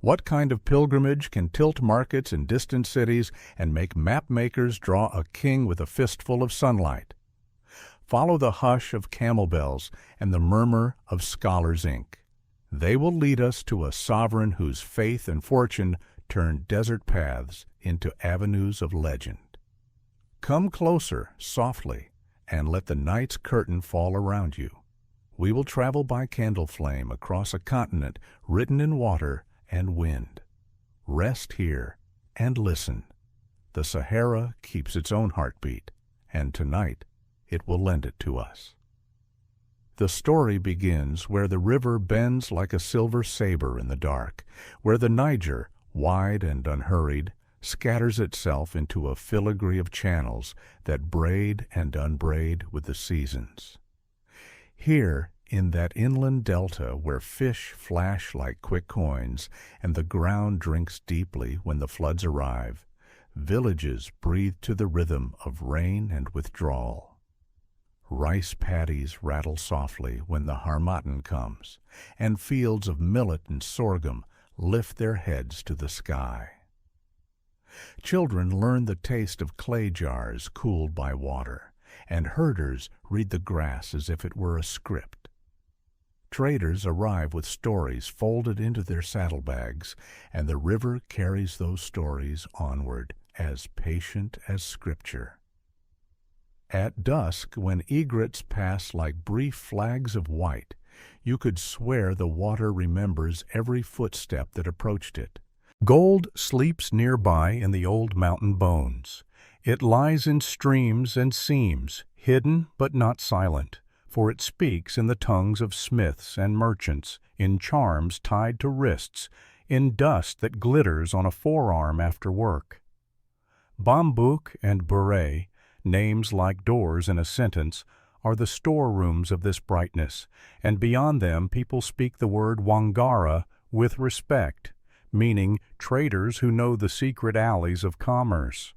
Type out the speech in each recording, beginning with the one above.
What kind of pilgrimage can tilt markets in distant cities and make map-makers draw a king with a fistful of sunlight? Follow the hush of camel bells and the murmur of scholars' ink. They will lead us to a sovereign whose faith and fortune turn desert paths into avenues of legend. Come closer, softly, and let the night's curtain fall around you. We will travel by candle flame across a continent written in water and wind. Rest here and listen. The Sahara keeps its own heartbeat, and tonight it will lend it to us. The story begins where the river bends like a silver saber in the dark, where the Niger, wide and unhurried, scatters itself into a filigree of channels that braid and unbraid with the seasons. Here, in that inland delta where fish flash like quick coins and the ground drinks deeply when the floods arrive, villages breathe to the rhythm of rain and withdrawal. Rice paddies rattle softly when the harmattan comes, and fields of millet and sorghum lift their heads to the sky. Children learn the taste of clay jars cooled by water, and herders read the grass as if it were a script. Traders arrive with stories folded into their saddlebags, and the river carries those stories onward, as patient as scripture. At dusk, when egrets pass like brief flags of white, you could swear the water remembers every footstep that approached it. Gold sleeps nearby in the old mountain bones. It lies in streams and seams, hidden but not silent, for it speaks in the tongues of smiths and merchants, in charms tied to wrists, in dust that glitters on a forearm after work. Bambouk and Beret, names like doors in a sentence, are the storerooms of this brightness, and beyond them people speak the word Wangara with respect, meaning traders who know the secret alleys of commerce.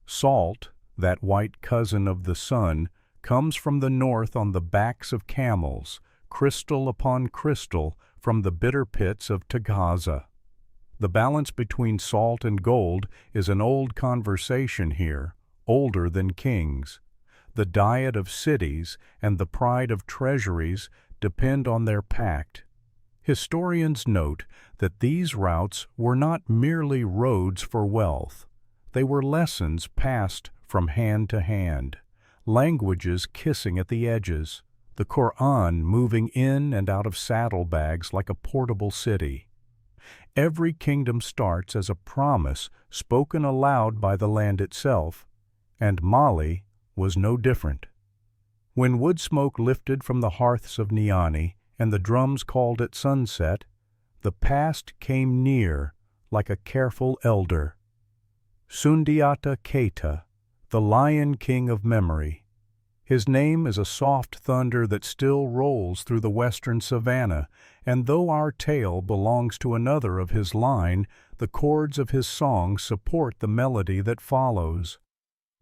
Salt, that white cousin of the sun, comes from the north on the backs of camels, crystal upon crystal from the bitter pits of Tagaza. The balance between salt and gold is an old conversation here, older than kings. The diet of cities and the pride of treasuries depend on their pact. Historians note that these routes were not merely roads for wealth. They were lessons passed from hand to hand, languages kissing at the edges, the Quran moving in and out of saddlebags like a portable city. Every kingdom starts as a promise spoken aloud by the land itself, and Mali was no different. When wood smoke lifted from the hearths of Niani and the drums called at sunset, the past came near like a careful elder. Sundiata Keita, the Lion King of memory. His name is a soft thunder that still rolls through the western savannah, and though our tale belongs to another of his line, the chords of his song support the melody that follows.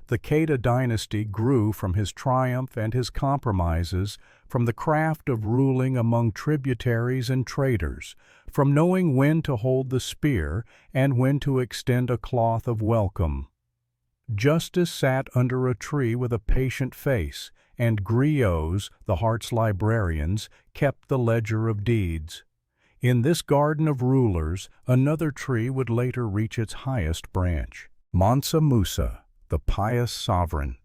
The Keita dynasty grew from his triumph and his compromises, from the craft of ruling among tributaries and traders, from knowing when to hold the spear and when to extend a cloth of welcome. Justice sat under a tree with a patient face, and griots, the heart's librarians, kept the ledger of deeds. In this garden of rulers, another tree would later reach its highest branch. Mansa Musa, the pious sovereign.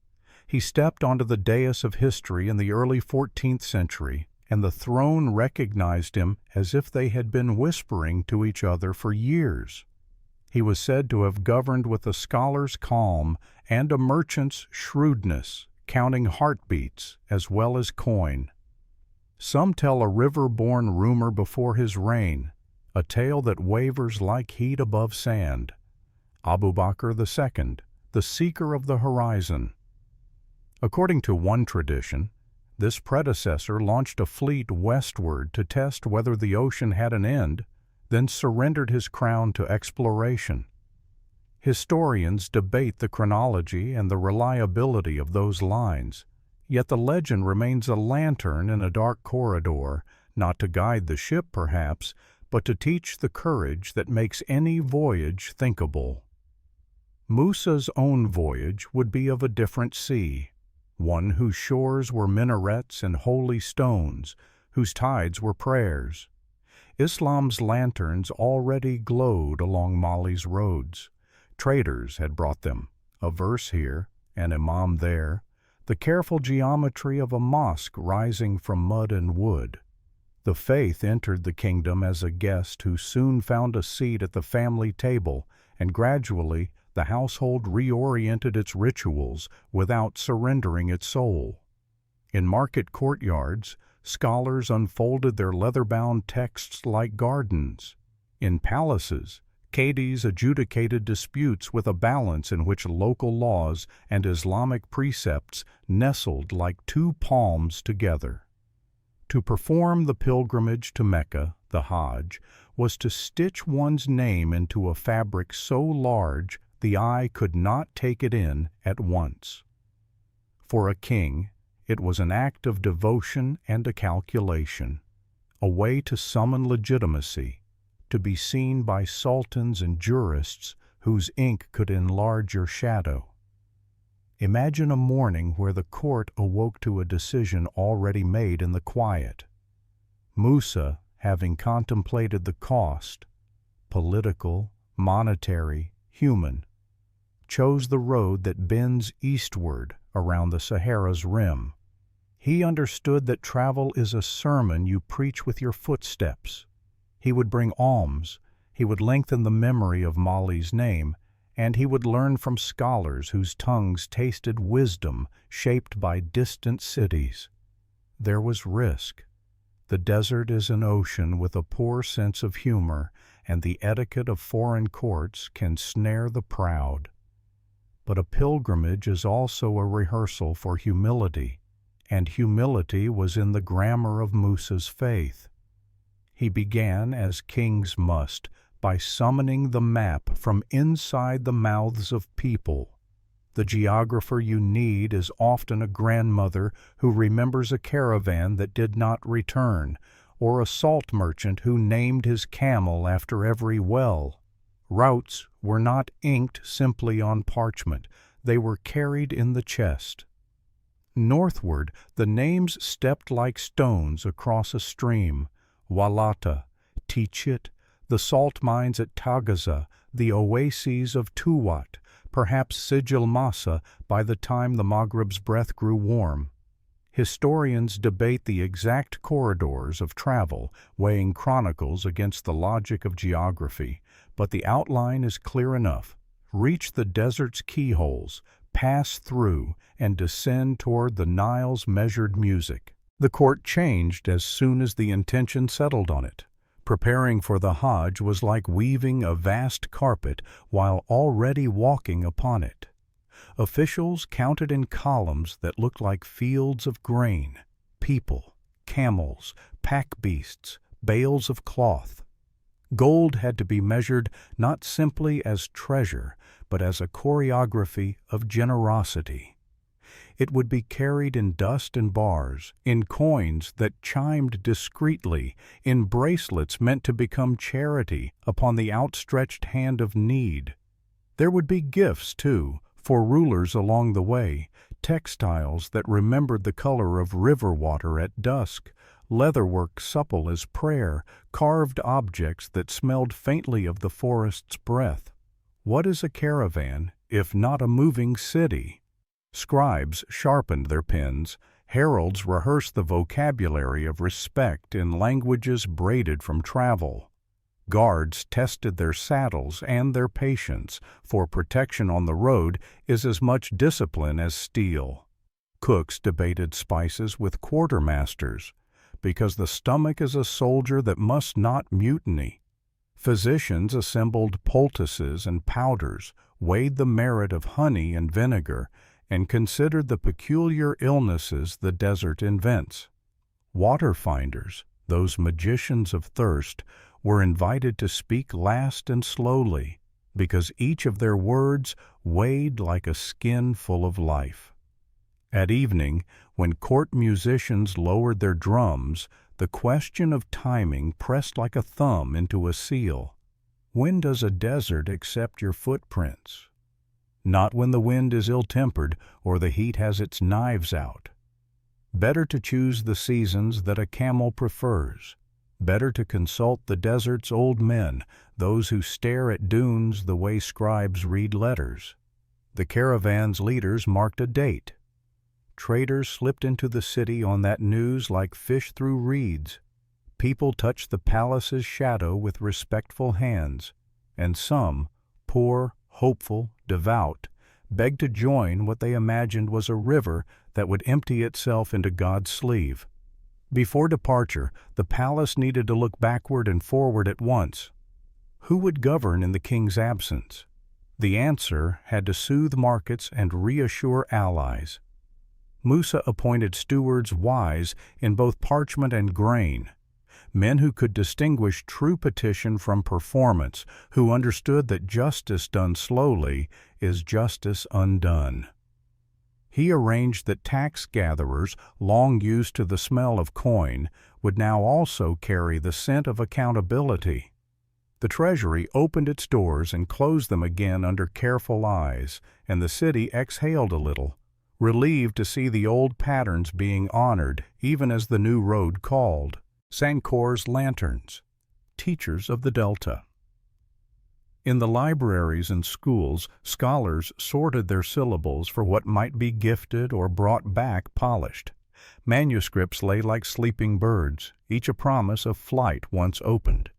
He stepped onto the dais of history in the early 14th century, and the throne recognized him as if they had been whispering to each other for years. He was said to have governed with a scholar's calm and a merchant's shrewdness, counting heartbeats as well as coin. Some tell a river-born rumor before his reign, a tale that wavers like heat above sand. Abu Bakr II, the seeker of the horizon. According to one tradition, this predecessor launched a fleet westward to test whether the ocean had an end, then surrendered his crown to exploration. Historians debate the chronology and the reliability of those lines, yet the legend remains a lantern in a dark corridor, not to guide the ship perhaps, but to teach the courage that makes any voyage thinkable. Musa's own voyage would be of a different sea, one whose shores were minarets and holy stones, whose tides were prayers. Islam's lanterns already glowed along Mali's roads. Traders had brought them, a verse here, an imam there, the careful geometry of a mosque rising from mud and wood. The faith entered the kingdom as a guest who soon found a seat at the family table, and gradually the household reoriented its rituals without surrendering its soul. In market courtyards, scholars unfolded their leather-bound texts like gardens. In palaces, Qadis adjudicated disputes with a balance in which local laws and Islamic precepts nestled like two palms together. To perform the pilgrimage to Mecca, the Hajj, was to stitch one's name into a fabric so large the eye could not take it in at once. For a king, it was an act of devotion and a calculation, a way to summon legitimacy, to be seen by sultans and jurists whose ink could enlarge your shadow. Imagine a morning where the court awoke to a decision already made in the quiet. Musa, having contemplated the cost, political, monetary, human, chose the road that bends eastward around the Sahara's rim. He understood that travel is a sermon you preach with your footsteps. He would bring alms, he would lengthen the memory of Mali's name, and he would learn from scholars whose tongues tasted wisdom shaped by distant cities. There was risk. The desert is an ocean with a poor sense of humor, and the etiquette of foreign courts can snare the proud. But a pilgrimage is also a rehearsal for humility, and humility was in the grammar of Musa's faith. He began, as kings must, by summoning the map from inside the mouths of people. The geographer you need is often a grandmother who remembers a caravan that did not return, or a salt merchant who named his camel after every well. Routes were not inked simply on parchment, they were carried in the chest. Northward, the names stepped like stones across a stream: Walata, Tichit, the salt mines at Tagaza, the oases of Tuwat, perhaps Sijil Masa by the time the Maghreb's breath grew warm. Historians debate the exact corridors of travel, weighing chronicles against the logic of geography, but the outline is clear enough. Reach the desert's keyholes, pass through, and descend toward the Nile's measured music. The court changed as soon as the intention settled on it. Preparing for the Hajj was like weaving a vast carpet while already walking upon it. Officials counted in columns that looked like fields of grain, people, camels, pack beasts, bales of cloth. Gold had to be measured not simply as treasure, but as a choreography of generosity. It would be carried in dust and bars, in coins that chimed discreetly, in bracelets meant to become charity upon the outstretched hand of need. There would be gifts, too, for rulers along the way, textiles that remembered the color of river water at dusk, leatherwork supple as prayer, carved objects that smelled faintly of the forest's breath. What is a caravan, if not a moving city? Scribes sharpened their pens, heralds rehearsed the vocabulary of respect in languages braided from travel. Guards tested their saddles and their patience, for protection on the road is as much discipline as steel. Cooks debated spices with quartermasters, because the stomach is a soldier that must not mutiny. Physicians assembled poultices and powders, weighed the merit of honey and vinegar, and considered the peculiar illnesses the desert invents. Water finders, those magicians of thirst, were invited to speak last and slowly, because each of their words weighed like a skin full of life. At evening, when court musicians lowered their drums, the question of timing pressed like a thumb into a seal. When does a desert accept your footprints? Not when the wind is ill-tempered or the heat has its knives out. Better to choose the seasons that a camel prefers. Better to consult the desert's old men, those who stare at dunes the way scribes read letters. The caravan's leaders marked a date. Traders slipped into the city on that news like fish through reeds. People touched the palace's shadow with respectful hands, and some, poor, hopeful, devout, begged to join what they imagined was a river that would empty itself into God's sleeve. Before departure, the palace needed to look backward and forward at once. Who would govern in the king's absence? The answer had to soothe markets and reassure allies. Musa appointed stewards wise in both parchment and grain, men who could distinguish true petition from performance, who understood that justice done slowly is justice undone. He arranged that tax gatherers, long used to the smell of coin, would now also carry the scent of accountability. The treasury opened its doors and closed them again under careful eyes, and the city exhaled a little, relieved to see the old patterns being honored even as the new road called. Sankor's lanterns, teachers of the Delta. In the libraries and schools, scholars sorted their syllables for what might be gifted or brought back polished. Manuscripts lay like sleeping birds, each a promise of flight once opened.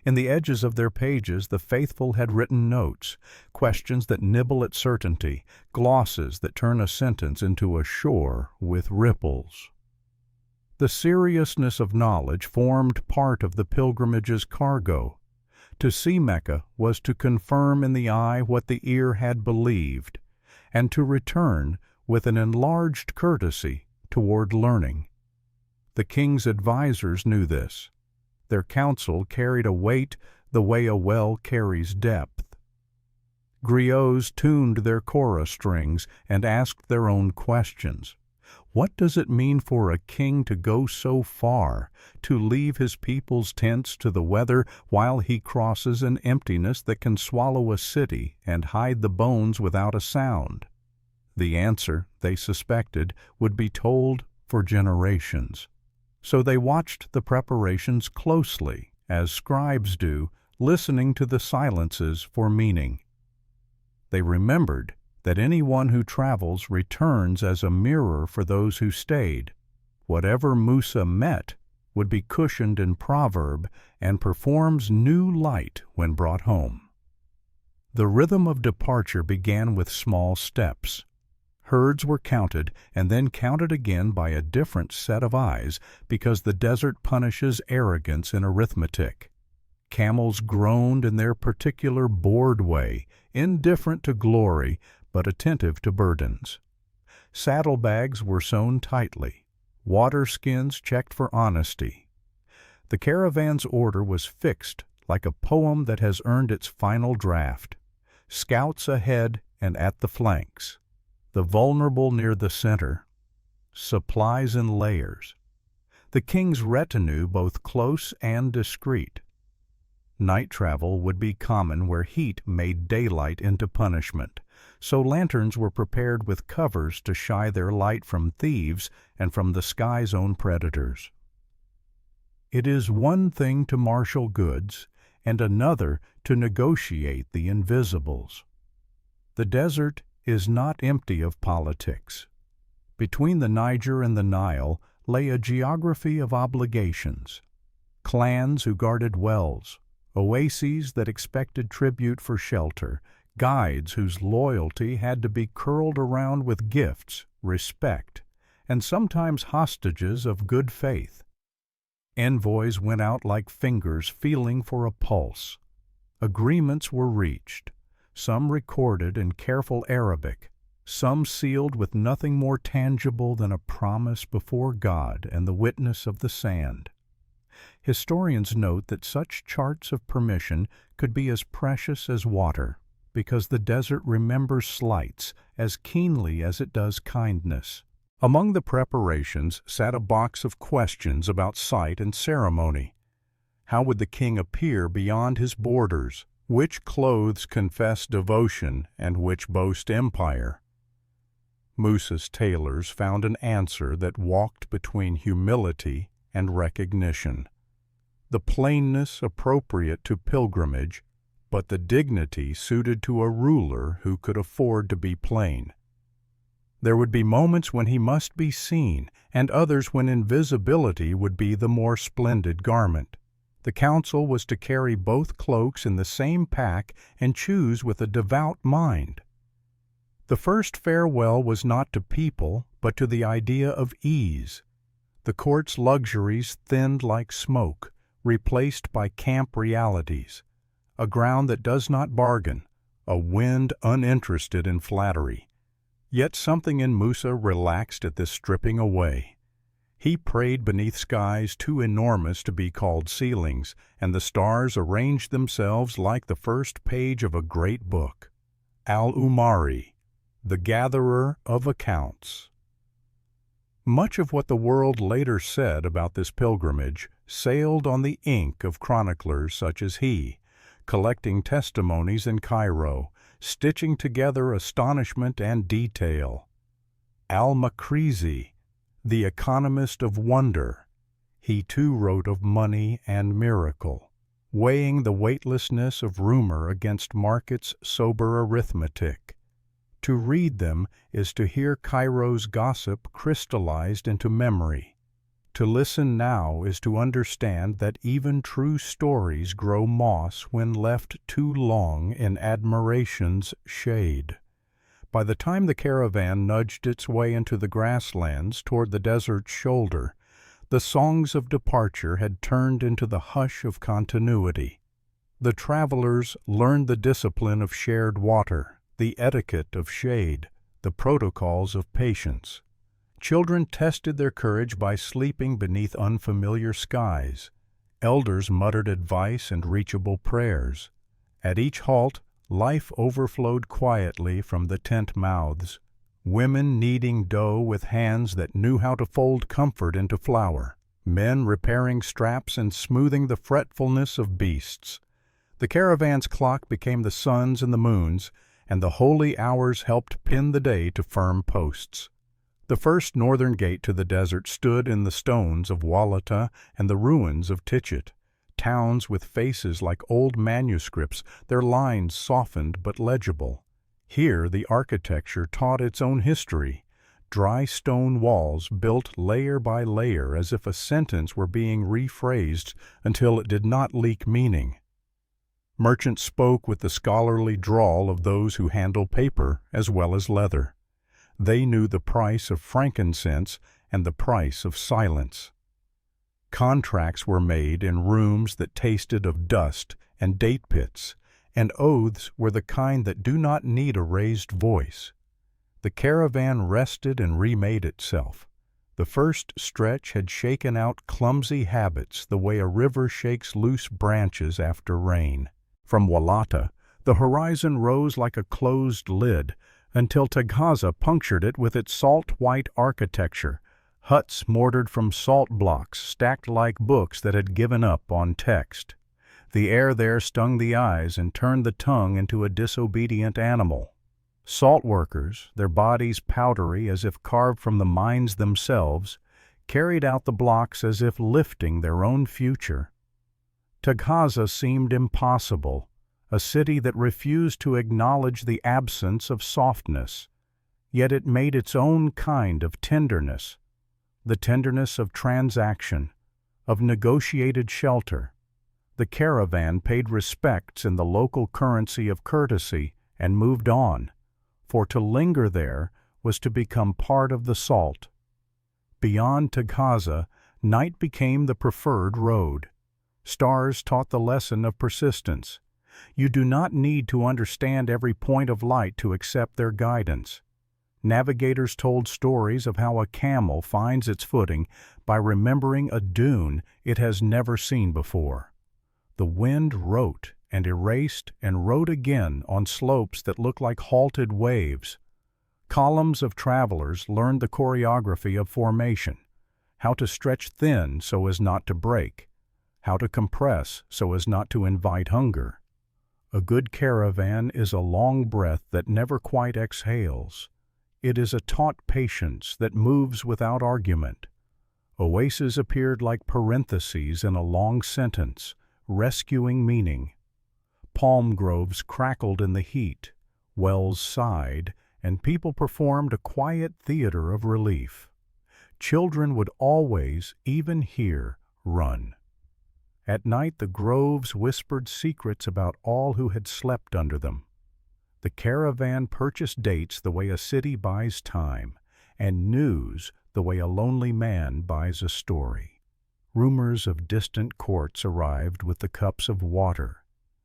In the edges of their pages the faithful had written notes, questions that nibble at certainty, glosses that turn a sentence into a shore with ripples. The seriousness of knowledge formed part of the pilgrimage's cargo. To see Mecca was to confirm in the eye what the ear had believed, and to return with an enlarged courtesy toward learning. The king's advisers knew this. Their counsel carried a weight the way a well carries depth. Griots tuned their chorus strings and asked their own questions. What does it mean for a king to go so far, to leave his people's tents to the weather while he crosses an emptiness that can swallow a city and hide the bones without a sound? The answer, they suspected, would be told for generations. So they watched the preparations closely, as scribes do, listening to the silences for meaning. They remembered that anyone who travels returns as a mirror for those who stayed. Whatever Musa met would be cushioned in proverb and performs new light when brought home. The rhythm of departure began with small steps. Herds were counted and then counted again by a different set of eyes because the desert punishes arrogance in arithmetic. Camels groaned in their particular bored way, indifferent to glory, but attentive to burdens. Saddlebags were sewn tightly, water skins checked for honesty. The caravan's order was fixed like a poem that has earned its final draft. Scouts ahead and at the flanks, the vulnerable near the center, supplies in layers. The king's retinue both close and discreet. Night travel would be common where heat made daylight into punishment, so lanterns were prepared with covers to shy their light from thieves and from the sky's own predators. It is one thing to marshal goods and another to negotiate the invisibles. The desert is not empty of politics. Between the Niger and the Nile lay a geography of obligations. Clans who guarded wells, oases that expected tribute for shelter, guides whose loyalty had to be curled around with gifts, respect, and sometimes hostages of good faith. Envoys went out like fingers feeling for a pulse. Agreements were reached, some recorded in careful Arabic, some sealed with nothing more tangible than a promise before God and the witness of the sand. Historians note that such charts of permission could be as precious as water, because the desert remembers slights as keenly as it does kindness. Among the preparations sat a box of questions about site and ceremony. How would the king appear beyond his borders? Which clothes confess devotion and which boast empire? Musa's tailors found an answer that walked between humility and recognition. The plainness appropriate to pilgrimage, but the dignity suited to a ruler who could afford to be plain. There would be moments when he must be seen, and others when invisibility would be the more splendid garment. The council was to carry both cloaks in the same pack and choose with a devout mind. The first farewell was not to people, but to the idea of ease. The court's luxuries thinned like smoke, replaced by camp realities, a ground that does not bargain, a wind uninterested in flattery. Yet something in Musa relaxed at this stripping away. He prayed beneath skies too enormous to be called ceilings, and the stars arranged themselves like the first page of a great book. Al-Umari, the gatherer of accounts. Much of what the world later said about this pilgrimage sailed on the ink of chroniclers such as he, collecting testimonies in Cairo, stitching together astonishment and detail. Al-Makrizi, the economist of wonder, he too wrote of money and miracle, weighing the weightlessness of rumor against market's sober arithmetic. To read them is to hear Cairo's gossip crystallized into memory. To listen now is to understand that even true stories grow moss when left too long in admiration's shade. By the time the caravan nudged its way into the grasslands toward the desert's shoulder, the songs of departure had turned into the hush of continuity. The travelers learned the discipline of shared water, the etiquette of shade, the protocols of patience. Children tested their courage by sleeping beneath unfamiliar skies. Elders muttered advice and reachable prayers. At each halt, life overflowed quietly from the tent mouths, women kneading dough with hands that knew how to fold comfort into flour, men repairing straps and smoothing the fretfulness of beasts. The caravan's clock became the suns and the moons, and the holy hours helped pin the day to firm posts. The first northern gate to the desert stood in the stones of Walata and the ruins of Richest, towns with faces like old manuscripts, their lines softened but legible. Here the architecture taught its own history, dry stone walls built layer by layer as if a sentence were being rephrased until it did not leak meaning. Merchants spoke with the scholarly drawl of those who handle paper as well as leather. They knew the price of frankincense and the price of silence. Contracts were made in rooms that tasted of dust and date pits, and oaths were the kind that do not need a raised voice. The caravan rested and remade itself. The first stretch had shaken out clumsy habits the way a river shakes loose branches after rain. From Walata, the horizon rose like a closed lid, until Taghaza punctured it with its salt-white architecture, huts mortared from salt blocks stacked like books that had given up on text. The air there stung the eyes and turned the tongue into a disobedient animal. Salt workers, their bodies powdery as if carved from the mines themselves, carried out the blocks as if lifting their own future. Taghaza seemed impossible, a city that refused to acknowledge the absence of softness, yet it made its own kind of tenderness, the tenderness of transaction, of negotiated shelter. The caravan paid respects in the local currency of courtesy and moved on, for to linger there was to become part of the salt. Beyond Taghaza, night became the preferred road. Stars taught the lesson of persistence. You do not need to understand every point of light to accept their guidance. Navigators told stories of how a camel finds its footing by remembering a dune it has never seen before. The wind wrote and erased and wrote again on slopes that looked like halted waves. Columns of travelers learned the choreography of formation, how to stretch thin so as not to break, how to compress so as not to invite hunger. A good caravan is a long breath that never quite exhales. It is a taut patience that moves without argument. Oases appeared like parentheses in a long sentence, rescuing meaning. Palm groves crackled in the heat, wells sighed, and people performed a quiet theater of relief. Children would always, even here, run. At night the groves whispered secrets about all who had slept under them. The caravan purchased dates the way a city buys time, and news the way a lonely man buys a story. Rumors of distant courts arrived with the cups of water,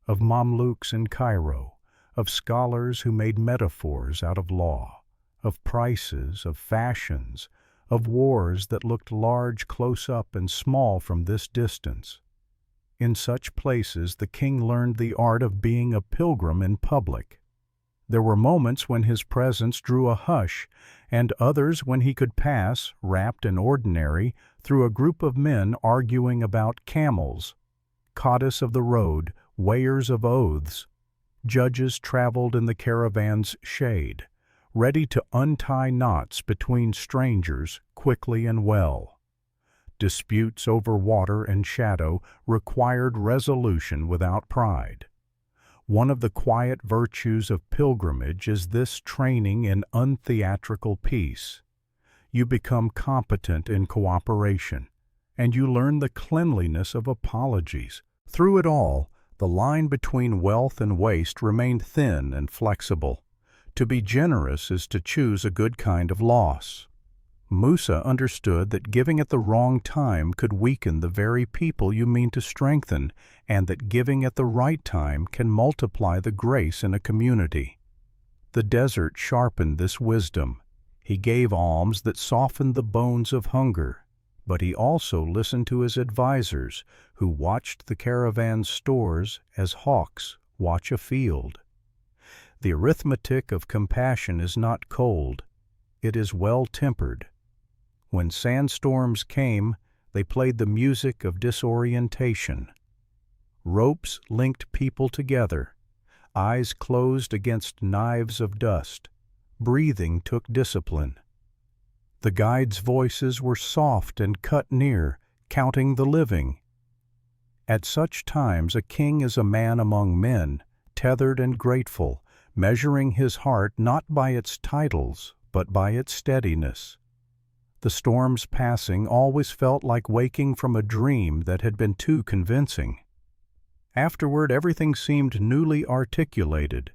of Mamluks in Cairo, of scholars who made metaphors out of law, of prices, of fashions, of wars that looked large close up and small from this distance. In such places the king learned the art of being a pilgrim in public. There were moments when his presence drew a hush, and others when he could pass, wrapped in ordinary, through a group of men arguing about camels. Codice of the road, weighers of oaths. Judges traveled in the caravan's shade, ready to untie knots between strangers quickly and well. Disputes over water and shadow required resolution without pride. One of the quiet virtues of pilgrimage is this training in untheatrical peace. You become competent in cooperation, and you learn the cleanliness of apologies. Through it all, the line between wealth and waste remained thin and flexible. To be generous is to choose a good kind of loss. Musa understood that giving at the wrong time could weaken the very people you mean to strengthen, and that giving at the right time can multiply the grace in a community. The desert sharpened this wisdom. He gave alms that softened the bones of hunger, but he also listened to his advisers, who watched the caravan's stores as hawks watch a field. The arithmetic of compassion is not cold, it is well-tempered. When sandstorms came, they played the music of disorientation. Ropes linked people together, eyes closed against knives of dust. Breathing took discipline. The guides' voices were soft and cut near, counting the living. At such times a king is a man among men, tethered and grateful, measuring his heart not by its titles, but by its steadiness. The storms passing always felt like waking from a dream that had been too convincing. Afterward everything seemed newly articulated.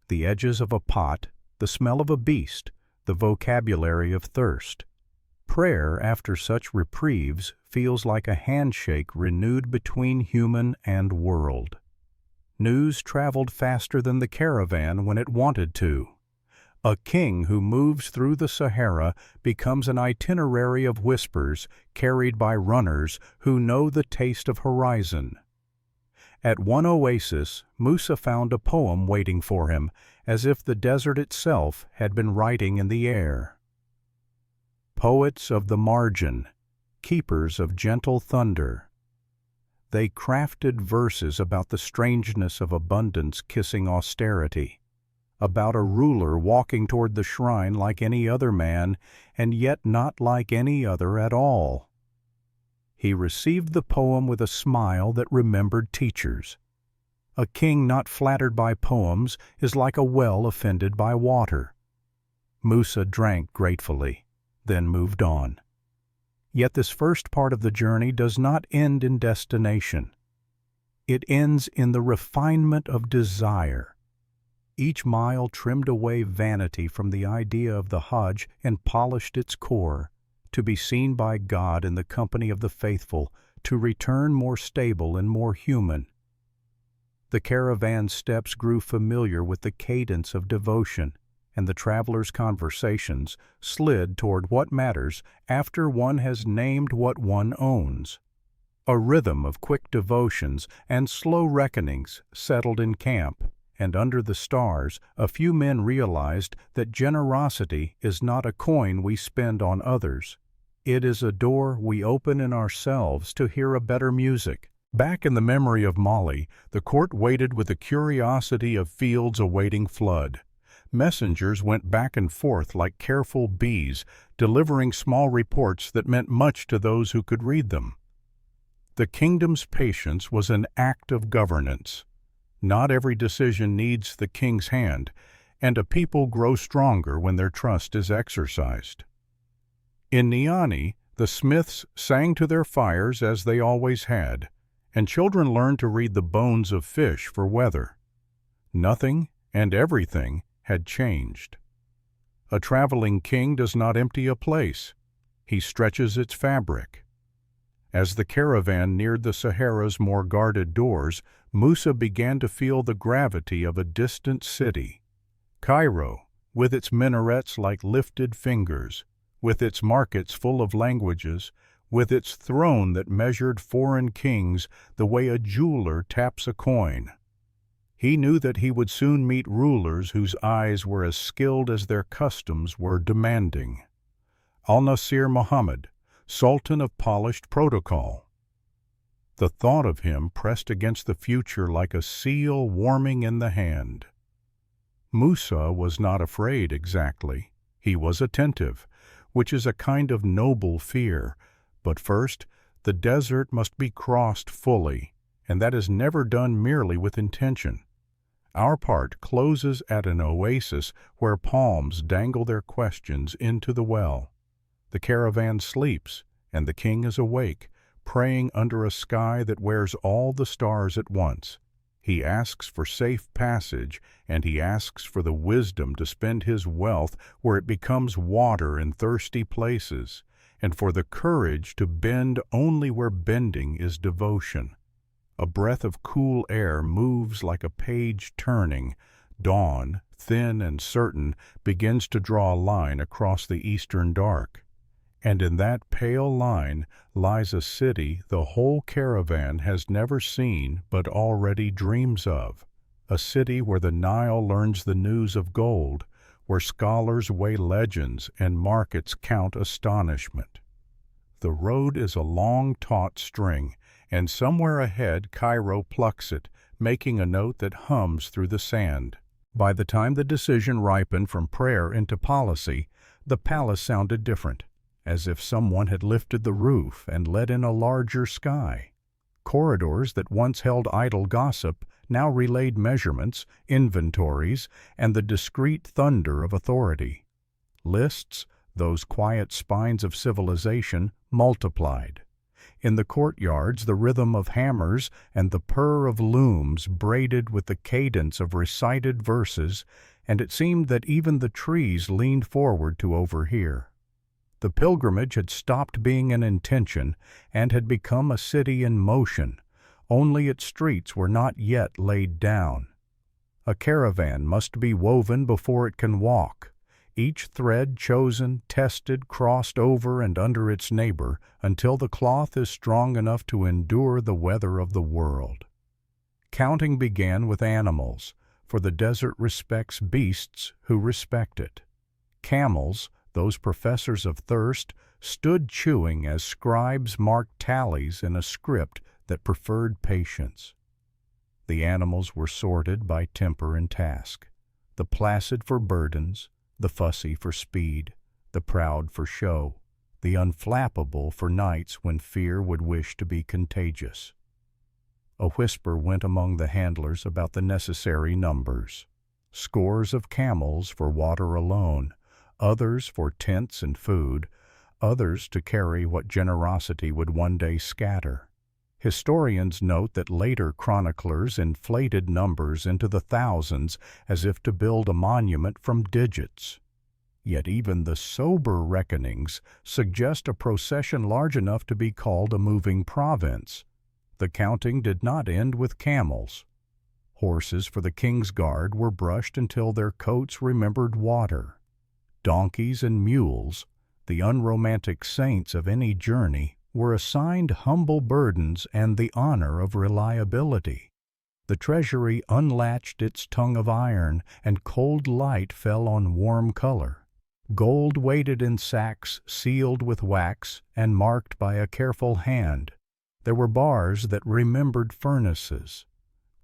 The edges of a pot, the smell of a beast, the vocabulary of thirst. Prayer after such reprieves feels like a handshake renewed between human and world. News traveled faster than the caravan when it wanted to. A king who moves through the Sahara becomes an itinerary of whispers carried by runners who know the taste of horizon. At one oasis, Musa found a poem waiting for him, as if the desert itself had been writing in the air. Poets of the margin, keepers of gentle thunder. They crafted verses about the strangeness of abundance kissing austerity, about a ruler walking toward the shrine like any other man, and yet not like any other at all. He received the poem with a smile that remembered teachers. A king not flattered by poems is like a well offended by water. Musa drank gratefully, then moved on. Yet this first part of the journey does not end in destination. It ends in the refinement of desire. Each mile trimmed away vanity from the idea of the Hajj and polished its core, to be seen by God in the company of the faithful, to return more stable and more human. The caravan's steps grew familiar with the cadence of devotion, and the travelers' conversations slid toward what matters after one has named what one owns. A rhythm of quick devotions and slow reckonings settled in camp, and under the stars, a few men realized that generosity is not a coin we spend on others. It is a door we open in ourselves to hear a better music. Back in the memory of Mali, the court waited with the curiosity of fields awaiting flood. Messengers went back and forth like careful bees, delivering small reports that meant much to those who could read them. The kingdom's patience was an act of governance. Not every decision needs the king's hand, and a people grow stronger when their trust is exercised. In Niani, the smiths sang to their fires as they always had, and children learned to read the bones of fish for weather. Nothing and everything had changed. A traveling king does not empty a place. He stretches its fabric. As the caravan neared the Sahara's more guarded doors, Musa began to feel the gravity of a distant city. Cairo, with its minarets like lifted fingers, with its markets full of languages, with its throne that measured foreign kings the way a jeweler taps a coin. He knew that he would soon meet rulers whose eyes were as skilled as their customs were demanding. Al-Nasir Muhammad, Sultan of polished protocol. The thought of him pressed against the future like a seal warming in the hand. Musa was not afraid exactly. He was attentive, which is a kind of noble fear. But first, the desert must be crossed fully, and that is never done merely with intention. Our part closes at an oasis where palms dangle their questions into the well. The caravan sleeps, and the king is awake, praying under a sky that wears all the stars at once. He asks for safe passage, and he asks for the wisdom to spend his wealth where it becomes water in thirsty places, and for the courage to bend only where bending is devotion. A breath of cool air moves like a page turning. Dawn, thin and certain, begins to draw a line across the eastern dark. And in that pale line lies a city the whole caravan has never seen but already dreams of, a city where the Nile learns the news of gold, where scholars weigh legends and markets count astonishment. The road is a long taut string, and somewhere ahead Cairo plucks it, making a note that hums through the sand. By the time the decision ripened from prayer into policy, the palace sounded different, as if someone had lifted the roof and let in a larger sky. Corridors that once held idle gossip now relayed measurements, inventories, and the discreet thunder of authority. Lists, those quiet spines of civilization, multiplied. In the courtyards the rhythm of hammers and the purr of looms braided with the cadence of recited verses, and it seemed that even the trees leaned forward to overhear. The pilgrimage had stopped being an intention and had become a city in motion, only its streets were not yet laid down. A caravan must be woven before it can walk, each thread chosen, tested, crossed over and under its neighbor until the cloth is strong enough to endure the weather of the world. Counting began with animals, for the desert respects beasts who respect it. Camels, those professors of thirst, stood chewing as scribes marked tallies in a script that preferred patience. The animals were sorted by temper and task, the placid for burdens, the fussy for speed, the proud for show, the unflappable for nights when fear would wish to be contagious. A whisper went among the handlers about the necessary numbers. Scores of camels for water alone, others for tents and food, others to carry what generosity would one day scatter. Historians note that later chroniclers inflated numbers into the thousands as if to build a monument from digits. Yet even the sober reckonings suggest a procession large enough to be called a moving province. The counting did not end with camels. Horses for the king's guard were brushed until their coats remembered water. Donkeys and mules, the unromantic saints of any journey, were assigned humble burdens and the honor of reliability. The treasury unlatched its tongue of iron, and cold light fell on warm color. Gold waited in sacks sealed with wax and marked by a careful hand. There were bars that remembered furnaces,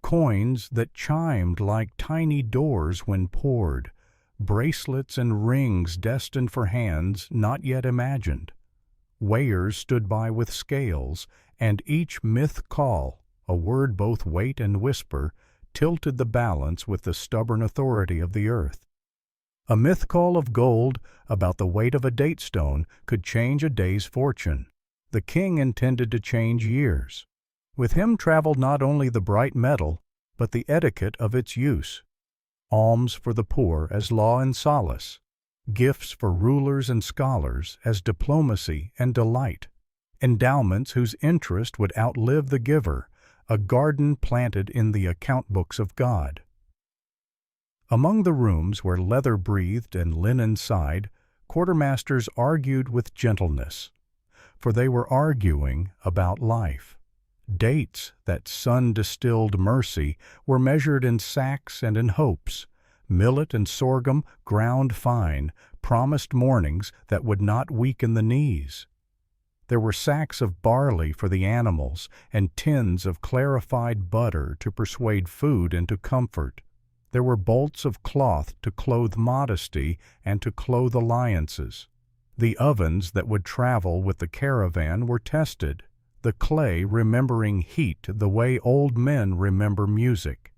coins that chimed like tiny doors when poured, bracelets and rings destined for hands not yet imagined. Weighers stood by with scales, and each myth call, a word both weight and whisper, tilted the balance with the stubborn authority of the earth. A myth call of gold about the weight of a date stone could change a day's fortune. The king intended to change years. With him traveled not only the bright metal, but the etiquette of its use. Alms for the poor as law and solace, gifts for rulers and scholars as diplomacy and delight, endowments whose interest would outlive the giver, a garden planted in the account books of God. Among the rooms where leather breathed and linen sighed, quartermasters argued with gentleness, for they were arguing about life. Dates, that sun-distilled mercy, were measured in sacks and in hopes. Millet and sorghum, ground fine, promised mornings that would not weaken the knees. There were sacks of barley for the animals and tins of clarified butter to persuade food into comfort. There were bolts of cloth to clothe modesty and to clothe alliances. The ovens that would travel with the caravan were tested, the clay remembering heat the way old men remember music.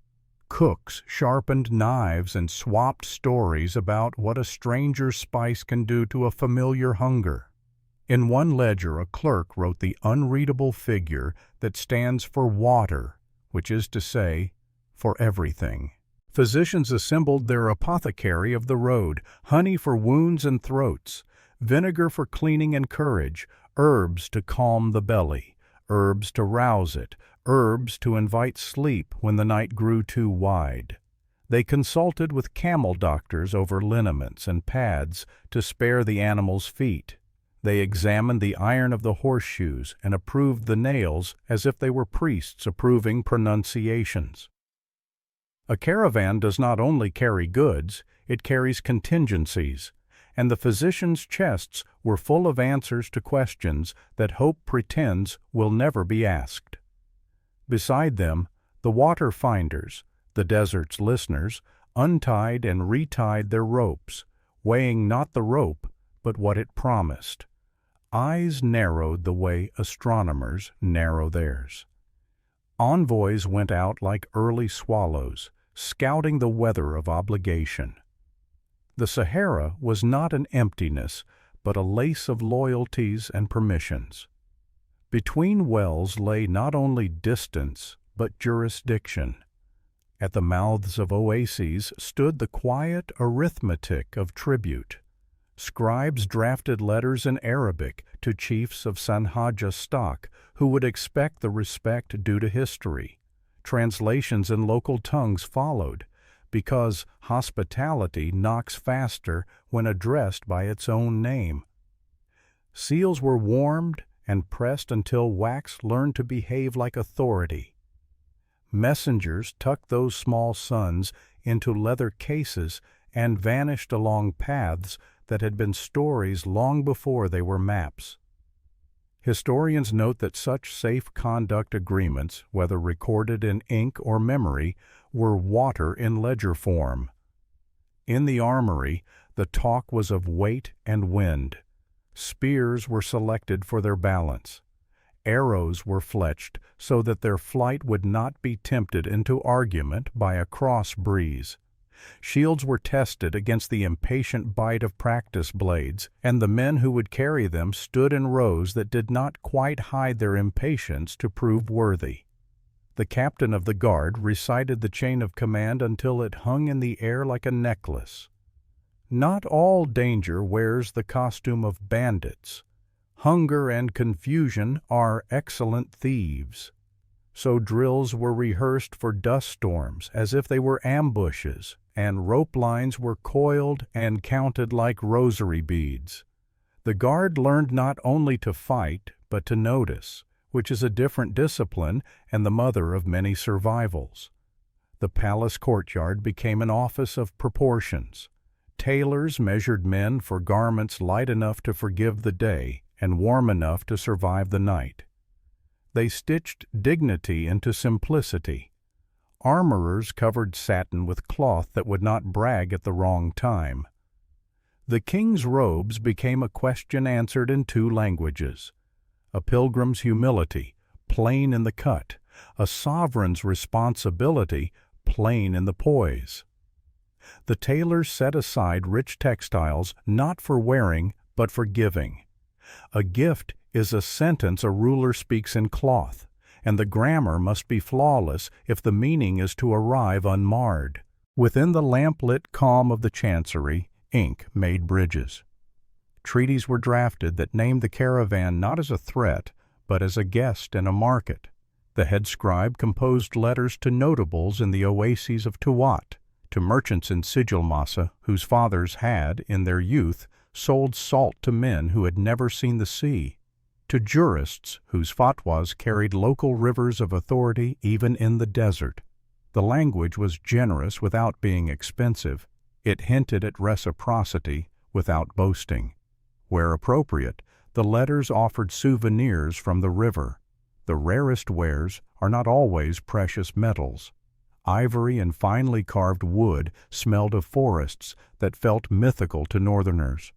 Cooks sharpened knives and swapped stories about what a stranger's spice can do to a familiar hunger. In one ledger a clerk wrote the unreadable figure that stands for water, which is to say, for everything. Physicians assembled their apothecary of the road, honey for wounds and throats, vinegar for cleaning and courage, herbs to calm the belly, herbs to rouse it, herbs to invite sleep when the night grew too wide. They consulted with camel doctors over liniments and pads to spare the animal's feet. They examined the iron of the horseshoes and approved the nails as if they were priests approving pronunciations. A caravan does not only carry goods, it carries contingencies, and the physicians' chests were full of answers to questions that hope pretends will never be asked. Beside them, the water finders, the desert's listeners, untied and retied their ropes, weighing not the rope, but what it promised. Eyes narrowed the way astronomers narrow theirs. Envoys went out like early swallows, scouting the weather of obligation. The Sahara was not an emptiness, but a lace of loyalties and permissions. Between wells lay not only distance, but jurisdiction. At the mouths of oases stood the quiet arithmetic of tribute. Scribes drafted letters in Arabic to chiefs of Sanhaja stock who would expect the respect due to history. Translations in local tongues followed, because hospitality knocks faster when addressed by its own name. Seals were warmed and pressed until wax learned to behave like authority. Messengers tucked those small sons into leather cases and vanished along paths that had been stories long before they were maps. Historians note that such safe conduct agreements, whether recorded in ink or memory, were water in ledger form. In the armory, the talk was of weight and wind. Spears were selected for their balance. Arrows were fletched so that their flight would not be tempted into argument by a cross breeze. Shields were tested against the impatient bite of practice blades, and the men who would carry them stood in rows that did not quite hide their impatience to prove worthy. The captain of the guard recited the chain of command until it hung in the air like a necklace. Not all danger wears the costume of bandits. Hunger and confusion are excellent thieves. So drills were rehearsed for dust storms as if they were ambushes, and rope lines were coiled and counted like rosary beads. The guard learned not only to fight, but to notice, which is a different discipline and the mother of many survivals. The palace courtyard became an office of proportions. Tailors measured men for garments light enough to forgive the day and warm enough to survive the night. They stitched dignity into simplicity. Armorers covered satin with cloth that would not brag at the wrong time. The king's robes became a question answered in two languages: a pilgrim's humility, plain in the cut; a sovereign's responsibility, plain in the poise. The tailors set aside rich textiles not for wearing, but for giving. A gift is a sentence a ruler speaks in cloth, and the grammar must be flawless if the meaning is to arrive unmarred. Within the lamp-lit calm of the chancery, ink made bridges. Treaties were drafted that named the caravan not as a threat, but as a guest in a market. The head scribe composed letters to notables in the oases of Tuat, to merchants in Sigil Masa whose fathers had, in their youth, sold salt to men who had never seen the sea, to jurists whose fatwas carried local rivers of authority even in the desert. The language was generous without being expensive. It hinted at reciprocity without boasting. Where appropriate, the letters offered souvenirs from the river. The rarest wares are not always precious metals. Ivory and finely carved wood smelled of forests that felt mythical to northerners.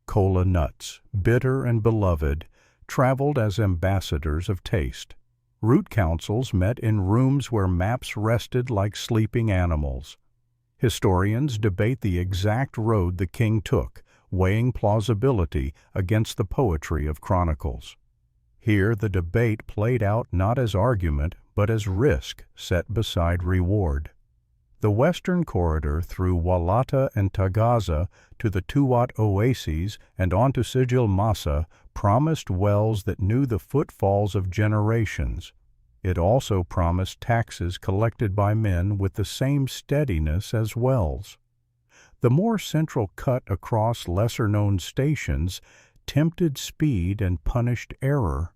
Kola nuts, bitter and beloved, traveled as ambassadors of taste. Root councils met in rooms where maps rested like sleeping animals. Historians debate the exact road the king took, weighing plausibility against the poetry of chronicles. Here the debate played out not as argument, but as risk set beside reward. The western corridor through Walata and Tagaza to the Tuat oases and on to Sigil Masa promised wells that knew the footfalls of generations. It also promised taxes collected by men with the same steadiness as wells. The more central cut across lesser-known stations tempted speed and punished error.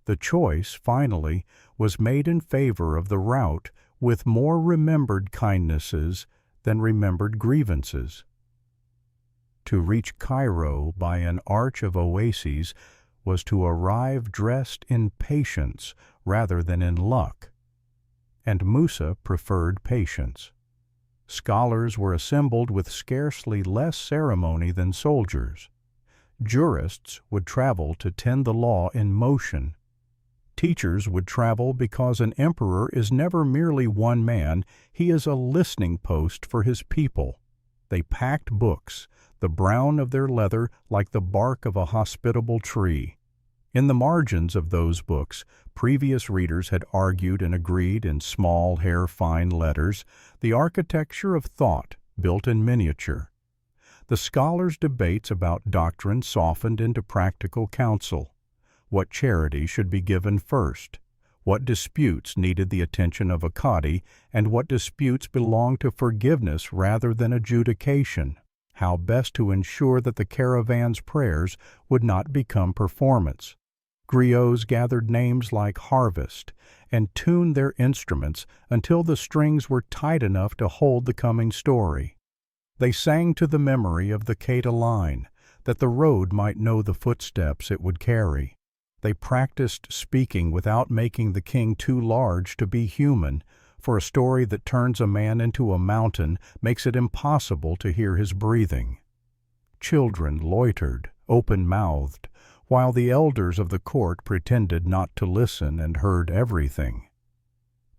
The choice, finally, was made in favor of the route with more remembered kindnesses than remembered grievances. To reach Cairo by an arch of oases was to arrive dressed in patience rather than in luck, and Musa preferred patience. Scholars were assembled with scarcely less ceremony than soldiers. Jurists would travel to tend the law in motion. Teachers would travel because an emperor is never merely one man, he is a listening post for his people. They packed books, the brown of their leather like the bark of a hospitable tree. In the margins of those books, previous readers had argued and agreed in small, hair-fine letters, the architecture of thought built in miniature. The scholars' debates about doctrine softened into practical counsel. What charity should be given first, what disputes needed the attention of a qadi, and what disputes belonged to forgiveness rather than adjudication, how best to ensure that the caravan's prayers would not become performance. Griots gathered names like harvest and tuned their instruments until the strings were tight enough to hold the coming story. They sang to the memory of the Keita line, that the road might know the footsteps it would carry. They practiced speaking without making the king too large to be human, for a story that turns a man into a mountain makes it impossible to hear his breathing. Children loitered, open-mouthed, while the elders of the court pretended not to listen and heard everything.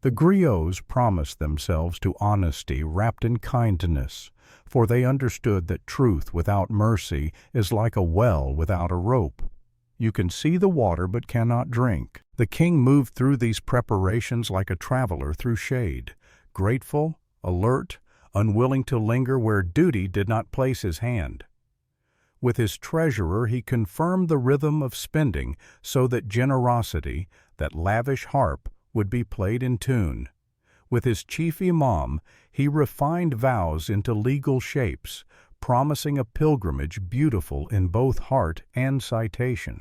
The griots promised themselves to honesty wrapped in kindness, for they understood that truth without mercy is like a well without a rope. You can see the water but cannot drink. The king moved through these preparations like a traveler through shade, grateful, alert, unwilling to linger where duty did not place his hand. With his treasurer he confirmed the rhythm of spending so that generosity, that lavish harp, would be played in tune. With his chief imam he refined vows into legal shapes, promising a pilgrimage beautiful in both heart and citation.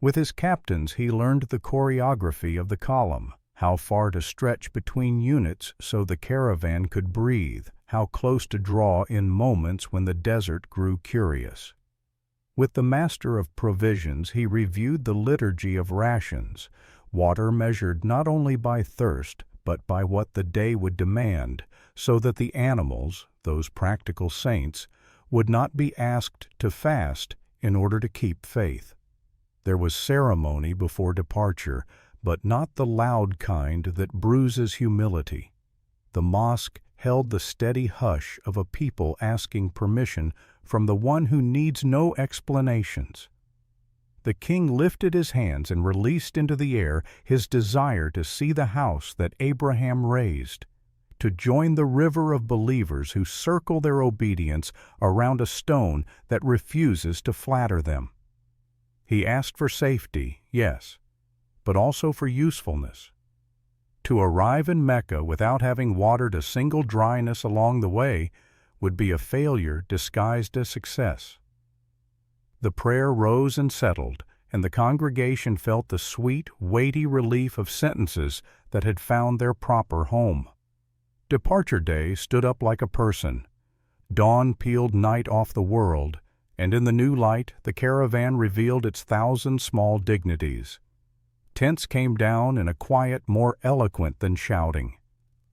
With his captains he learned the choreography of the column, how far to stretch between units so the caravan could breathe, how close to draw in moments when the desert grew curious. With the master of provisions he reviewed the liturgy of rations, water measured not only by thirst but by what the day would demand, so that the animals, those practical saints, would not be asked to fast in order to keep faith. There was ceremony before departure, but not the loud kind that bruises humility. The mosque held the steady hush of a people asking permission from the one who needs no explanations. The king lifted his hands and released into the air his desire to see the house that Abraham raised, to join the river of believers who circle their obedience around a stone that refuses to flatter them. He asked for safety, yes, but also for usefulness. To arrive in Mecca without having watered a single dryness along the way would be a failure disguised as success. The prayer rose and settled, and the congregation felt the sweet, weighty relief of sentences that had found their proper home. Departure day stood up like a person. Dawn peeled night off the world, and in the new light the caravan revealed its thousand small dignities. Tents came down in a quiet more eloquent than shouting.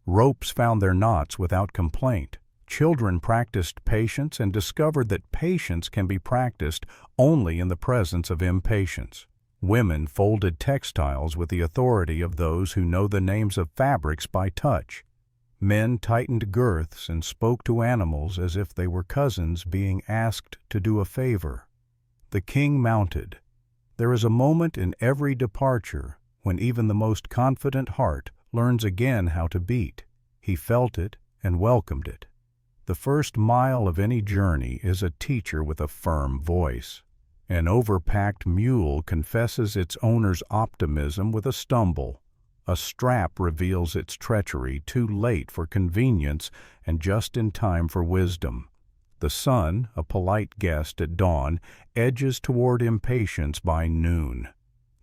Ropes found their knots without complaint. Children practiced patience and discovered that patience can be practiced only in the presence of impatience. Women folded textiles with the authority of those who know the names of fabrics by touch. Men tightened girths and spoke to animals as if they were cousins being asked to do a favor. The king mounted. There is a moment in every departure when even the most confident heart learns again how to beat. He felt it and welcomed it. The first mile of any journey is a teacher with a firm voice. An overpacked mule confesses its owner's optimism with a stumble. A strap reveals its treachery too late for convenience and just in time for wisdom. The sun, a polite guest at dawn, edges toward impatience by noon.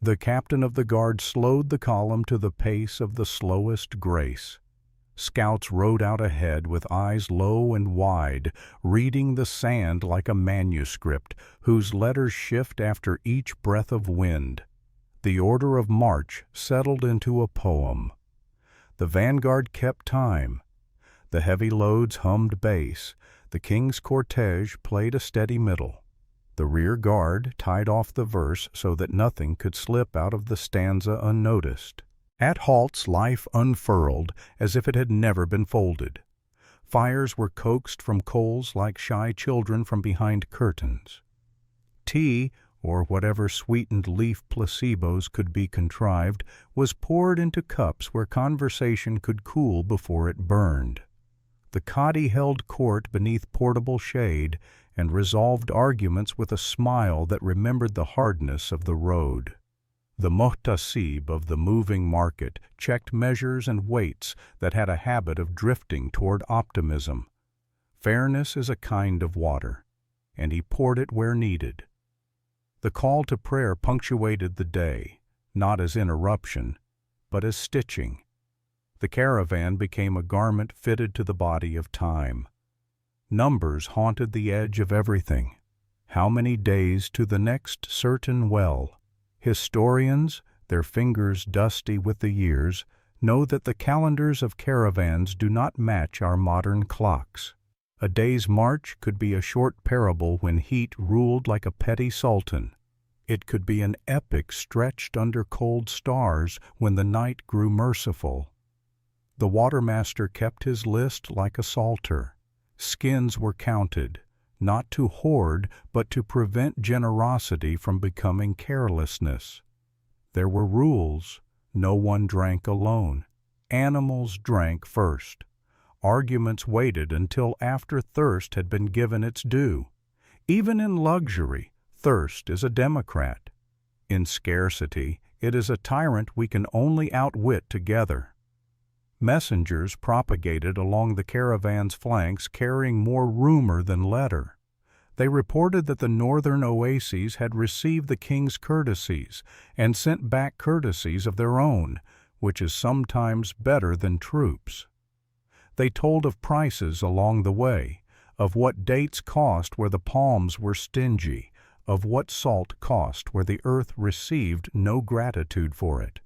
The captain of the guard slowed the column to the pace of the slowest grace. Scouts rode out ahead with eyes low and wide, reading the sand like a manuscript whose letters shift after each breath of wind. The order of march settled into a poem. The vanguard kept time. The heavy loads hummed bass. The king's cortege played a steady middle. The rear guard tied off the verse so that nothing could slip out of the stanza unnoticed. At halts life unfurled as if it had never been folded. Fires were coaxed from coals like shy children from behind curtains. Tea, or whatever sweetened leaf placebos could be contrived, was poured into cups where conversation could cool before it burned. The Qadi held court beneath portable shade and resolved arguments with a smile that remembered the hardness of the road. The muhtasib of the moving market checked measures and weights that had a habit of drifting toward optimism. Fairness is a kind of water, and he poured it where needed. The call to prayer punctuated the day, not as interruption, but as stitching. The caravan became a garment fitted to the body of time. Numbers haunted the edge of everything. How many days to the next certain well? Historians, their fingers dusty with the years, know that the calendars of caravans do not match our modern clocks. A day's march could be a short parable when heat ruled like a petty sultan. It could be an epic stretched under cold stars when the night grew merciful. The watermaster kept his list like a psalter. Skins were counted, not to hoard, but to prevent generosity from becoming carelessness. There were rules. No one drank alone. Animals drank first. Arguments waited until after thirst had been given its due. Even in luxury, thirst is a democrat. In scarcity, it is a tyrant we can only outwit together. Messengers propagated along the caravan's flanks carrying more rumor than letter. They reported that the northern oases had received the king's courtesies and sent back courtesies of their own, which is sometimes better than troops. They told of prices along the way, of what dates cost where the palms were stingy, of what salt cost where the earth received no gratitude for it.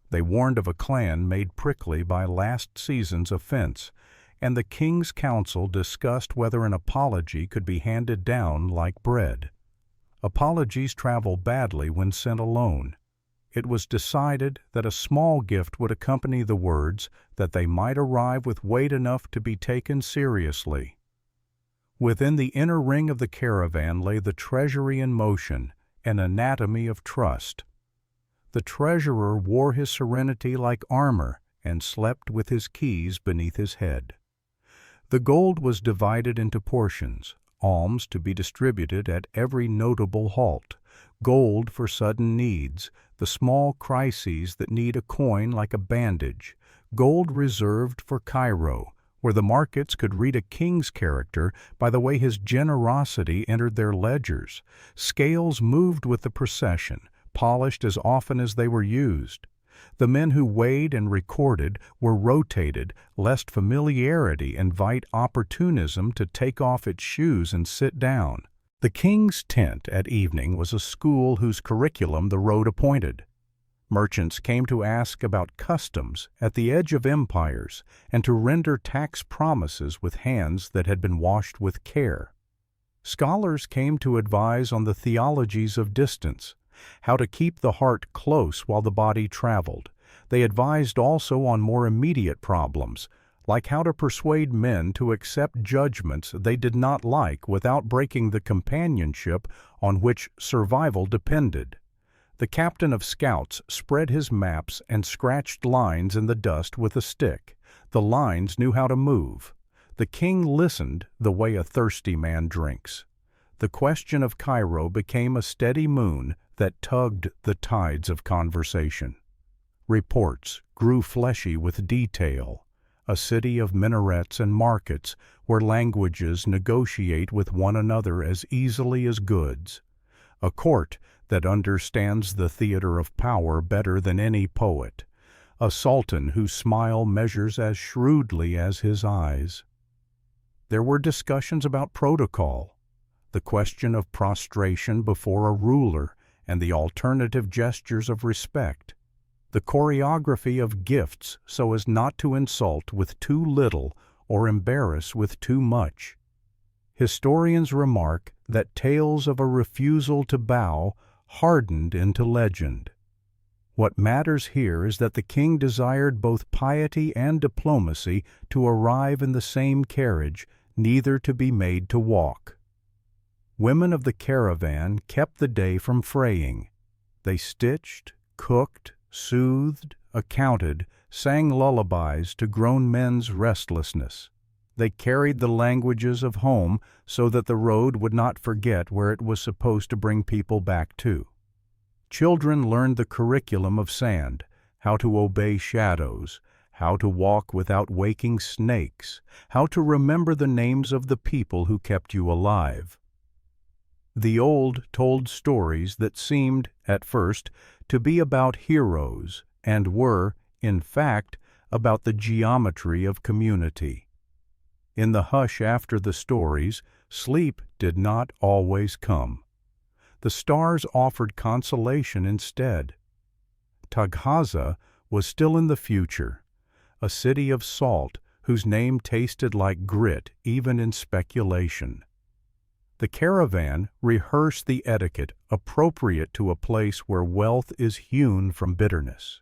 They warned of a clan made prickly by last season's offense, and the king's council discussed whether an apology could be handed down like bread. Apologies travel badly when sent alone. It was decided that a small gift would accompany the words, that they might arrive with weight enough to be taken seriously. Within the inner ring of the caravan lay the treasury in motion, an anatomy of trust. The treasurer wore his serenity like armor and slept with his keys beneath his head. The gold was divided into portions, alms to be distributed at every notable halt, gold for sudden needs, the small crises that need a coin like a bandage, gold reserved for Cairo, where the markets could read a king's character by the way his generosity entered their ledgers. Scales moved with the procession, polished as often as they were used. The men who weighed and recorded were rotated, lest familiarity invite opportunism to take off its shoes and sit down. The king's tent at evening was a school whose curriculum the road appointed. Merchants came to ask about customs at the edge of empires and to render tax promises with hands that had been washed with care. Scholars came to advise on the theologies of distance, how to keep the heart close while the body traveled. They advised also on more immediate problems, like how to persuade men to accept judgments they did not like without breaking the companionship on which survival depended. The captain of scouts spread his maps and scratched lines in the dust with a stick. The lines knew how to move. The king listened the way a thirsty man drinks. The question of Cairo became a steady moon that tugged the tides of conversation. Reports grew fleshy with detail, a city of minarets and markets where languages negotiate with one another as easily as goods, a court that understands the theater of power better than any poet, a sultan whose smile measures as shrewdly as his eyes. There were discussions about protocol, the question of prostration before a ruler and the alternative gestures of respect, the choreography of gifts so as not to insult with too little or embarrass with too much. Historians remark that tales of a refusal to bow hardened into legend. What matters here is that the king desired both piety and diplomacy to arrive in the same carriage, neither to be made to walk. Women of the caravan kept the day from fraying. They stitched, cooked, soothed, accounted, sang lullabies to grown men's restlessness. They carried the languages of home so that the road would not forget where it was supposed to bring people back to. Children learned the curriculum of sand, how to obey shadows, how to walk without waking snakes, how to remember the names of the people who kept you alive. The old told stories that seemed, at first, to be about heroes and were, in fact, about the geometry of community. In the hush after the stories, sleep did not always come. The stars offered consolation instead. Taghaza was still in the future, a city of salt whose name tasted like grit even in speculation. The caravan rehearsed the etiquette appropriate to a place where wealth is hewn from bitterness.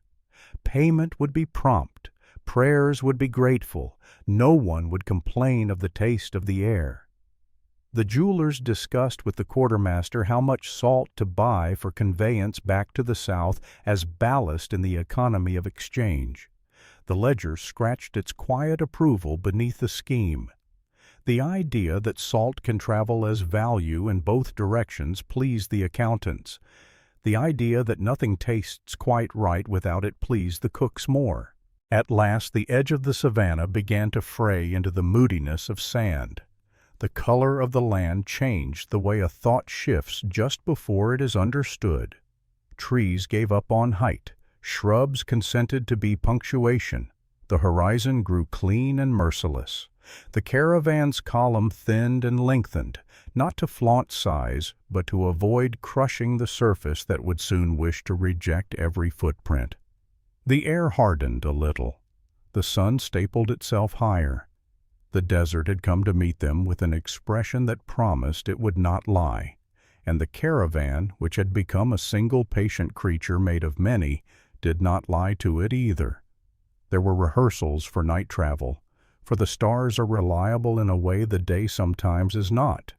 Payment would be prompt, prayers would be grateful, no one would complain of the taste of the air. The jewelers discussed with the quartermaster how much salt to buy for conveyance back to the south as ballast in the economy of exchange. The ledger scratched its quiet approval beneath the scheme. The idea that salt can travel as value in both directions pleased the accountants. The idea that nothing tastes quite right without it pleased the cooks more. At last the edge of the savannah began to fray into the moodiness of sand. The color of the land changed the way a thought shifts just before it is understood. Trees gave up on height, shrubs consented to be punctuation, the horizon grew clean and merciless. The caravan's column thinned and lengthened, not to flaunt size, but to avoid crushing the surface that would soon wish to reject every footprint. The air hardened a little. The sun stapled itself higher. The desert had come to meet them with an expression that promised it would not lie, and the caravan, which had become a single patient creature made of many, did not lie to it either. There were rehearsals for night travel, for the stars are reliable in a way the day sometimes is not.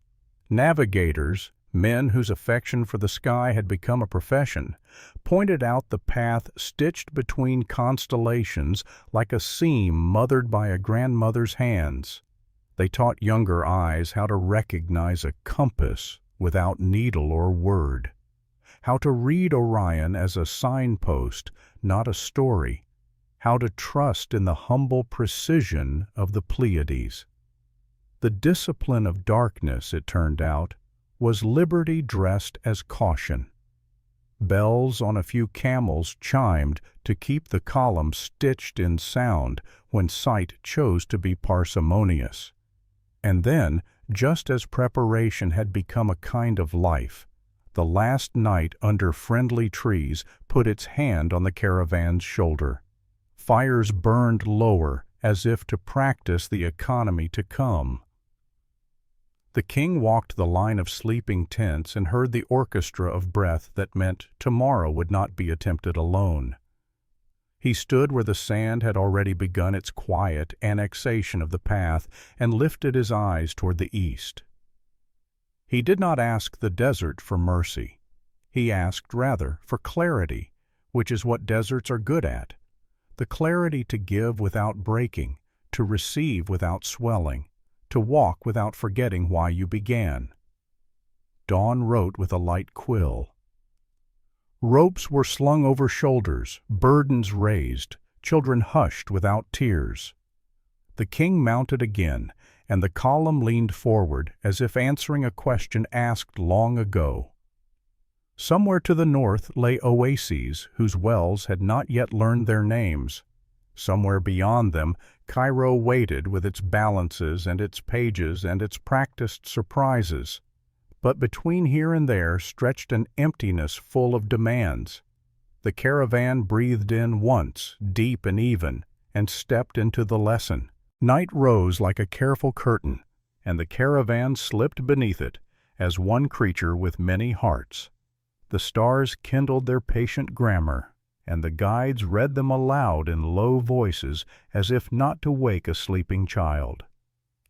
Navigators, men whose affection for the sky had become a profession, pointed out the path stitched between constellations like a seam mothered by a grandmother's hands. They taught younger eyes how to recognize a compass without needle or word, how to read Orion as a signpost, not a story, how to trust in the humble precision of the Pleiades. The discipline of darkness, it turned out, was liberty dressed as caution. Bells on a few camels chimed to keep the column stitched in sound when sight chose to be parsimonious. And then, just as preparation had become a kind of life, the last night under friendly trees put its hand on the caravan's shoulder. Fires burned lower, as if to practice the economy to come. The king walked the line of sleeping tents and heard the orchestra of breath that meant tomorrow would not be attempted alone. He stood where the sand had already begun its quiet annexation of the path and lifted his eyes toward the east. He did not ask the desert for mercy. He asked, rather, for clarity, which is what deserts are good at. The clarity to give without breaking, to receive without swelling, to walk without forgetting why you began. Dawn wrote with a light quill. Ropes were slung over shoulders, burdens raised, children hushed without tears. The king mounted again, and the column leaned forward as if answering a question asked long ago. Somewhere to the north lay oases whose wells had not yet learned their names. Somewhere beyond them, Cairo waited with its balances and its pages and its practiced surprises. But between here and there stretched an emptiness full of demands. The caravan breathed in once, deep and even, and stepped into the lesson. Night rose like a careful curtain, and the caravan slipped beneath it, as one creature with many hearts. The stars kindled their patient grammar, and the guides read them aloud in low voices as if not to wake a sleeping child.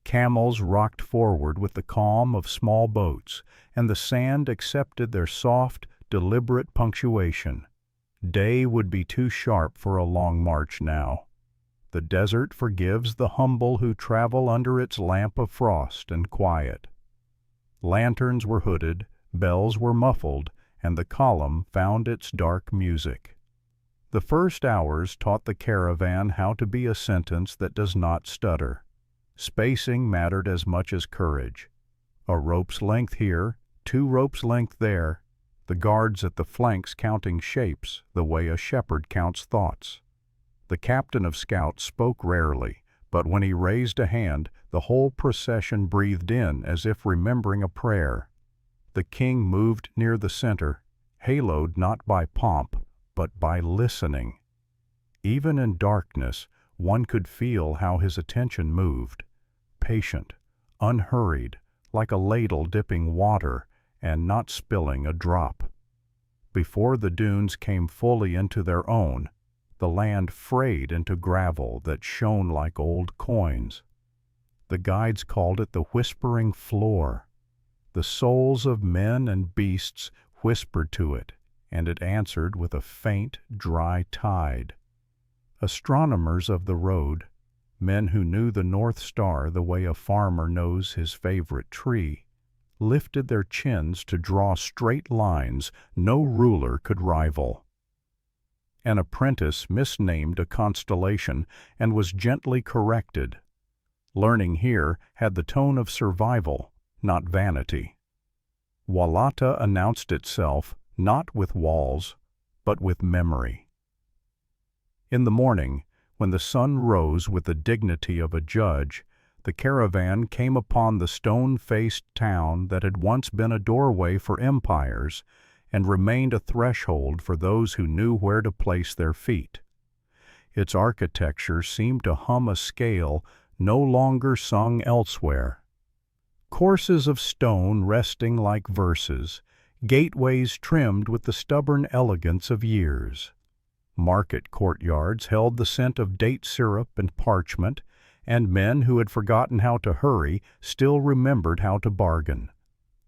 Camels rocked forward with the calm of small boats, and the sand accepted their soft, deliberate punctuation. Day would be too sharp for a long march now. The desert forgives the humble who travel under its lamp of frost and quiet. Lanterns were hooded, bells were muffled, and the column found its dark music. The first hours taught the caravan how to be a sentence that does not stutter. Spacing mattered as much as courage. A rope's length here, 2 ropes' length there, the guards at the flanks counting shapes the way a shepherd counts thoughts. The captain of scouts spoke rarely, but when he raised a hand, the whole procession breathed in as if remembering a prayer. The king moved near the center, haloed not by pomp, but by listening. Even in darkness, one could feel how his attention moved, patient, unhurried, like a ladle dipping water and not spilling a drop. Before the dunes came fully into their own, the land frayed into gravel that shone like old coins. The guides called it the whispering floor. The souls of men and beasts whispered to it, and it answered with a faint, dry tide. Astronomers of the road, men who knew the North Star the way a farmer knows his favorite tree, lifted their chins to draw straight lines no ruler could rival. An apprentice misnamed a constellation and was gently corrected. Learning here had the tone of survival, not vanity. Walata announced itself not with walls, but with memory. In the morning, when the sun rose with the dignity of a judge, the caravan came upon the stone-faced town that had once been a doorway for empires and remained a threshold for those who knew where to place their feet. Its architecture seemed to hum a scale no longer sung elsewhere. Courses of stone resting like verses, gateways trimmed with the stubborn elegance of years. Market courtyards held the scent of date syrup and parchment, and men who had forgotten how to hurry still remembered how to bargain.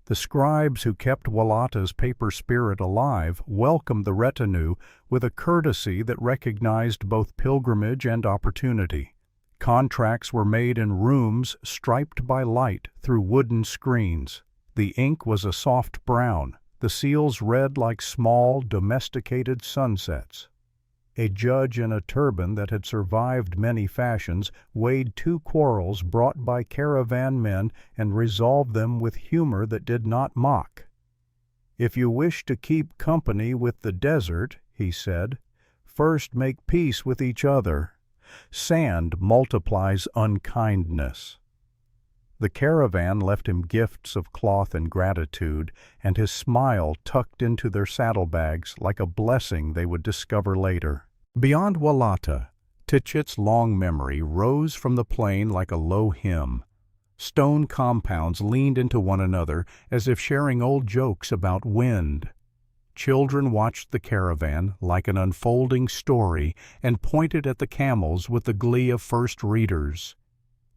The scribes who kept Walata's paper spirit alive welcomed the retinue with a courtesy that recognized both pilgrimage and opportunity. Contracts were made in rooms striped by light through wooden screens. The ink was a soft brown, the seals red like small, domesticated sunsets. A judge in a turban that had survived many fashions weighed 2 quarrels brought by caravan men and resolved them with humor that did not mock. "If you wish to keep company with the desert," he said, "first make peace with each other. Sand multiplies unkindness." The caravan left him gifts of cloth and gratitude, and his smile tucked into their saddlebags like a blessing they would discover later. Beyond Walata, Tichit's long memory rose from the plain like a low hymn. Stone compounds leaned into one another as if sharing old jokes about wind. Children watched the caravan like an unfolding story and pointed at the camels with the glee of first readers.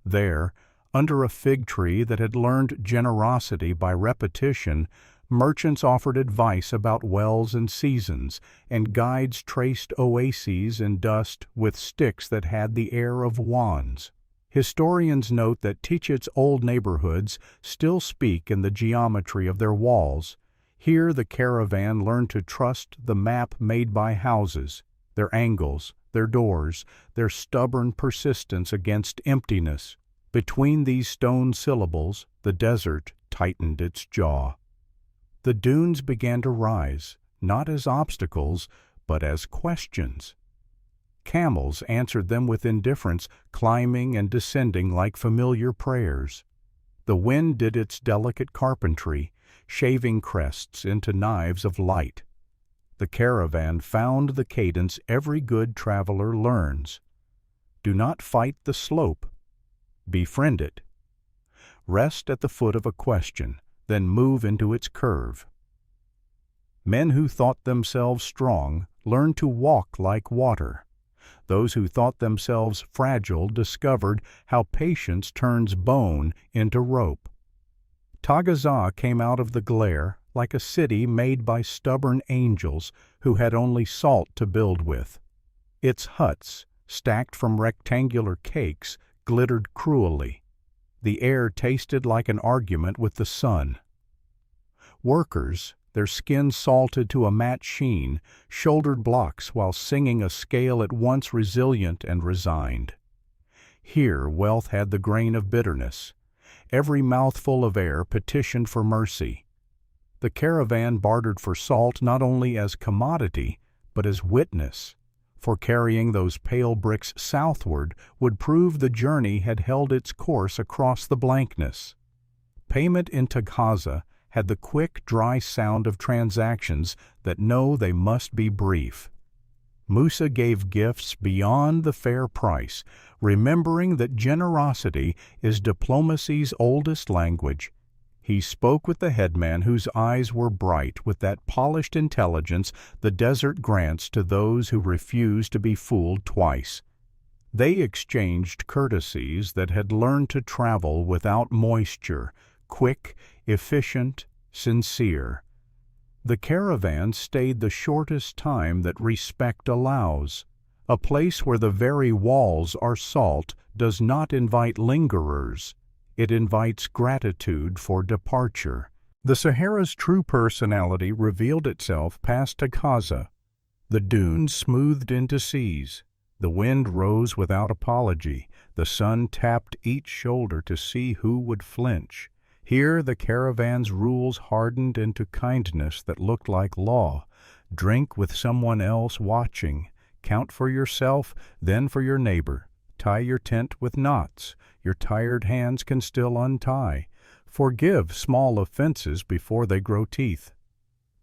There, under a fig tree that had learned generosity by repetition, merchants offered advice about wells and seasons, and guides traced oases in dust with sticks that had the air of wands. Historians note that Tichit's old neighborhoods still speak in the geometry of their walls. Here the caravan learned to trust the map made by houses, their angles, their doors, their stubborn persistence against emptiness. Between these stone syllables, the desert tightened its jaw. The dunes began to rise, not as obstacles, but as questions. Camels answered them with indifference, climbing and descending like familiar prayers. The wind did its delicate carpentry, shaving crests into knives of light. The caravan found the cadence every good traveler learns. Do not fight the slope. Befriend it. Rest at the foot of a question, then move into its curve. Men who thought themselves strong learned to walk like water. Those who thought themselves fragile discovered how patience turns bone into rope. Tagazah came out of the glare like a city made by stubborn angels who had only salt to build with. Its huts, stacked from rectangular cakes, glittered cruelly. The air tasted like an argument with the sun. Workers, their skin salted to a matte sheen, shouldered blocks while singing a scale at once resilient and resigned. Here wealth had the grain of bitterness. Every mouthful of air petitioned for mercy. The caravan bartered for salt not only as commodity, but as witness, for carrying those pale bricks southward would prove the journey had held its course across the blankness. Payment in Tagazah had the quick, dry sound of transactions that know they must be brief. Musa gave gifts beyond the fair price, remembering that generosity is diplomacy's oldest language. He spoke with the headman whose eyes were bright with that polished intelligence the desert grants to those who refuse to be fooled twice. They exchanged courtesies that had learned to travel without moisture, quick, efficient, sincere. The caravan stayed the shortest time that respect allows. A place where the very walls are salt does not invite lingerers. It invites gratitude for departure. The Sahara's true personality revealed itself past Tagazah. The dunes smoothed into seas. The wind rose without apology. The sun tapped each shoulder to see who would flinch. Here the caravan's rules hardened into kindness that looked like law. Drink with someone else watching. Count for yourself, then for your neighbor. Tie your tent with knots. Your tired hands can still untie. Forgive small offenses before they grow teeth.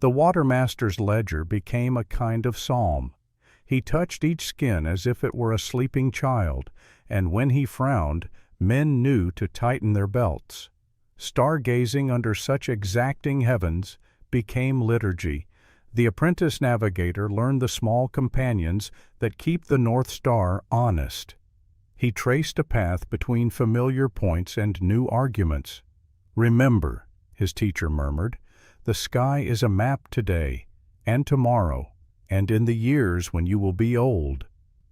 The watermaster's ledger became a kind of psalm. He touched each skin as if it were a sleeping child, and when he frowned, men knew to tighten their belts. Stargazing under such exacting heavens became liturgy. The apprentice navigator learned the small companions that keep the North Star honest. He traced a path between familiar points and new arguments. "Remember," his teacher murmured, "the sky is a map today, and tomorrow, and in the years when you will be old.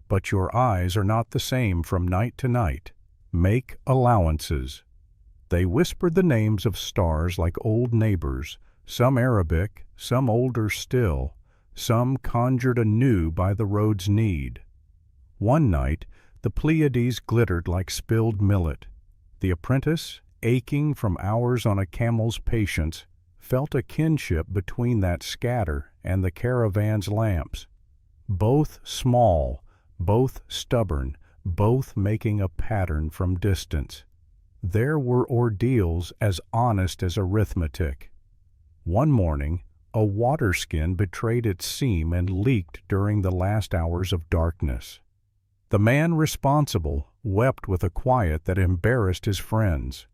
But your eyes are not the same from night to night. Make allowances." They whispered the names of stars like old neighbors, some Arabic, some older still, some conjured anew by the road's need. One night the Pleiades glittered like spilled millet. The apprentice, aching from hours on a camel's patience, felt a kinship between that scatter and the caravan's lamps. Both small, both stubborn, both making a pattern from distance. There were ordeals as honest as arithmetic. One morning, a waterskin betrayed its seam and leaked during the last hours of darkness. The man responsible wept with a quiet that embarrassed his friends.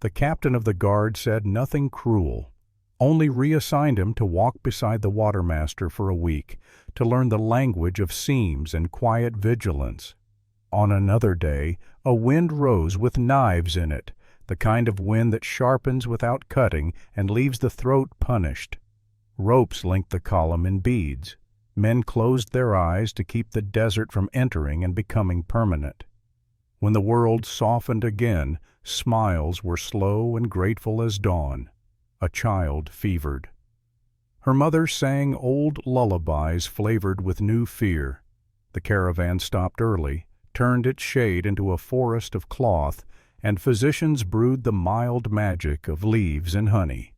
The captain of the guard said nothing cruel, only reassigned him to walk beside the watermaster for a week, to learn the language of seams and quiet vigilance. On another day, a wind rose with knives in it, the kind of wind that sharpens without cutting and leaves the throat punished. Ropes linked the column in beads. Men closed their eyes to keep the desert from entering and becoming permanent. When the world softened again, smiles were slow and grateful as dawn. A child fevered. Her mother sang old lullabies flavored with new fear. The caravan stopped early, turned its shade into a forest of cloth, and physicians brewed the mild magic of leaves and honey.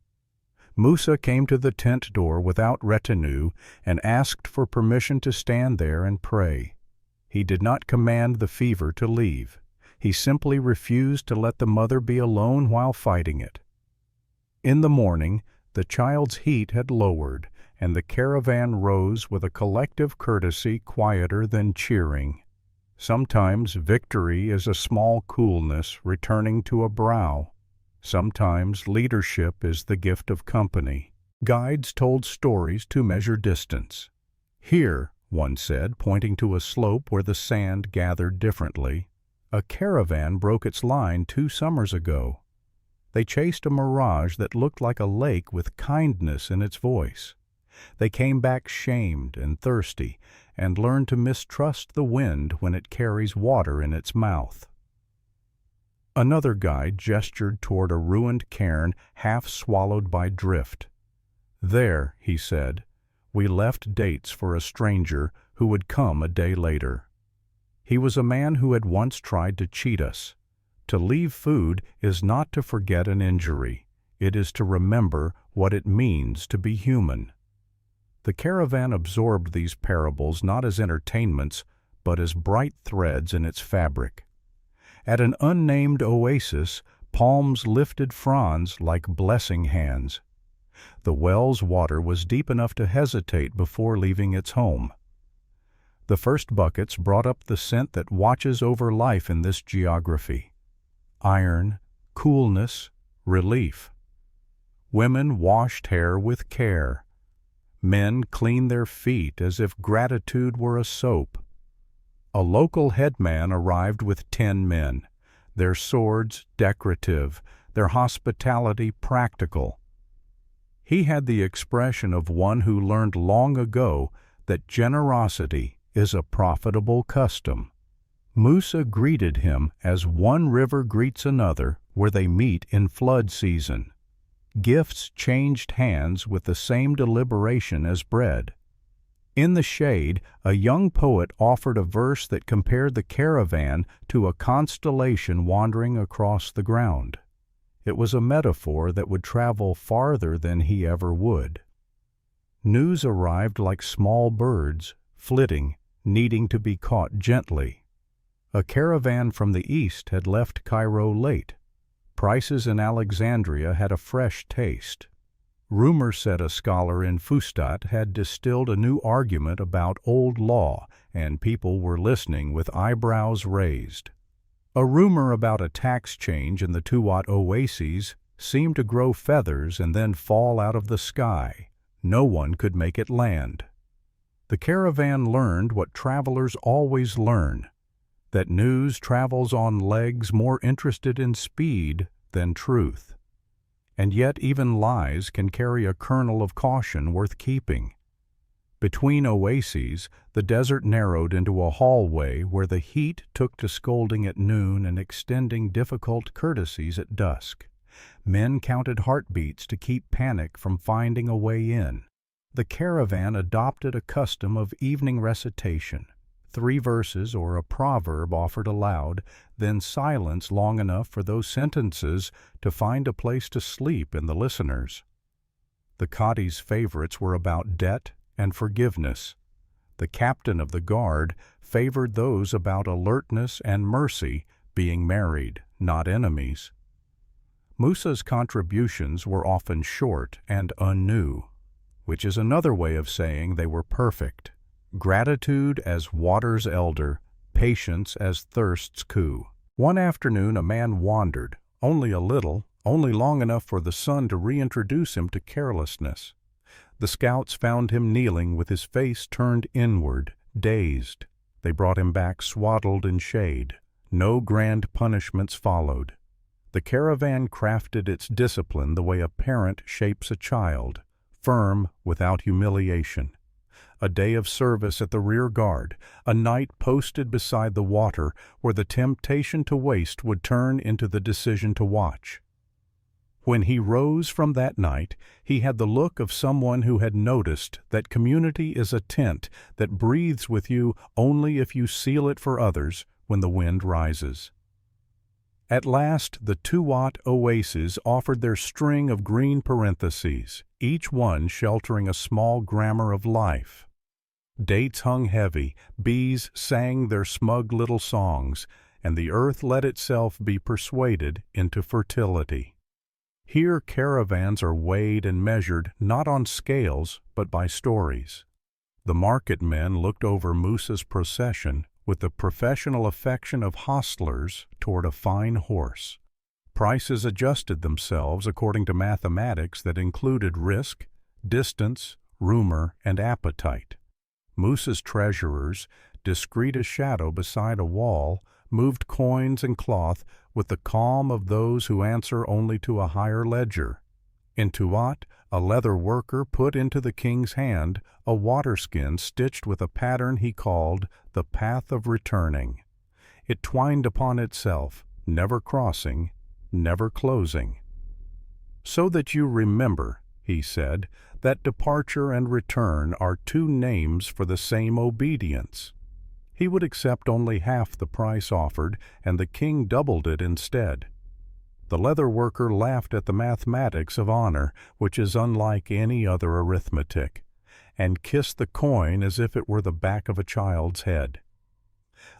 Musa came to the tent door without retinue and asked for permission to stand there and pray. He did not command the fever to leave. He simply refused to let the mother be alone while fighting it. In the morning, the child's heat had lowered, and the caravan rose with a collective courtesy quieter than cheering. Sometimes victory is a small coolness returning to a brow. Sometimes leadership is the gift of company. Guides told stories to measure distance. "Here," one said, pointing to a slope where the sand gathered differently, "a caravan broke its line 2 summers ago. They chased a mirage that looked like a lake with kindness in its voice. They came back shamed and thirsty and learned to mistrust the wind when it carries water in its mouth." Another guide gestured toward a ruined cairn half swallowed by drift. "There," he said, "we left dates for a stranger who would come a day later. He was a man who had once tried to cheat us. To leave food is not to forget an injury. It is to remember what it means to be human." The caravan absorbed these parables not as entertainments, but as bright threads in its fabric. At an unnamed oasis, palms lifted fronds like blessing hands. The well's water was deep enough to hesitate before leaving its home. The first buckets brought up the scent that watches over life in this geography: iron, coolness, relief. Women washed hair with care. Men cleaned their feet as if gratitude were a soap. A local headman arrived with 10 men, their swords decorative, their hospitality practical. He had the expression of one who learned long ago that generosity is a profitable custom. Musa greeted him as one river greets another where they meet in flood season. Gifts changed hands with the same deliberation as bread. In the shade, a young poet offered a verse that compared the caravan to a constellation wandering across the ground. It was a metaphor that would travel farther than he ever would. News arrived like small birds, flitting, needing to be caught gently. A caravan from the east had left Cairo late. Prices in Alexandria had a fresh taste. Rumor said a scholar in Fustat had distilled a new argument about old law, and people were listening with eyebrows raised. A rumor about a tax change in the Tuat oases seemed to grow feathers and then fall out of the sky. No one could make it land. The caravan learned what travelers always learn, that news travels on legs more interested in speed than truth. And yet even lies can carry a kernel of caution worth keeping. Between oases, the desert narrowed into a hallway where the heat took to scolding at noon and extending difficult courtesies at dusk. Men counted heartbeats to keep panic from finding a way in. The caravan adopted a custom of evening recitation, 3 verses or a proverb offered aloud, then silence long enough for those sentences to find a place to sleep in the listeners. The Qadi's favorites were about debt and forgiveness. The captain of the guard favored those about alertness and mercy, being married, not enemies. Musa's contributions were often short and unnew, which is another way of saying they were perfect. Gratitude as water's elder, patience as thirst's coup. One afternoon a man wandered, only a little, only long enough for the sun to reintroduce him to carelessness. The scouts found him kneeling with his face turned inward, dazed. They brought him back swaddled in shade. No grand punishments followed. The caravan crafted its discipline the way a parent shapes a child, firm without humiliation. A day of service at the rear guard, a night posted beside the water where the temptation to waste would turn into the decision to watch. When he rose from that night, he had the look of someone who had noticed that community is a tent that breathes with you only if you seal it for others when the wind rises. At last the Tuat oases offered their string of green parentheses, each one sheltering a small grammar of life. Dates hung heavy, bees sang their smug little songs, and the earth let itself be persuaded into fertility. Here caravans are weighed and measured not on scales but by stories. The market men looked over Musa's procession with the professional affection of hostlers toward a fine horse. Prices adjusted themselves according to mathematics that included risk, distance, rumor, and appetite. Musa's treasurers, discreet as shadow beside a wall, moved coins and cloth with the calm of those who answer only to a higher ledger. In Tuat, a leather worker put into the king's hand a waterskin stitched with a pattern he called the path of returning. It twined upon itself, never crossing, never closing. So that you remember, he said, that departure and return are 2 names for the same obedience. He would accept only half the price offered, and the king doubled it instead. The leather worker laughed at the mathematics of honor, which is unlike any other arithmetic, and kissed the coin as if it were the back of a child's head.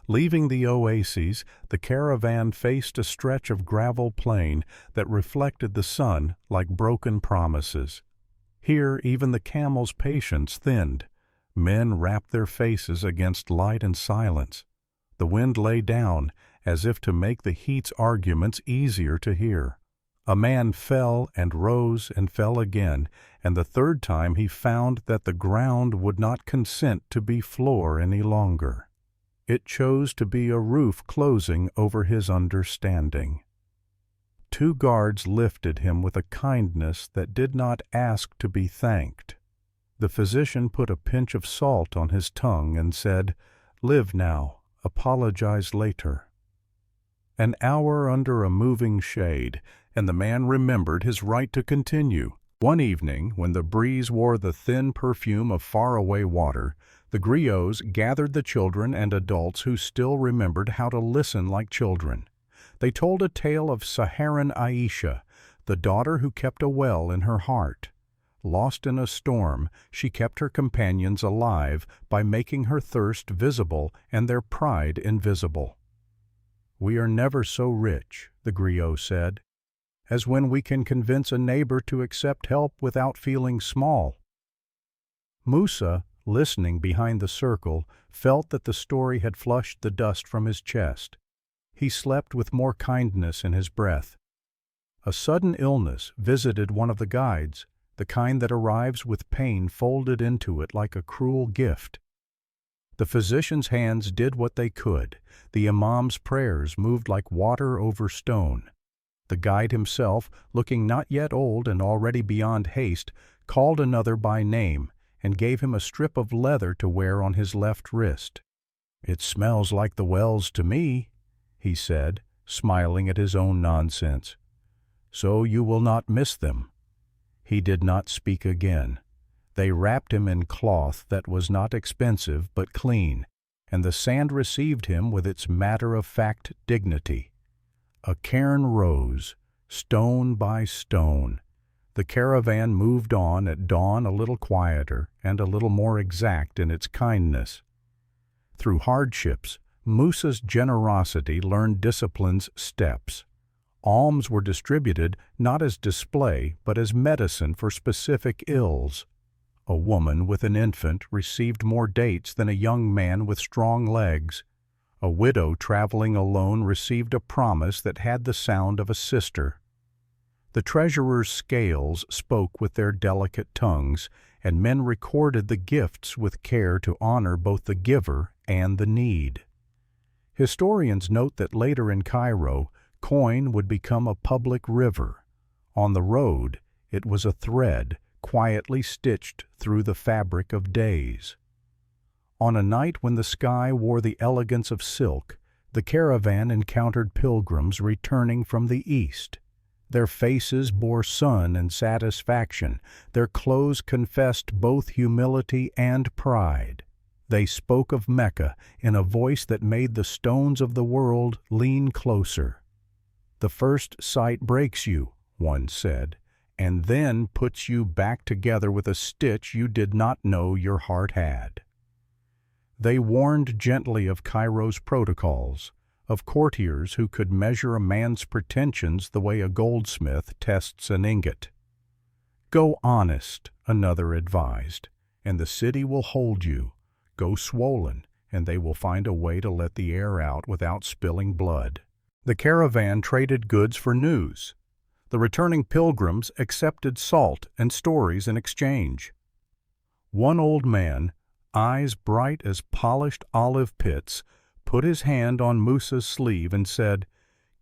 Leaving the oases, the caravan faced a stretch of gravel plain that reflected the sun like broken promises. Here even the camel's patience thinned. Men wrapped their faces against light and silence. The wind lay down, as if to make the heat's arguments easier to hear. A man fell and rose and fell again, and the third time he found that the ground would not consent to be floor any longer. It chose to be a roof closing over his understanding. 2 guards lifted him with a kindness that did not ask to be thanked. The physician put a pinch of salt on his tongue and said, "Live now, apologize later." An hour under a moving shade, and the man remembered his right to continue. One evening, when the breeze wore the thin perfume of faraway water, the griots gathered the children and adults who still remembered how to listen like children. They told a tale of Saharan Aisha, the daughter who kept a well in her heart. Lost in a storm, she kept her companions alive by making her thirst visible and their pride invisible. "We are never so rich," the griot said, "as when we can convince a neighbor to accept help without feeling small." Musa, listening behind the circle, felt that the story had flushed the dust from his chest. He slept with more kindness in his breath. A sudden illness visited one of the guides, the kind that arrives with pain folded into it like a cruel gift. The physician's hands did what they could. The imam's prayers moved like water over stone. The guide himself, looking not yet old and already beyond haste, called another by name and gave him a strip of leather to wear on his left wrist. "It smells like the wells to me," he said, smiling at his own nonsense. "So you will not miss them." He did not speak again. They wrapped him in cloth that was not expensive but clean, and the sand received him with its matter-of-fact dignity. A cairn rose, stone by stone. The caravan moved on at dawn a little quieter and a little more exact in its kindness. Through hardships, Musa's generosity learned discipline's steps. Alms were distributed not as display but as medicine for specific ills. A woman with an infant received more dates than a young man with strong legs. A widow traveling alone received a promise that had the sound of a sister. The treasurer's scales spoke with their delicate tongues, and men recorded the gifts with care to honor both the giver and the need. Historians note that later in Cairo, coin would become a public river. On the road, it was a thread quietly stitched through the fabric of days. On a night when the sky wore the elegance of silk, the caravan encountered pilgrims returning from the east. Their faces bore sun and satisfaction. Their clothes confessed both humility and pride. They spoke of Mecca in a voice that made the stones of the world lean closer. "The first sight breaks you," one said, "and then puts you back together with a stitch you did not know your heart had." They warned gently of Cairo's protocols, of courtiers who could measure a man's pretensions the way a goldsmith tests an ingot. "Go honest," another advised, "and the city will hold you. Go swollen, and they will find a way to let the air out without spilling blood." The caravan traded goods for news. The returning pilgrims accepted salt and stories in exchange. One old man, eyes bright as polished olive pits, put his hand on Musa's sleeve and said,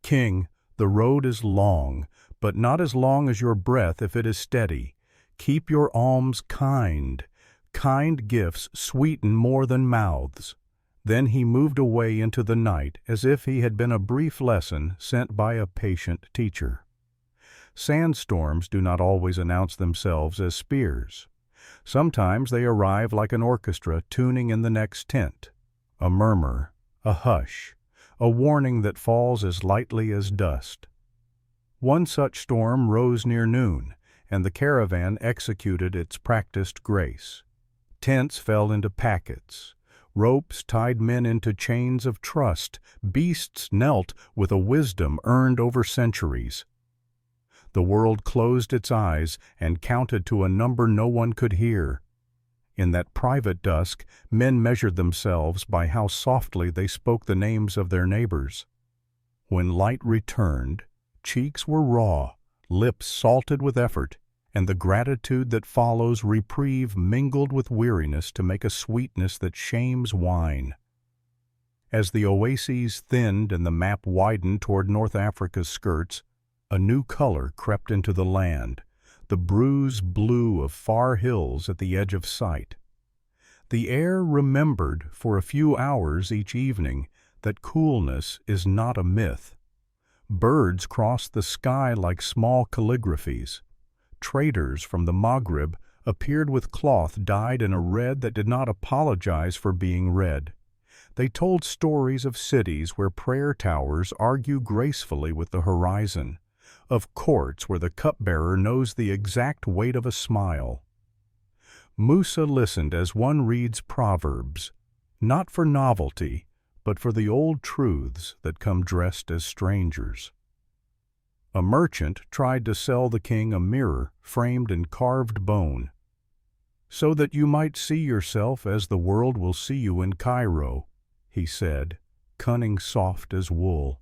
"King, the road is long, but not as long as your breath if it is steady. Keep your alms kind. Kind gifts sweeten more than mouths." Then he moved away into the night as if he had been a brief lesson sent by a patient teacher. Sandstorms do not always announce themselves as spears. Sometimes they arrive like an orchestra tuning in the next tent. A murmur, a hush, a warning that falls as lightly as dust. One such storm rose near noon, and the caravan executed its practiced grace. Tents fell into packets. Ropes tied men into chains of trust. Beasts knelt with a wisdom earned over centuries. The world closed its eyes and counted to a number no one could hear. In that private dusk, men measured themselves by how softly they spoke the names of their neighbors. When light returned, cheeks were raw, lips salted with effort, and the gratitude that follows reprieve mingled with weariness to make a sweetness that shames wine. As the oases thinned and the map widened toward North Africa's skirts, a new color crept into the land, the bruised blue of far hills at the edge of sight. The air remembered for a few hours each evening that coolness is not a myth. Birds crossed the sky like small calligraphies. traders from the Maghrib appeared with cloth dyed in a red that did not apologize for being red. They told stories of cities where prayer towers argue gracefully with the horizon, of courts where the cupbearer knows the exact weight of a smile. Musa listened as one reads Proverbs, not for novelty, but for the old truths that come dressed as strangers. A merchant tried to sell the king a mirror framed in carved bone, so that you might see yourself as the world will see you in Cairo, he said, cunning soft as wool.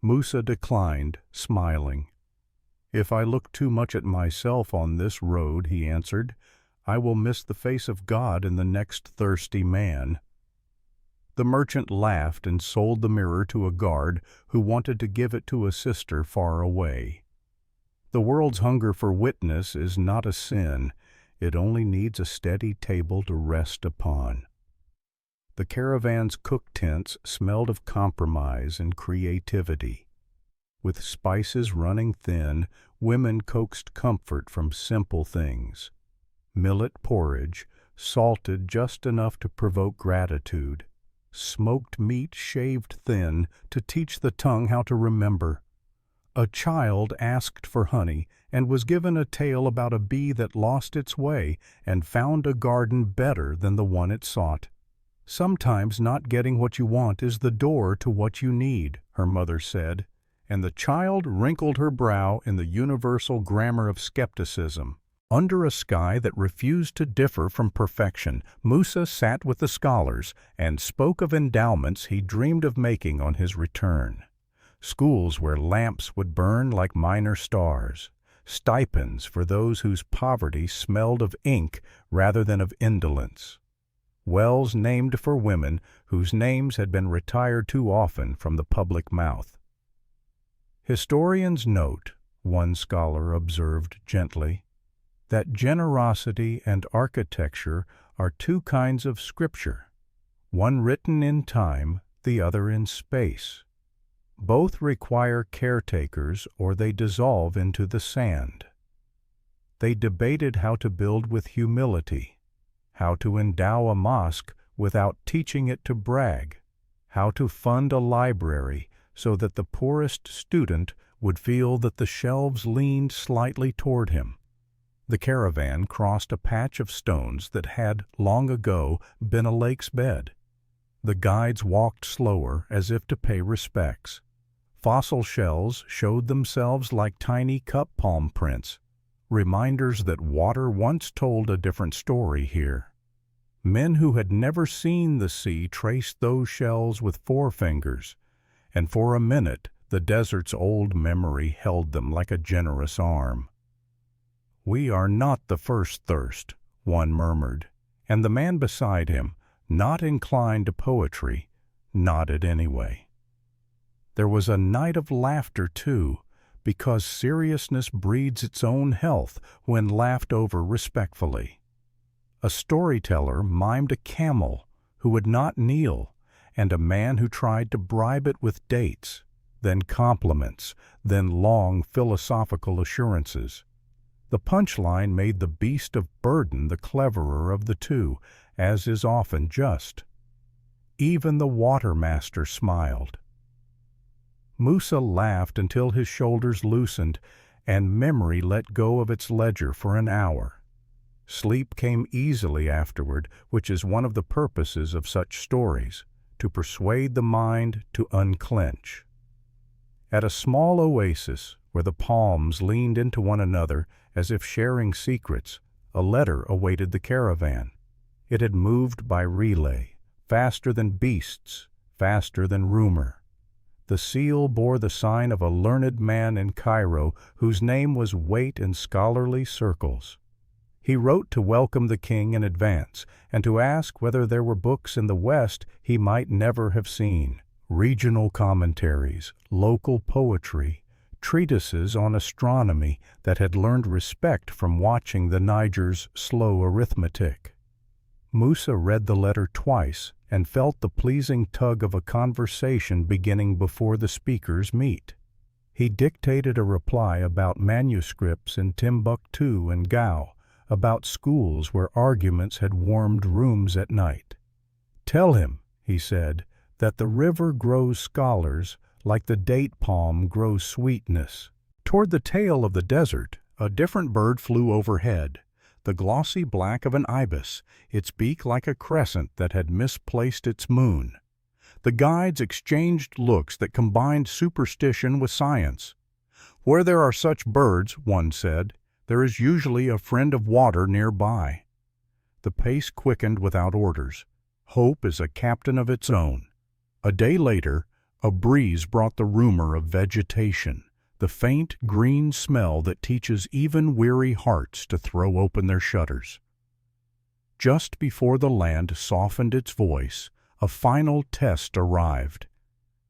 Musa declined, smiling. If I look too much at myself on this road, he answered, I will miss the face of God in the next thirsty man. The merchant laughed and sold the mirror to a guard who wanted to give it to a sister far away. The world's hunger for witness is not a sin. It only needs a steady table to rest upon. The caravan's cook tents smelled of compromise and creativity. With spices running thin, women coaxed comfort from simple things. Millet porridge, salted just enough to provoke gratitude. Smoked meat shaved thin to teach the tongue how to remember. A child asked for honey and was given a tale about a bee that lost its way and found a garden better than the one it sought. Sometimes not getting what you want is the door to what you need, her mother said, and the child wrinkled her brow in the universal grammar of skepticism. Under a sky that refused to differ from perfection, Musa sat with the scholars and spoke of endowments he dreamed of making on his return. Schools where lamps would burn like minor stars, stipends for those whose poverty smelled of ink rather than of indolence, wells named for women whose names had been retired too often from the public mouth. Historians note, one scholar observed gently, that generosity and architecture are two kinds of scripture, one written in time, the other in space. Both require caretakers or they dissolve into the sand. They debated how to build with humility, how to endow a mosque without teaching it to brag, how to fund a library so that the poorest student would feel that the shelves leaned slightly toward him. The caravan crossed a patch of stones that had, long ago, been a lake's bed. The guides walked slower as if to pay respects. Fossil shells showed themselves like tiny cup palm prints, reminders that water once told a different story here. Men who had never seen the sea traced those shells with forefingers, and for a minute the desert's old memory held them like a generous arm. We are not the first thirst, one murmured, and the man beside him, not inclined to poetry, nodded anyway. There was a night of laughter, too, because seriousness breeds its own health when laughed over respectfully. A storyteller mimed a camel who would not kneel, and a man who tried to bribe it with dates, then compliments, then long philosophical assurances. The punchline made the beast of burden the cleverer of the two, as is often just. Even the watermaster smiled. Musa laughed until his shoulders loosened, and memory let go of its ledger for an hour. Sleep came easily afterward, which is one of the purposes of such stories, to persuade the mind to unclench. At a small oasis, where the palms leaned into one another as if sharing secrets, a letter awaited the caravan. It had moved by relay, faster than beasts, faster than rumor. The seal bore the sign of a learned man in Cairo whose name was weight in scholarly circles. He wrote to welcome the king in advance and to ask whether there were books in the West he might never have seen, regional commentaries, local poetry, treatises on astronomy that had learned respect from watching the Niger's slow arithmetic. Musa read the letter twice and felt the pleasing tug of a conversation beginning before the speakers meet. He dictated a reply about manuscripts in Timbuktu and Gao, about schools where arguments had warmed rooms at night. "Tell him," he said, "that the river grows scholars like the date palm grows sweetness." Toward the tail of the desert, a different bird flew overhead, the glossy black of an ibis, its beak like a crescent that had misplaced its moon. The guides exchanged looks that combined superstition with science. "Where there are such birds," one said, "there is usually a friend of water nearby." The pace quickened without orders. Hope is a captain of its own. A day later, a breeze brought the rumor of vegetation, the faint green smell that teaches even weary hearts to throw open their shutters. Just before the land softened its voice, a final test arrived.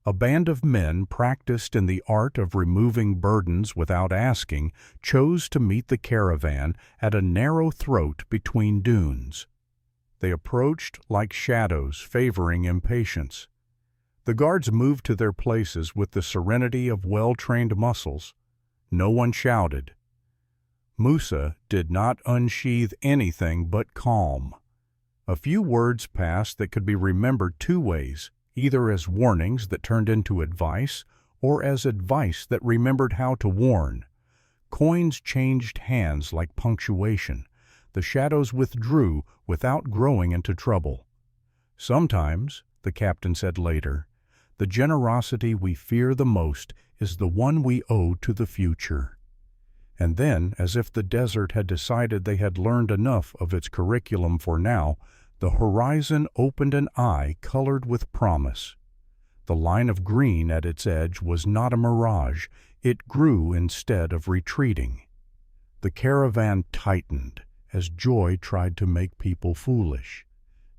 A band of men practiced in the art of removing burdens without asking chose to meet the caravan at a narrow throat between dunes. They approached like shadows favoring impatience. The guards moved to their places with the serenity of well-trained muscles. No one shouted. Musa did not unsheathe anything but calm. A few words passed that could be remembered two ways, either as warnings that turned into advice, or as advice that remembered how to warn. Coins changed hands like punctuation. The shadows withdrew without growing into trouble. "Sometimes," the captain said later, "the generosity we fear the most is the one we owe to the future." And then, as if the desert had decided they had learned enough of its curriculum for now, the horizon opened an eye colored with promise. The line of green at its edge was not a mirage, it grew instead of retreating. The caravan tightened as joy tried to make people foolish.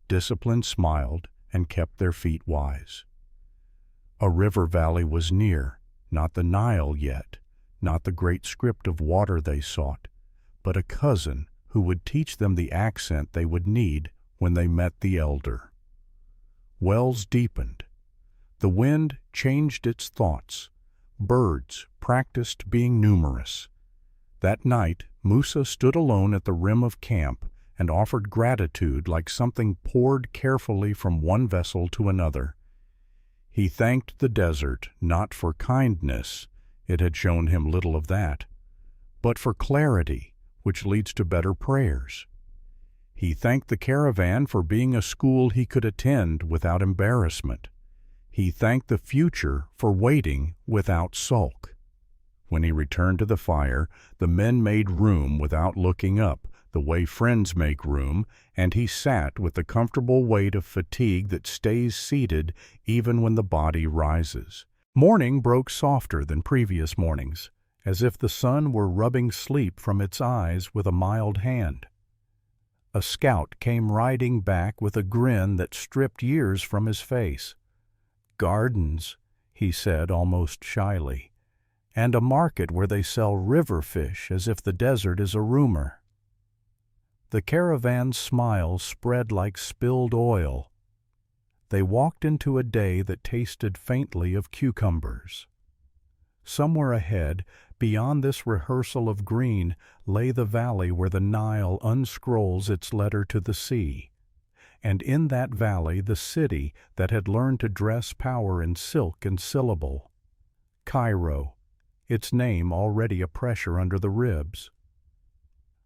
Discipline smiled and kept their feet wise. A river valley was near, not the Nile yet, not the great script of water they sought, but a cousin who would teach them the accent they would need when they met the elder. Wells deepened. The wind changed its thoughts. Birds practiced being numerous. That night, Musa stood alone at the rim of camp and offered gratitude like something poured carefully from one vessel to another. He thanked the desert not for kindness, it had shown him little of that, but for clarity, which leads to better prayers. He thanked the caravan for being a school he could attend without embarrassment. He thanked the future for waiting without sulk. When he returned to the fire, the men made room without looking up, the way friends make room, and he sat with the comfortable weight of fatigue that stays seated even when the body rises. Morning broke softer than previous mornings, as if the sun were rubbing sleep from its eyes with a mild hand. A scout came riding back with a grin that stripped years from his face. "Gardens," he said almost shyly, "and a market where they sell river fish as if the desert is a rumor." The caravan's smile spread like spilled oil. They walked into a day that tasted faintly of cucumbers. Somewhere ahead, beyond this rehearsal of green, lay the valley where the Nile unscrolls its letter to the sea. And in that valley the city that had learned to dress power in silk and syllable. Cairo, its name already a pressure under the ribs.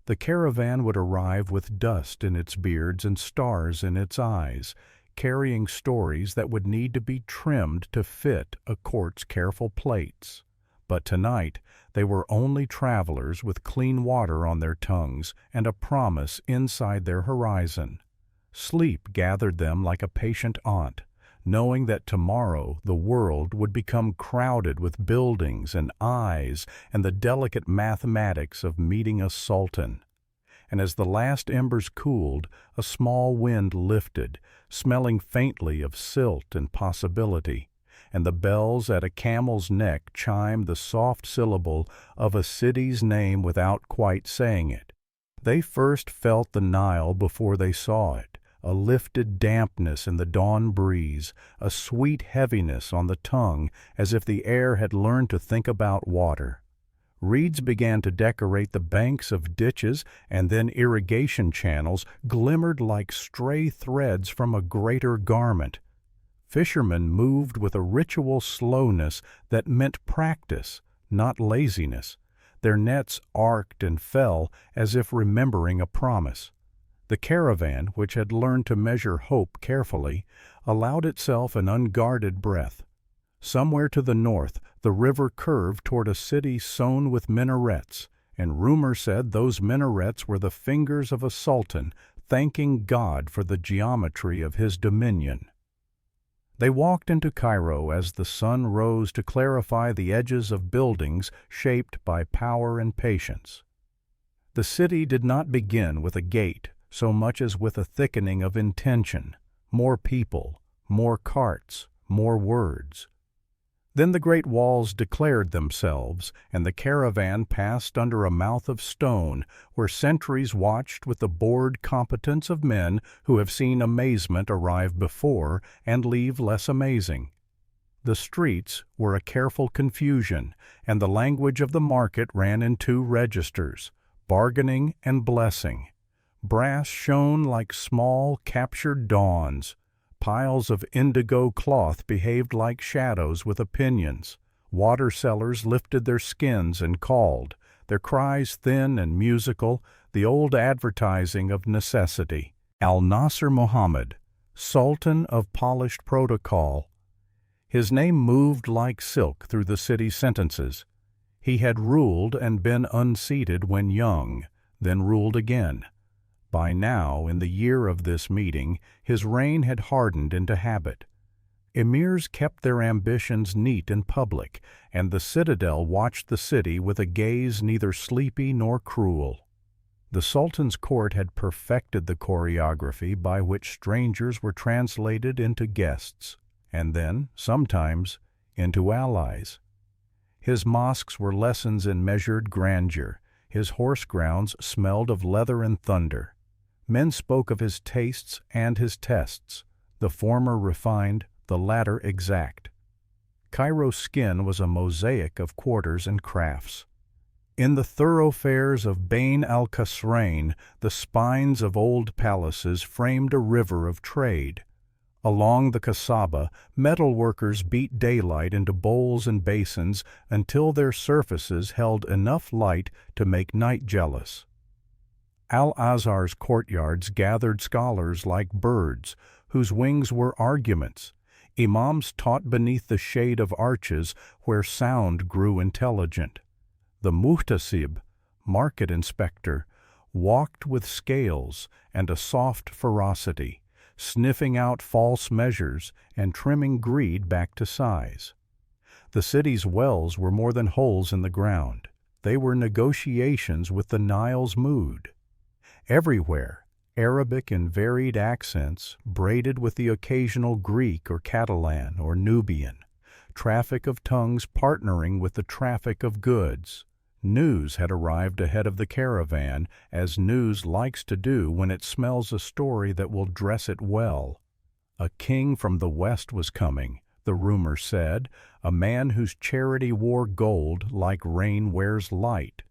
The caravan would arrive with dust in its beards and stars in its eyes, carrying stories that would need to be trimmed to fit a court's careful plates. But tonight they were only travelers with clean water on their tongues and a promise inside their horizon. Sleep gathered them like a patient aunt, knowing that tomorrow the world would become crowded with buildings and eyes and the delicate mathematics of meeting a sultan. And as the last embers cooled, a small wind lifted, smelling faintly of silt and possibility, and the bells at a camel's neck chimed the soft syllable of a city's name without quite saying it. They first felt the Nile before they saw it, a lifted dampness in the dawn breeze, a sweet heaviness on the tongue as if the air had learned to think about water. Reeds began to decorate the banks of ditches, and then irrigation channels glimmered like stray threads from a greater garment. Fishermen moved with a ritual slowness that meant practice, not laziness. Their nets arced and fell as if remembering a promise. The caravan, which had learned to measure hope carefully, allowed itself an unguarded breath. Somewhere to the north, the river curved toward a city sown with minarets, and rumor said those minarets were the fingers of a sultan thanking God for the geometry of his dominion. They walked into Cairo as the sun rose to clarify the edges of buildings shaped by power and patience. The city did not begin with a gate so much as with a thickening of intention, more people, more carts, more words. Then the great walls declared themselves, and the caravan passed under a mouth of stone, where sentries watched with the bored competence of men who have seen amazement arrive before and leave less amazing. The streets were a careful confusion, and the language of the market ran in two registers, bargaining and blessing. Brass shone like small, captured dawns. Piles of indigo cloth behaved like shadows with opinions. Water sellers lifted their skins and called, their cries thin and musical, the old advertising of necessity. Al-Nasir Muhammad, Sultan of polished protocol. His name moved like silk through the city's sentences. He had ruled and been unseated when young, then ruled again. By now, in the year of this meeting, his reign had hardened into habit. Emirs kept their ambitions neat and public, and the citadel watched the city with a gaze neither sleepy nor cruel. The Sultan's court had perfected the choreography by which strangers were translated into guests, and then, sometimes, into allies. His mosques were lessons in measured grandeur. His horse grounds smelled of leather and thunder. Men spoke of his tastes and his tests, the former refined, the latter exact. Cairo's skin was a mosaic of quarters and crafts. In the thoroughfares of Bain al-Kasrain, the spines of old palaces framed a river of trade. Along the Kasaba, metal workers beat daylight into bowls and basins until their surfaces held enough light to make night jealous. Al-Azhar's courtyards gathered scholars like birds, whose wings were arguments. Imams taught beneath the shade of arches where sound grew intelligent. The muhtasib, market inspector, walked with scales and a soft ferocity, sniffing out false measures and trimming greed back to size. The city's wells were more than holes in the ground. They were negotiations with the Nile's mood. Everywhere, Arabic in varied accents, braided with the occasional Greek or Catalan or Nubian, traffic of tongues partnering with the traffic of goods. News had arrived ahead of the caravan, as news likes to do when it smells a story that will dress it well. A king from the west was coming, the rumor said, a man whose charity wore gold like rain wears light.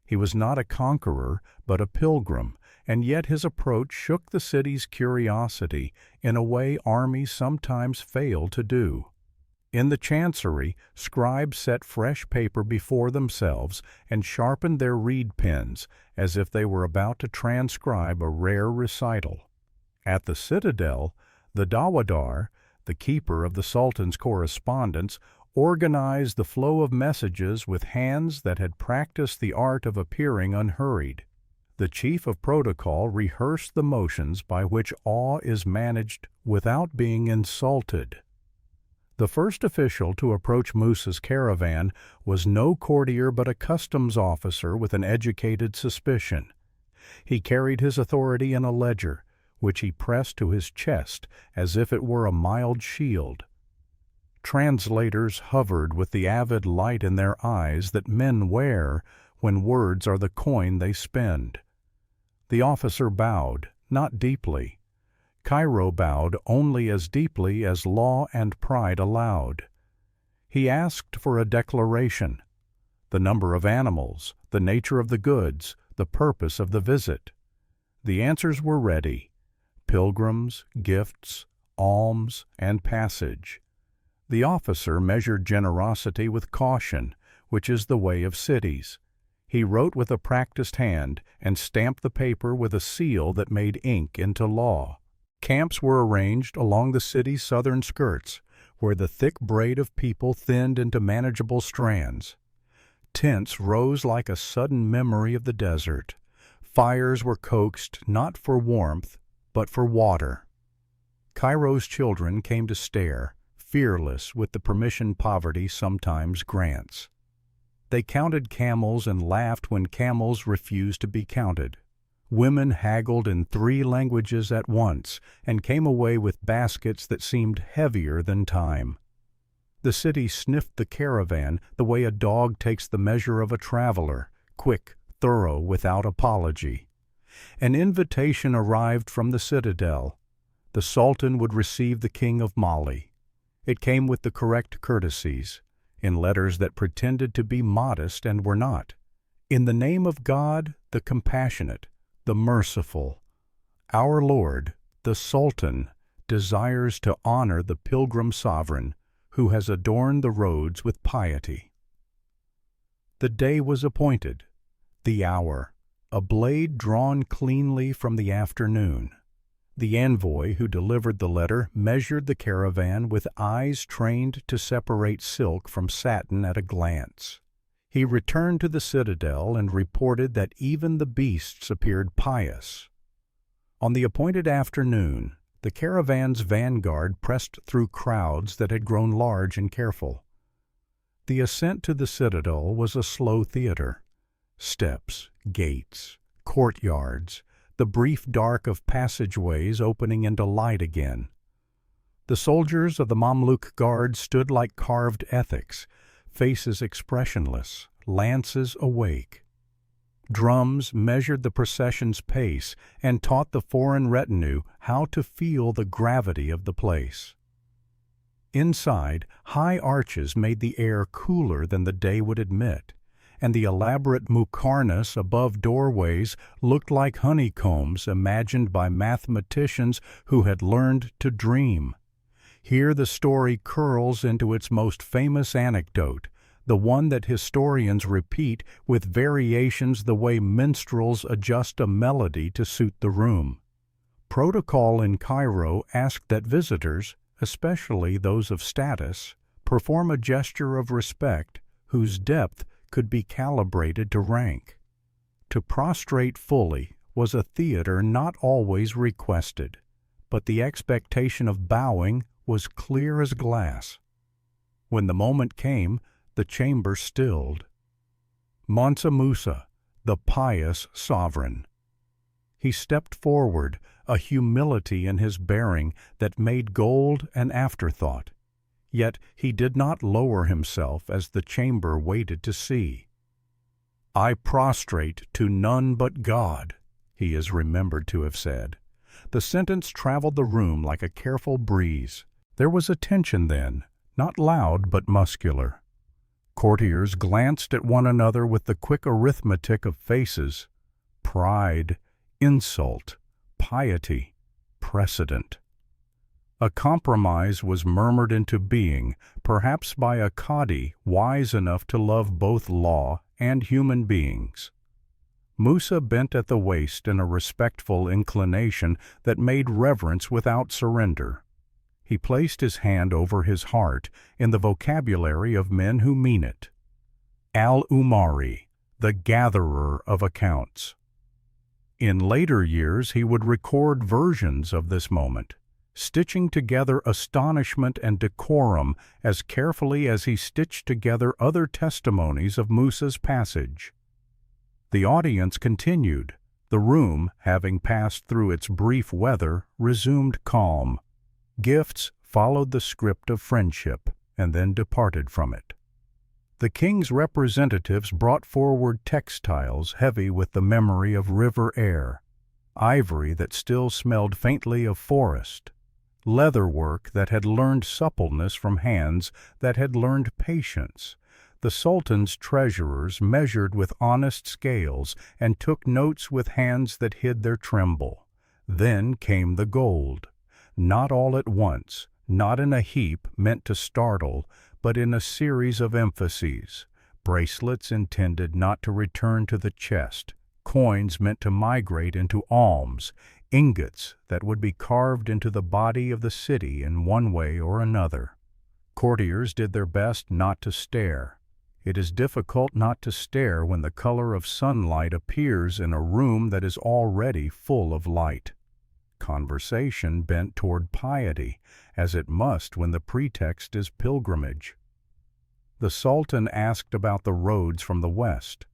He was not a conqueror, but a pilgrim, and yet his approach shook the city's curiosity in a way armies sometimes fail to do. In the chancery, scribes set fresh paper before themselves and sharpened their reed pens as if they were about to transcribe a rare recital. At the citadel, the dawadar, the keeper of the Sultan's correspondence, organized the flow of messages with hands that had practiced the art of appearing unhurried. The chief of protocol rehearsed the motions by which awe is managed without being insulted. The first official to approach Musa's caravan was no courtier but a customs officer with an educated suspicion. He carried his authority in a ledger, which he pressed to his chest as if it were a mild shield. Translators hovered with the avid light in their eyes that men wear when words are the coin they spend. The officer bowed, not deeply. Cairo bowed only as deeply as law and pride allowed. He asked for a declaration, the number of animals, the nature of the goods, the purpose of the visit. The answers were ready: pilgrims, gifts, alms, and passage. The officer measured generosity with caution, which is the way of cities. He wrote with a practiced hand and stamped the paper with a seal that made ink into law. Camps were arranged along the city's southern skirts, where the thick braid of people thinned into manageable strands. Tents rose like a sudden memory of the desert. Fires were coaxed not for warmth, but for water. Cairo's children came to stare, fearless with the permission poverty sometimes grants. They counted camels and laughed when camels refused to be counted. Women haggled in 3 languages at once and came away with baskets that seemed heavier than time. The city sniffed the caravan the way a dog takes the measure of a traveler, quick, thorough, without apology. An invitation arrived from the citadel. The Sultan would receive the King of Mali. It came with the correct courtesies, in letters that pretended to be modest and were not. In the name of God, the compassionate, the merciful, our Lord, the Sultan, desires to honor the pilgrim sovereign who has adorned the roads with piety. The day was appointed, the hour, a blade drawn cleanly from the afternoon. The envoy who delivered the letter measured the caravan with eyes trained to separate silk from satin at a glance. He returned to the citadel and reported that even the beasts appeared pious. On the appointed afternoon, the caravan's vanguard pressed through crowds that had grown large and careful. The ascent to the citadel was a slow theater. Steps, gates, courtyards, the brief dark of passageways opening into light again. The soldiers of the Mamluk Guard stood like carved ethics, faces expressionless, lances awake. Drums measured the procession's pace and taught the foreign retinue how to feel the gravity of the place. Inside, high arches made the air cooler than the day would admit, and the elaborate muqarnas above doorways looked like honeycombs imagined by mathematicians who had learned to dream. Here the story curls into its most famous anecdote, the one that historians repeat with variations the way minstrels adjust a melody to suit the room. Protocol in Cairo asked that visitors, especially those of status, perform a gesture of respect whose depth could be calibrated to rank. To prostrate fully was a theater not always requested, but the expectation of bowing was clear as glass. When the moment came, the chamber stilled. Mansa Musa, the pious sovereign. He stepped forward, a humility in his bearing that made gold an afterthought. Yet he did not lower himself as the chamber waited to see. "I prostrate to none but God," he is remembered to have said. The sentence traveled the room like a careful breeze. There was a tension then, not loud but muscular. Courtiers glanced at one another with the quick arithmetic of faces: pride, insult, piety, precedent. A compromise was murmured into being, perhaps by a Qadi wise enough to love both law and human beings. Musa bent at the waist in a respectful inclination that made reverence without surrender. He placed his hand over his heart in the vocabulary of men who mean it. Al-Umari, the gatherer of accounts. In later years he would record versions of this moment, stitching together astonishment and decorum as carefully as he stitched together other testimonies of Musa's passage. The audience continued. The room, having passed through its brief weather, resumed calm. Gifts followed the script of friendship and then departed from it. The king's representatives brought forward textiles heavy with the memory of river air. ivory that still smelled faintly of forest, leatherwork that had learned suppleness from hands that had learned patience. The Sultan's treasurers measured with honest scales and took notes with hands that hid their tremble. Then came the gold, not all at once, not in a heap meant to startle, but in a series of emphases, bracelets intended not to return to the chest, coins meant to migrate into alms, ingots that would be carved into the body of the city in one way or another. Courtiers did their best not to stare. It is difficult not to stare when the color of sunlight appears in a room that is already full of light. Conversation bent toward piety, as it must when the pretext is pilgrimage. The Sultan asked about the roads from the west.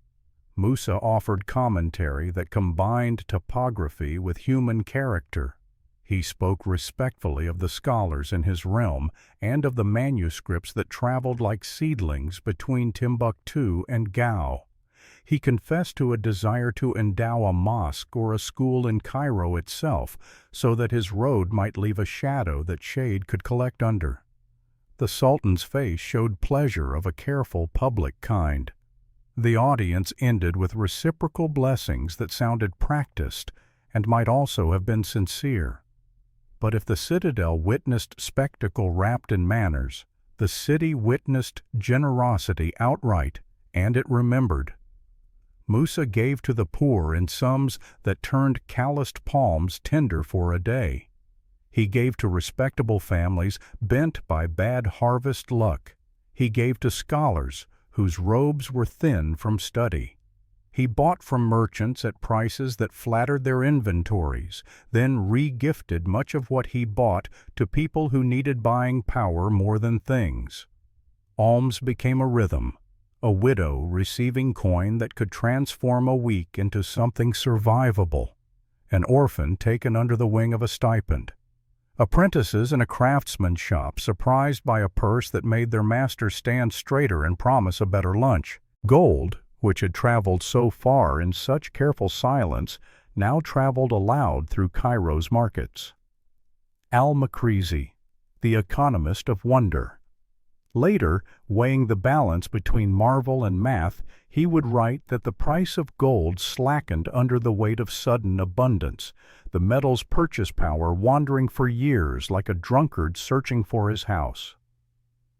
Musa offered commentary that combined topography with human character. He spoke respectfully of the scholars in his realm and of the manuscripts that traveled like seedlings between Timbuktu and Gao. He confessed to a desire to endow a mosque or a school in Cairo itself, so that his road might leave a shadow that shade could collect under. The Sultan's face showed pleasure of a careful public kind. The audience ended with reciprocal blessings that sounded practiced and might also have been sincere. But if the citadel witnessed spectacle wrapped in manners, the city witnessed generosity outright, and it remembered. Musa gave to the poor in sums that turned calloused palms tender for a day. He gave to respectable families bent by bad harvest luck. He gave to scholars whose robes were thin from study. He bought from merchants at prices that flattered their inventories, then re-gifted much of what he bought to people who needed buying power more than things. Alms became a rhythm, a widow receiving coin that could transform a week into something survivable, an orphan taken under the wing of a stipend. Apprentices in a craftsman's shop surprised by a purse that made their master stand straighter and promise a better lunch. Gold, which had traveled so far in such careful silence, now traveled aloud through Cairo's markets. Al-Makrizi, the economist of wonder. Later, weighing the balance between marvel and math, he would write that the price of gold slackened under the weight of sudden abundance, the metal's purchase power wandering for years like a drunkard searching for his house.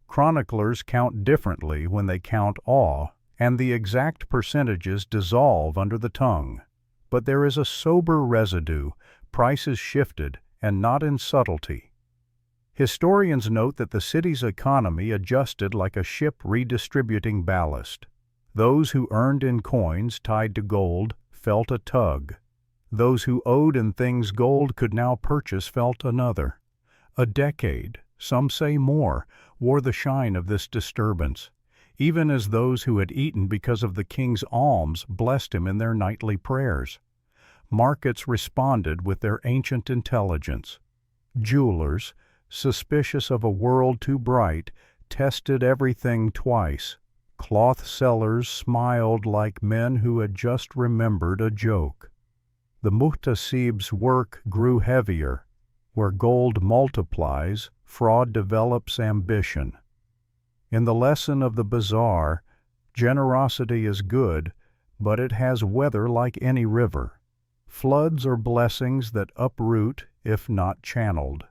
Chroniclers count differently when they count awe, and the exact percentages dissolve under the tongue. But there is a sober residue, prices shifted, and not in subtlety. Historians note that the city's economy adjusted like a ship redistributing ballast. Those who earned in coins tied to gold felt a tug. Those who owed in things gold could now purchase felt another. A decade, some say more, wore the shine of this disturbance, even as those who had eaten because of the king's alms blessed him in their nightly prayers. Markets responded with their ancient intelligence. Jewelers, suspicious of a world too bright, tested everything twice. Cloth sellers smiled like men who had just remembered a joke. The muhtasib's work grew heavier. Where gold multiplies, fraud develops ambition. In the lesson of the bazaar, generosity is good, but it has weather like any river. Floods are blessings that uproot if not channeled.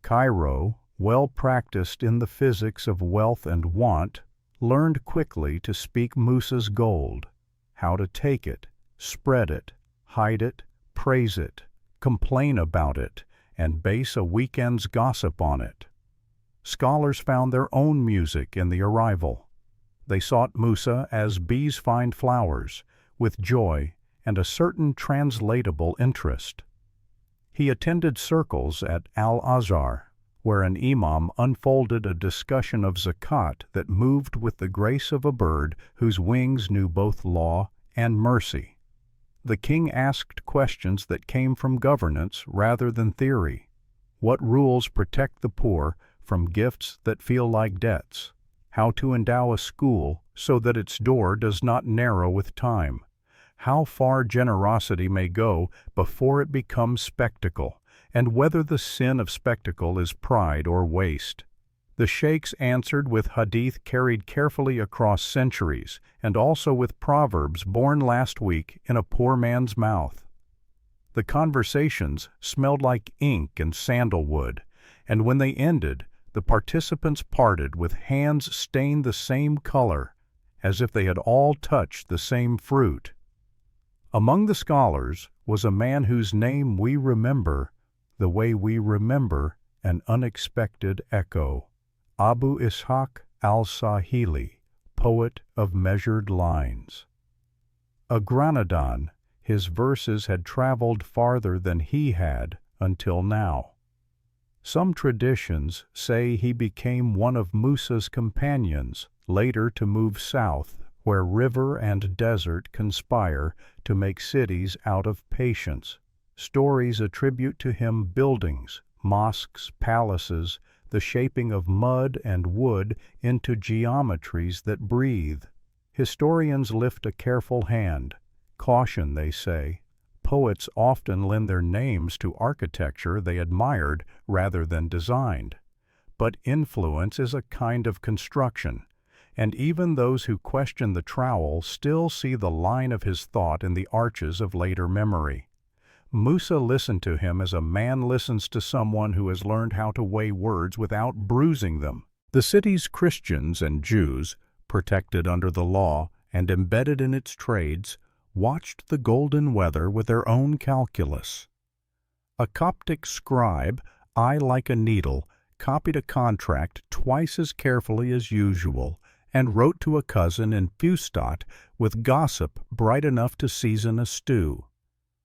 Cairo, well practiced in the physics of wealth and want, learned quickly to speak Musa's gold, how to take it, spread it, hide it, praise it, complain about it, and base a weekend's gossip on it. Scholars found their own music in the arrival. They sought Musa as bees find flowers, with joy and a certain translatable interest. He attended circles at Al-Azhar, where an imam unfolded a discussion of zakat that moved with the grace of a bird whose wings knew both law and mercy. The king asked questions that came from governance rather than theory. What rules protect the poor from gifts that feel like debts? How to endow a school so that its door does not narrow with time? how far generosity may go before it becomes spectacle, and whether the sin of spectacle is pride or waste. The sheikhs answered with hadith carried carefully across centuries, and also with proverbs born last week in a poor man's mouth. The conversations smelled like ink and sandalwood, and when they ended, the participants parted with hands stained the same color, as if they had all touched the same fruit. Among the scholars was a man whose name we remember the way we remember an unexpected echo. Abu Ishaq al-Sahili, poet of measured lines. A Granadan, his verses had traveled farther than he had until now. Some traditions say he became one of Musa's companions, later to move south, where river and desert conspire to make cities out of patience. Stories attribute to him buildings, mosques, palaces, the shaping of mud and wood into geometries that breathe. Historians lift a careful hand. Caution, they say. Poets often lend their names to architecture they admired rather than designed. But influence is a kind of construction, and even those who question the trowel still see the line of his thought in the arches of later memory. Musa listened to him as a man listens to someone who has learned how to weigh words without bruising them. The city's Christians and Jews, protected under the law and embedded in its trades, watched the golden weather with their own calculus. A Coptic scribe, eye like a needle, copied a contract twice as carefully as usual and wrote to a cousin in Fustat with gossip bright enough to season a stew.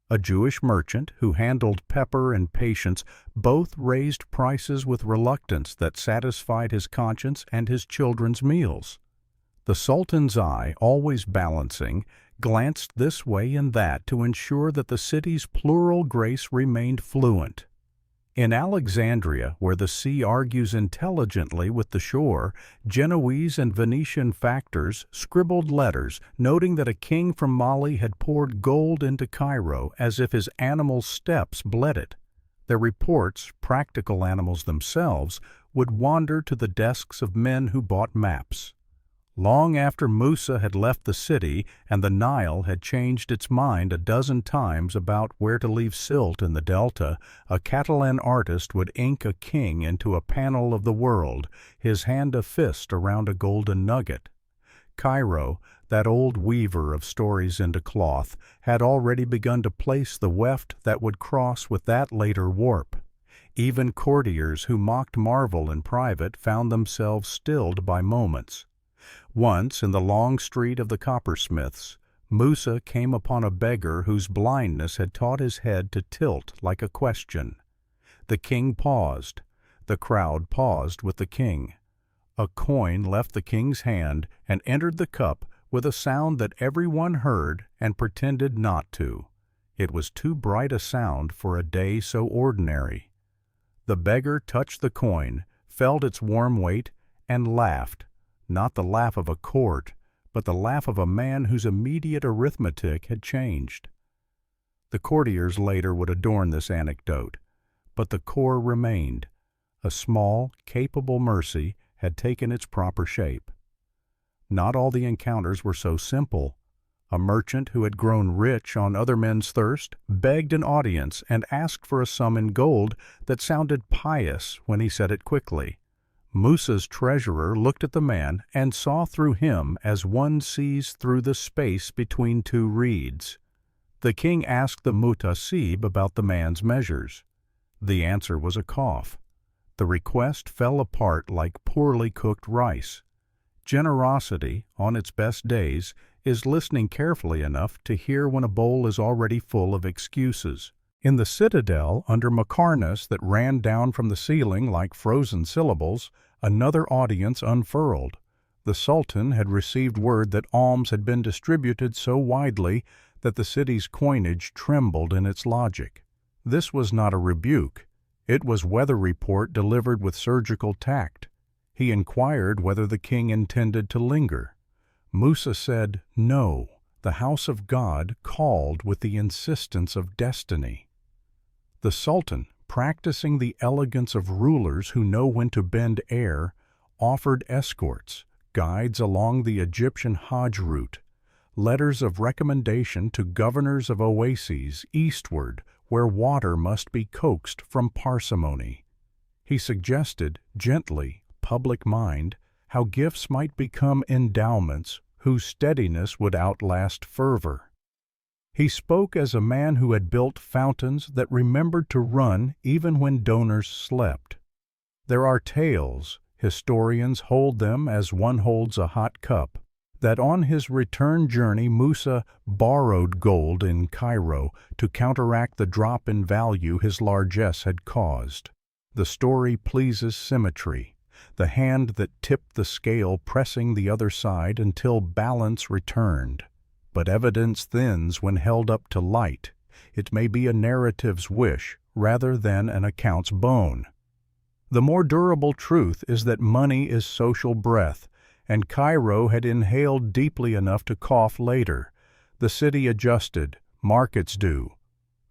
A Jewish merchant who handled pepper and patience both raised prices with reluctance that satisfied his conscience and his children's meals. The Sultan's eye, always balancing, glanced this way and that to ensure that the city's plural grace remained fluent. In Alexandria, where the sea argues intelligently with the shore, Genoese and Venetian factors scribbled letters noting that a king from Mali had poured gold into Cairo as if his animal steps bled it. Their reports, practical animals themselves, would wander to the desks of men who bought maps. Long after Musa had left the city and the Nile had changed its mind a dozen times about where to leave silt in the delta, a Catalan artist would ink a king into a panel of the world, his hand a fist around a golden nugget. Cairo, that old weaver of stories into cloth, had already begun to place the weft that would cross with that later warp. Even courtiers who mocked marvel in private found themselves stilled by moments. Once, in the long street of the coppersmiths, Musa came upon a beggar whose blindness had taught his head to tilt like a question. The king paused. The crowd paused with the king. A coin left the king's hand and entered the cup with a sound that everyone heard and pretended not to. It was too bright a sound for a day so ordinary. The beggar touched the coin, felt its warm weight, and laughed. Not the laugh of a court, but the laugh of a man whose immediate arithmetic had changed. The courtiers later would adorn this anecdote, but the core remained. A small, capable mercy had taken its proper shape. Not all the encounters were so simple. A merchant who had grown rich on other men's thirst begged an audience and asked for a sum in gold that sounded pious when he said it quickly. Musa's treasurer looked at the man and saw through him as one sees through the space between two reeds. The king asked the mutasib about the man's measures. The answer was a cough. The request fell apart like poorly cooked rice. Generosity, on its best days, is listening carefully enough to hear when a bowl is already full of excuses. In the citadel under Macarnus that ran down from the ceiling like frozen syllables, another audience unfurled. The Sultan had received word that alms had been distributed so widely that the city's coinage trembled in its logic. This was not a rebuke. It was weather report delivered with surgical tact. He inquired whether the king intended to linger. Musa said, "No, the house of God called with the insistence of destiny. The Sultan, practicing the elegance of rulers who know when to bend air, offered escorts, guides along the Egyptian Hajj route, letters of recommendation to governors of oases eastward where water must be coaxed from parsimony. He suggested, gently, public mind, how gifts might become endowments whose steadiness would outlast fervor. He spoke as a man who had built fountains that remembered to run even when donors slept. There are tales, historians hold them as one holds a hot cup, that on his return journey Musa borrowed gold in Cairo to counteract the drop in value his largesse had caused. The story pleases symmetry, the hand that tipped the scale pressing the other side until balance returned. But evidence thins when held up to light. It may be a narrative's wish rather than an account's bone. The more durable truth is that money is social breath, and Cairo had inhaled deeply enough to cough later. The city adjusted, markets do.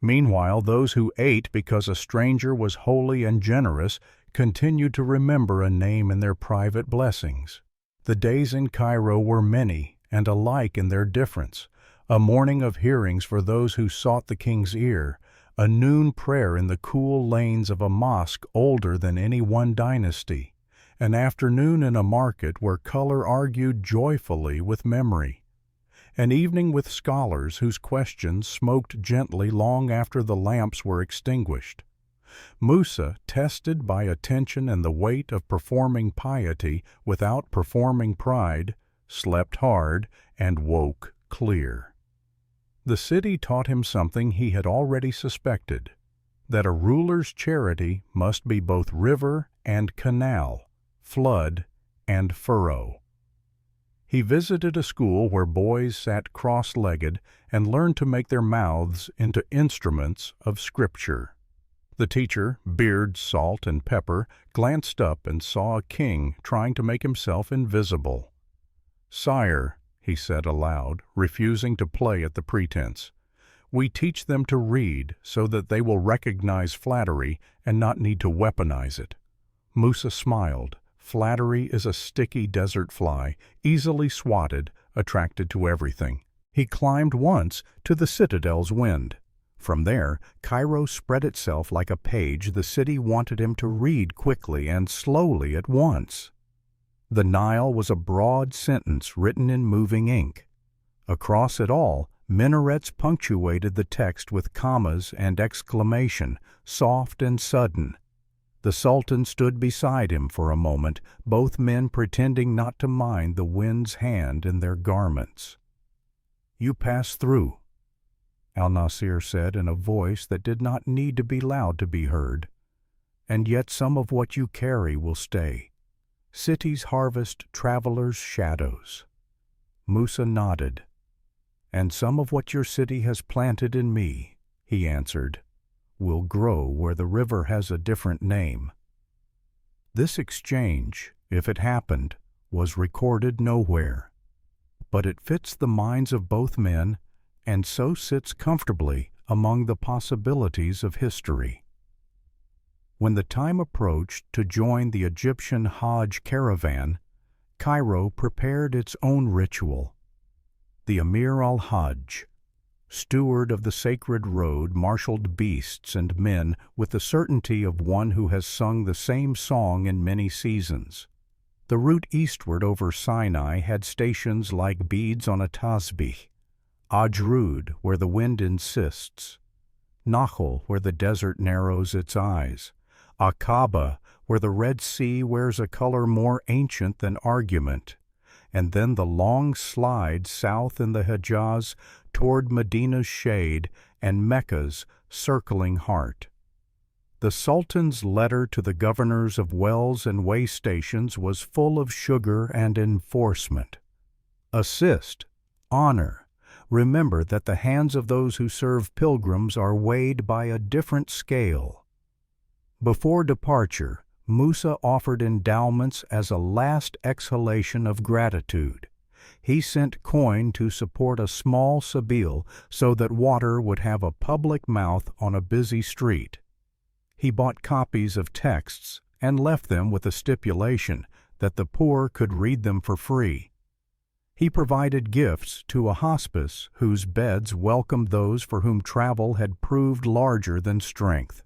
Meanwhile, those who ate because a stranger was holy and generous continued to remember a name in their private blessings. The days in Cairo were many and alike in their difference, a morning of hearings for those who sought the king's ear, a noon prayer in the cool lanes of a mosque older than any one dynasty, an afternoon in a market where color argued joyfully with memory, an evening with scholars whose questions smoked gently long after the lamps were extinguished. Musa, tested by attention and the weight of performing piety without performing pride, slept hard and woke clear. The city taught him something he had already suspected, that a ruler's charity must be both river and canal, flood and furrow. He visited a school where boys sat cross-legged and learned to make their mouths into instruments of Scripture. The teacher, beard, salt, and pepper, glanced up and saw a king trying to make himself invisible. "Sire," he said aloud, refusing to play at the pretense, "we teach them to read so that they will recognize flattery and not need to weaponize it." Musa smiled. Flattery is a sticky desert fly, easily swatted, attracted to everything. He climbed once to the citadel's wind. From there, Cairo spread itself like a page the city wanted him to read quickly and slowly at once. The Nile was a broad sentence written in moving ink. Across it all, minarets punctuated the text with commas and exclamation, soft and sudden. The Sultan stood beside him for a moment, both men pretending not to mind the wind's hand in their garments. "You pass through," Al-Nasir said in a voice that did not need to be loud to be heard. "And yet some of what you carry will stay. Cities harvest travelers' shadows." Musa nodded. "And some of what your city has planted in me," he answered, "will grow where the river has a different name." This exchange, if it happened, was recorded nowhere. But it fits the minds of both men and so sits comfortably among the possibilities of history. When the time approached to join the Egyptian Hajj caravan, Cairo prepared its own ritual. The Emir al-Hajj, steward of the sacred road, marshaled beasts and men with the certainty of one who has sung the same song in many seasons. The route eastward over Sinai had stations like beads on a tasbih, Ajrud, where the wind insists, Nahal, where the desert narrows its eyes, Aqaba, where the Red Sea wears a color more ancient than argument, and then the long slide south in the Hejaz toward Medina's shade and Mecca's circling heart. The Sultan's letter to the governors of wells and way stations was full of sugar and enforcement. Assist, honor, remember that the hands of those who serve pilgrims are weighed by a different scale. Before departure, Musa offered endowments as a last exhalation of gratitude. He sent coin to support a small sabil so that water would have a public mouth on a busy street. He bought copies of texts and left them with a stipulation that the poor could read them for free. He provided gifts to a hospice whose beds welcomed those for whom travel had proved larger than strength.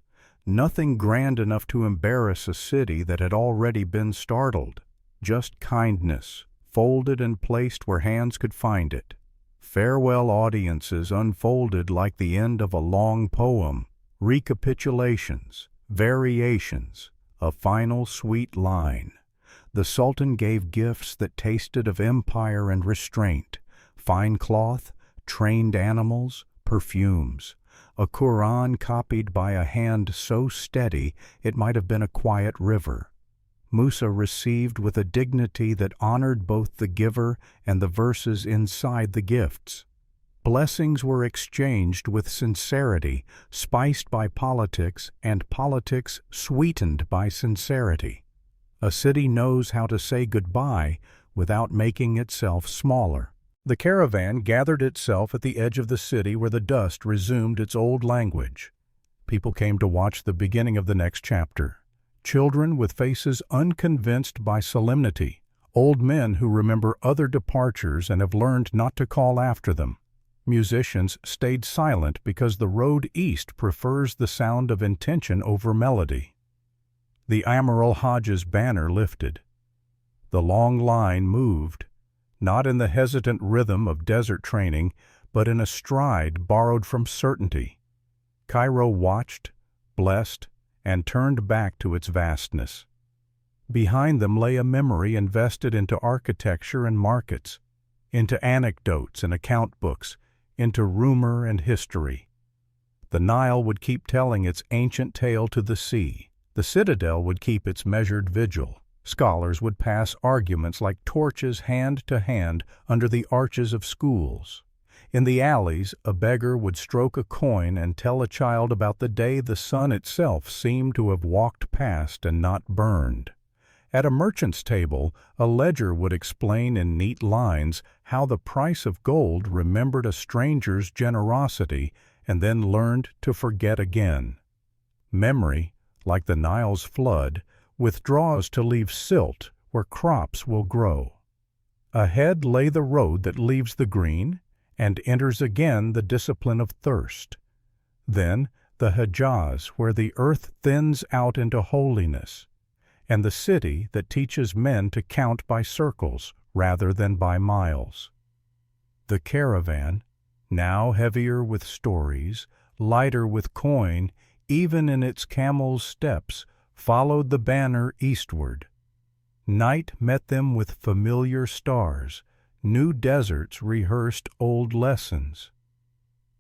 Nothing grand enough to embarrass a city that had already been startled. Just kindness, folded and placed where hands could find it. Farewell audiences unfolded like the end of a long poem. Recapitulations, variations, a final sweet line. The Sultan gave gifts that tasted of empire and restraint, fine cloth, trained animals, perfumes, a Quran copied by a hand so steady it might have been a quiet river. Musa received with a dignity that honored both the giver and the verses inside the gifts. Blessings were exchanged with sincerity, spiced by politics, and politics sweetened by sincerity. A city knows how to say goodbye without making itself smaller. The caravan gathered itself at the edge of the city where the dust resumed its old language. People came to watch the beginning of the next chapter. Children with faces unconvinced by solemnity, old men who remember other departures and have learned not to call after them. Musicians stayed silent because the road east prefers the sound of intention over melody. The Amiral Hajj's banner lifted. The long line moved, not in the hesitant rhythm of desert training, but in a stride borrowed from certainty. Cairo watched, blessed, and turned back to its vastness. Behind them lay a memory invested into architecture and markets, into anecdotes and account books, into rumor and history. The Nile would keep telling its ancient tale to the sea. The citadel would keep its measured vigil. Scholars would pass arguments like torches hand to hand under the arches of schools. In the alleys, a beggar would stroke a coin and tell a child about the day the sun itself seemed to have walked past and not burned. At a merchant's table, a ledger would explain in neat lines how the price of gold remembered a stranger's generosity and then learned to forget again. Memory, like the Nile's flood, withdraws to leave silt where crops will grow. Ahead lay the road that leaves the green and enters again the discipline of thirst. Then the Hejaz, where the earth thins out into holiness, and the city that teaches men to count by circles rather than by miles. The caravan, now heavier with stories, lighter with coin, even in its camel's steps, followed the banner eastward. Night met them with familiar stars. New deserts rehearsed old lessons.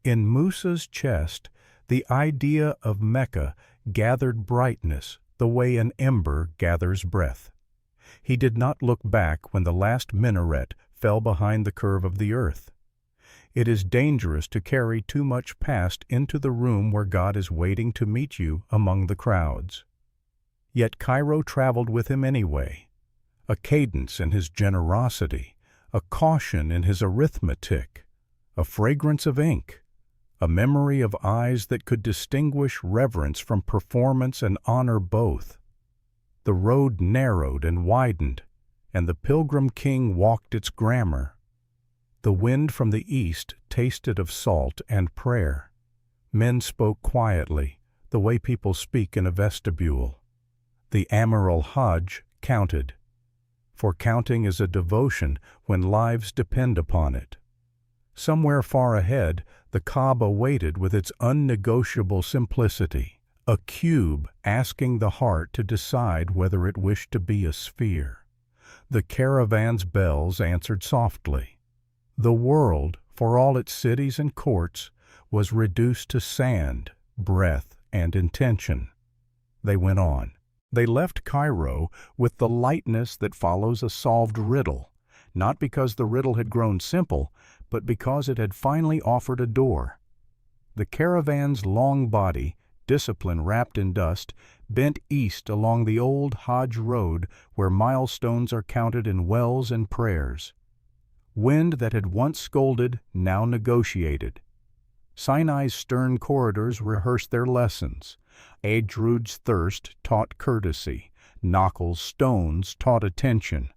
In Musa's chest, the idea of Mecca gathered brightness the way an ember gathers breath. He did not look back when the last minaret fell behind the curve of the earth. It is dangerous to carry too much past into the room where God is waiting to meet you among the crowds. Yet Cairo traveled with him anyway. A cadence in his generosity, a caution in his arithmetic, a fragrance of ink, a memory of eyes that could distinguish reverence from performance and honor both. The road narrowed and widened, and the pilgrim king walked its grammar. The wind from the east tasted of salt and prayer. Men spoke quietly, the way people speak in a vestibule. The Amiral Hajj counted, for counting is a devotion when lives depend upon it. Somewhere far ahead, the Kaaba waited with its unnegotiable simplicity, a cube asking the heart to decide whether it wished to be a sphere. The caravan's bells answered softly. The world, for all its cities and courts, was reduced to sand, breath, and intention. They went on. They left Cairo with the lightness that follows a solved riddle, not because the riddle had grown simple, but because it had finally offered a door. The caravan's long body, discipline wrapped in dust, bent east along the old Hajj road where milestones are counted in wells and prayers. Wind that had once scolded now negotiated. Sinai's stern corridors rehearsed their lessons. Adrud's thirst taught courtesy. Nakhl's stones taught attention.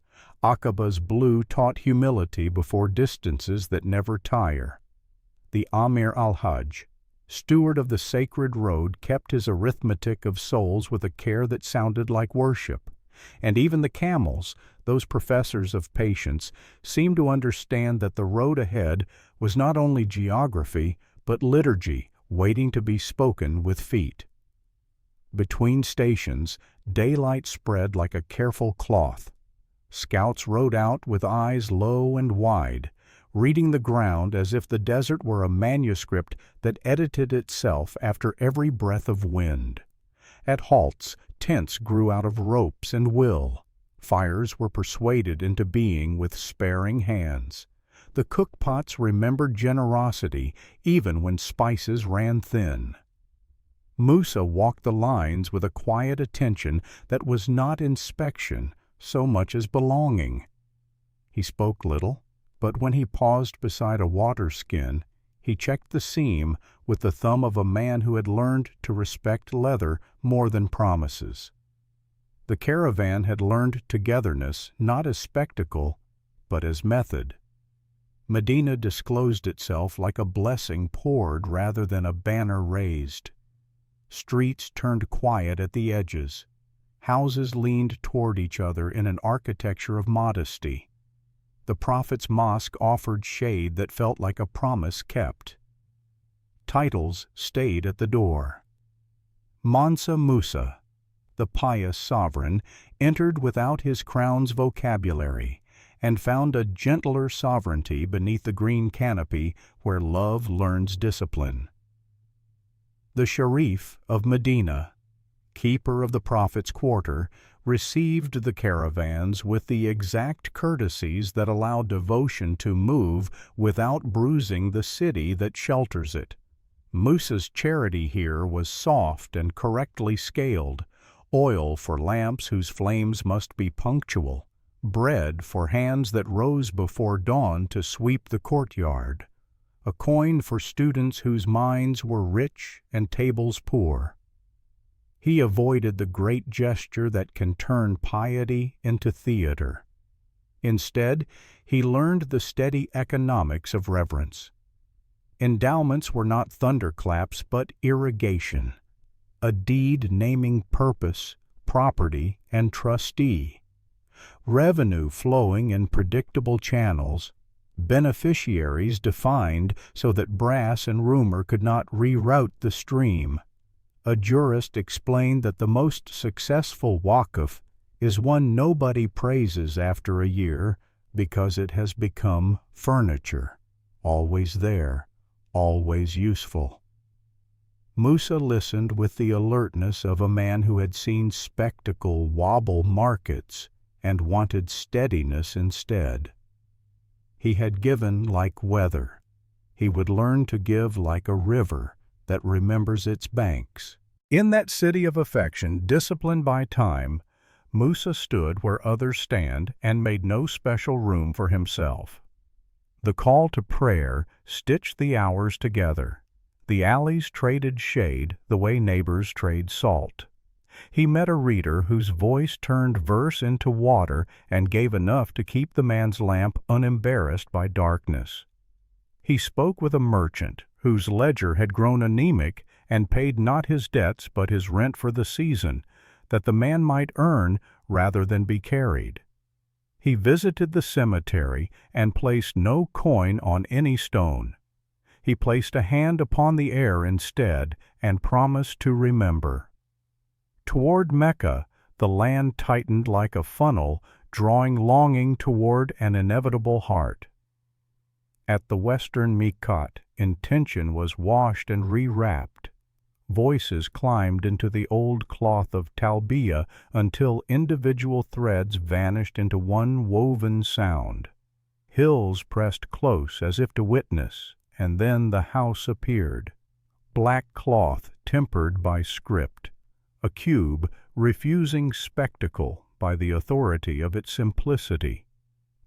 Aqaba's blue taught humility before distances that never tire. The Amir al-Hajj, steward of the sacred road, kept his arithmetic of souls with a care that sounded like worship. And even the camels, those professors of patience, seemed to understand that the road ahead was not only geography, but liturgy waiting to be spoken with feet. Between stations, daylight spread like a careful cloth. Scouts rode out with eyes low and wide, reading the ground as if the desert were a manuscript that edited itself after every breath of wind. At halts, tents grew out of ropes and will. Fires were persuaded into being with sparing hands. The cookpots remembered generosity even when spices ran thin. Musa walked the lines with a quiet attention that was not inspection so much as belonging. He spoke little, but when he paused beside a water skin, he checked the seam with the thumb of a man who had learned to respect leather more than promises. The caravan had learned togetherness not as spectacle, but as method. Medina disclosed itself like a blessing poured rather than a banner raised. Streets turned quiet at the edges. Houses leaned toward each other in an architecture of modesty. The Prophet's mosque offered shade that felt like a promise kept. Titles stayed at the door. Mansa Musa, the pious sovereign, entered without his crown's vocabulary and found a gentler sovereignty beneath the green canopy where love learns discipline. The Sharif of Medina, keeper of the Prophet's quarter, received the caravans with the exact courtesies that allow devotion to move without bruising the city that shelters it. Musa's charity here was soft and correctly scaled, oil for lamps whose flames must be punctual, bread for hands that rose before dawn to sweep the courtyard, a coin for students whose minds were rich and tables poor. He avoided the great gesture that can turn piety into theater. Instead, he learned the steady economics of reverence. Endowments were not thunderclaps but irrigation, a deed naming purpose, property, and trustee. Revenue flowing in predictable channels, beneficiaries defined so that brass and rumor could not reroute the stream. A jurist explained that the most successful waqf is one nobody praises after a year because it has become furniture, always there, always useful. Musa listened with the alertness of a man who had seen spectacle wobble markets and wanted steadiness instead. He had given like weather. He would learn to give like a river that remembers its banks. In that city of affection, disciplined by time, Musa stood where others stand and made no special room for himself. The call to prayer stitched the hours together. The alleys traded shade the way neighbors trade salt. He met a reader whose voice turned verse into water and gave enough to keep the man's lamp unembarrassed by darkness. He spoke with a merchant whose ledger had grown anemic and paid not his debts but his rent for the season, that the man might earn rather than be carried. He visited the cemetery and placed no coin on any stone. He placed a hand upon the air instead and promised to remember. Toward Mecca, the land tightened like a funnel, drawing longing toward an inevitable heart. At the western Miqat, intention was washed and rewrapped. Voices climbed into the old cloth of talbiyah until individual threads vanished into one woven sound. Hills pressed close as if to witness, and then the house appeared. Black cloth tempered by script, a cube refusing spectacle by the authority of its simplicity.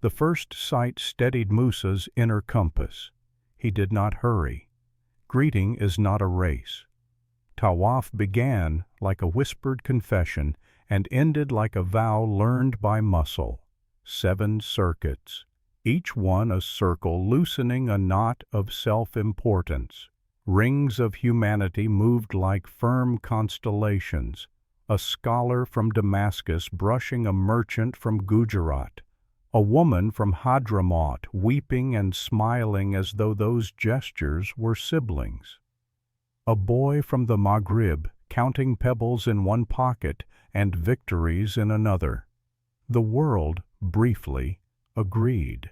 The first sight steadied Musa's inner compass. He did not hurry. Greeting is not a race. Tawaf began like a whispered confession and ended like a vow learned by muscle. 7 circuits, each one a circle loosening a knot of self-importance. Rings of humanity moved like firm constellations, a scholar from Damascus brushing a merchant from Gujarat, a woman from Hadramaut weeping and smiling as though those gestures were siblings, a boy from the Maghrib counting pebbles in one pocket and victories in another. The world, briefly, agreed.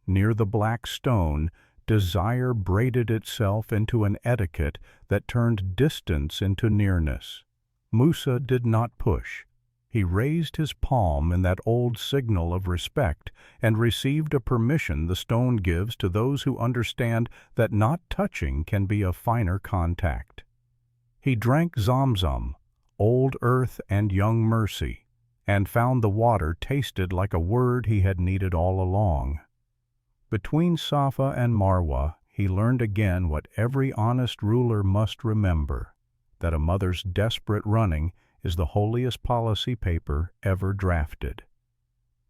Near the black stone, desire braided itself into an etiquette that turned distance into nearness. Musa did not push. He raised his palm in that old signal of respect and received a permission the stone gives to those who understand that not touching can be a finer contact. He drank Zamzam, old earth and young mercy, and found the water tasted like a word he had needed all along. Between Safa and Marwa, he learned again what every honest ruler must remember, that a mother's desperate running is the holiest policy paper ever drafted.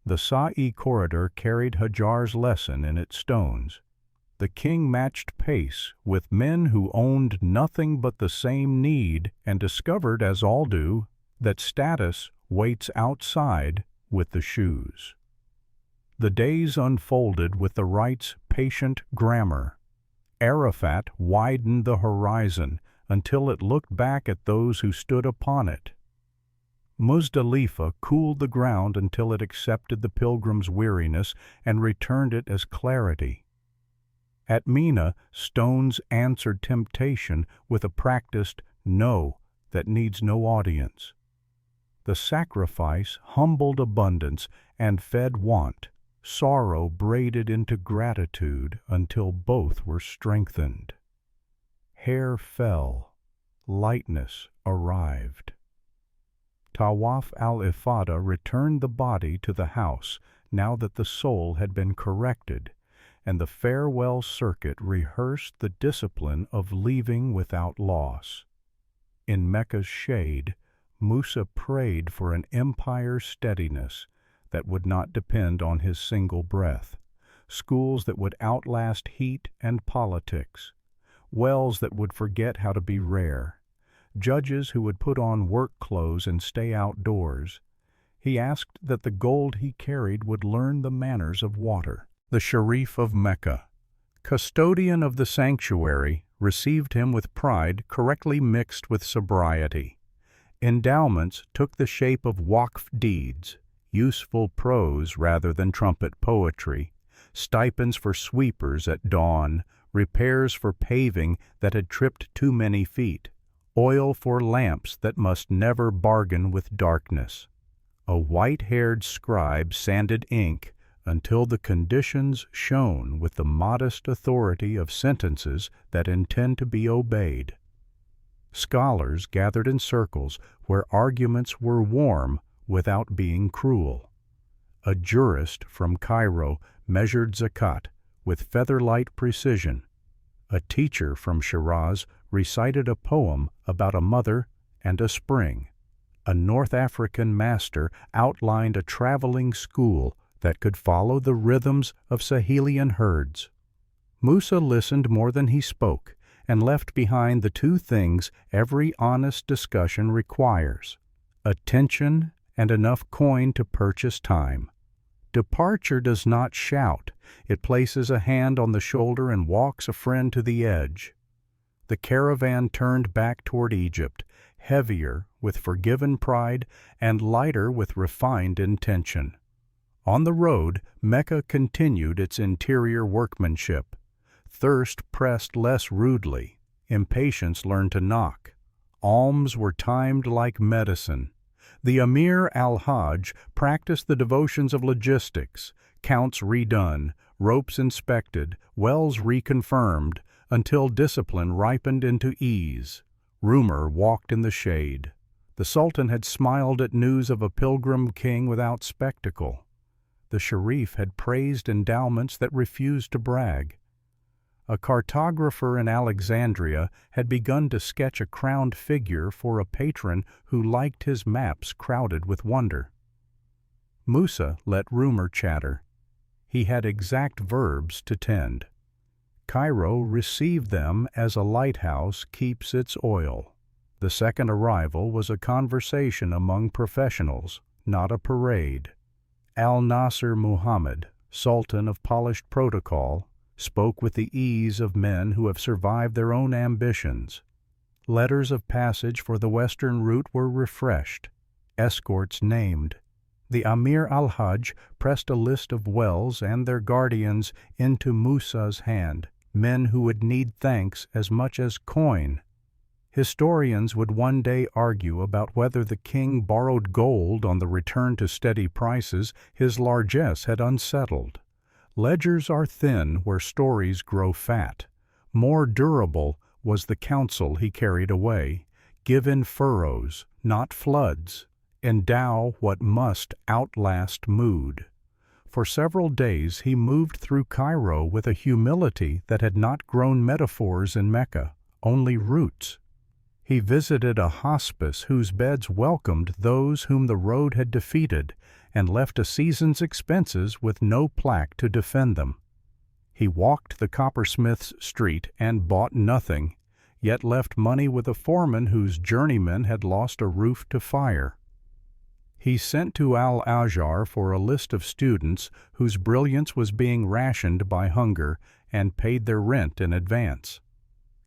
The Sa'i corridor carried Hajar's lesson in its stones. The king matched pace with men who owned nothing but the same need and discovered, as all do, that status waits outside with the shoes. The days unfolded with the right's patient grammar. Arafat widened the horizon until it looked back at those who stood upon it. Muzdalifa cooled the ground until it accepted the pilgrim's weariness and returned it as clarity. At Mina, stones answered temptation with a practiced no that needs no audience. The sacrifice humbled abundance and fed want. Sorrow braided into gratitude until both were strengthened. Hair fell. Lightness arrived. Tawaf al-Ifada returned the body to the house now that the soul had been corrected, and the farewell circuit rehearsed the discipline of leaving without loss. In Mecca's shade, Musa prayed for an empire's steadiness that would not depend on his single breath, schools that would outlast heat and politics, wells that would forget how to be rare, judges who would put on work clothes and stay outdoors. He asked that the gold he carried would learn the manners of water. The Sharif of Mecca, custodian of the sanctuary, received him with pride correctly mixed with sobriety. Endowments took the shape of waqf deeds, useful prose rather than trumpet poetry, stipends for sweepers at dawn, repairs for paving that had tripped too many feet, oil for lamps that must never bargain with darkness. A white-haired scribe sanded ink until the conditions shone with the modest authority of sentences that intend to be obeyed. Scholars gathered in circles where arguments were warm without being cruel. A jurist from Cairo measured zakat with feather-light precision. A teacher from Shiraz recited a poem about a mother and a spring. A North African master outlined a traveling school that could follow the rhythms of Sahelian herds. Musa listened more than he spoke and left behind the 2 things every honest discussion requires: attention and enough coin to purchase time. Departure does not shout. It places a hand on the shoulder and walks a friend to the edge. The caravan turned back toward Egypt, heavier with forgiven pride and lighter with refined intention. On the road, Mecca continued its interior workmanship. Thirst pressed less rudely. Impatience learned to knock. Alms were timed like medicine. The Emir al-Hajj practiced the devotions of logistics, counts redone, ropes inspected, wells reconfirmed, until discipline ripened into ease. Rumor walked in the shade. The Sultan had smiled at news of a pilgrim king without spectacle. The Sharif had praised endowments that refused to brag. A cartographer in Alexandria had begun to sketch a crowned figure for a patron who liked his maps crowded with wonder. Musa let rumor chatter. He had exact verbs to tend. Cairo received them as a lighthouse keeps its oil. The second arrival was a conversation among professionals, not a parade. Al-Nasir Muhammad, Sultan of polished protocol, spoke with the ease of men who have survived their own ambitions. Letters of passage for the western route were refreshed, escorts named. The Amir al-Hajj pressed a list of wells and their guardians into Musa's hand, men who would need thanks as much as coin. Historians would one day argue about whether the king borrowed gold on the return to steady prices his largesse had unsettled. Ledgers are thin where stories grow fat. More durable was the counsel he carried away. Give in furrows, not floods. Endow what must outlast mood. For several days he moved through Cairo with a humility that had not grown metaphors in Mecca, only roots. He visited a hospice whose beds welcomed those whom the road had defeated, and left a season's expenses with no plaque to defend them. He walked the coppersmith's street and bought nothing, yet left money with a foreman whose journeymen had lost a roof to fire. He sent to Al-Azhar for a list of students whose brilliance was being rationed by hunger, and paid their rent in advance.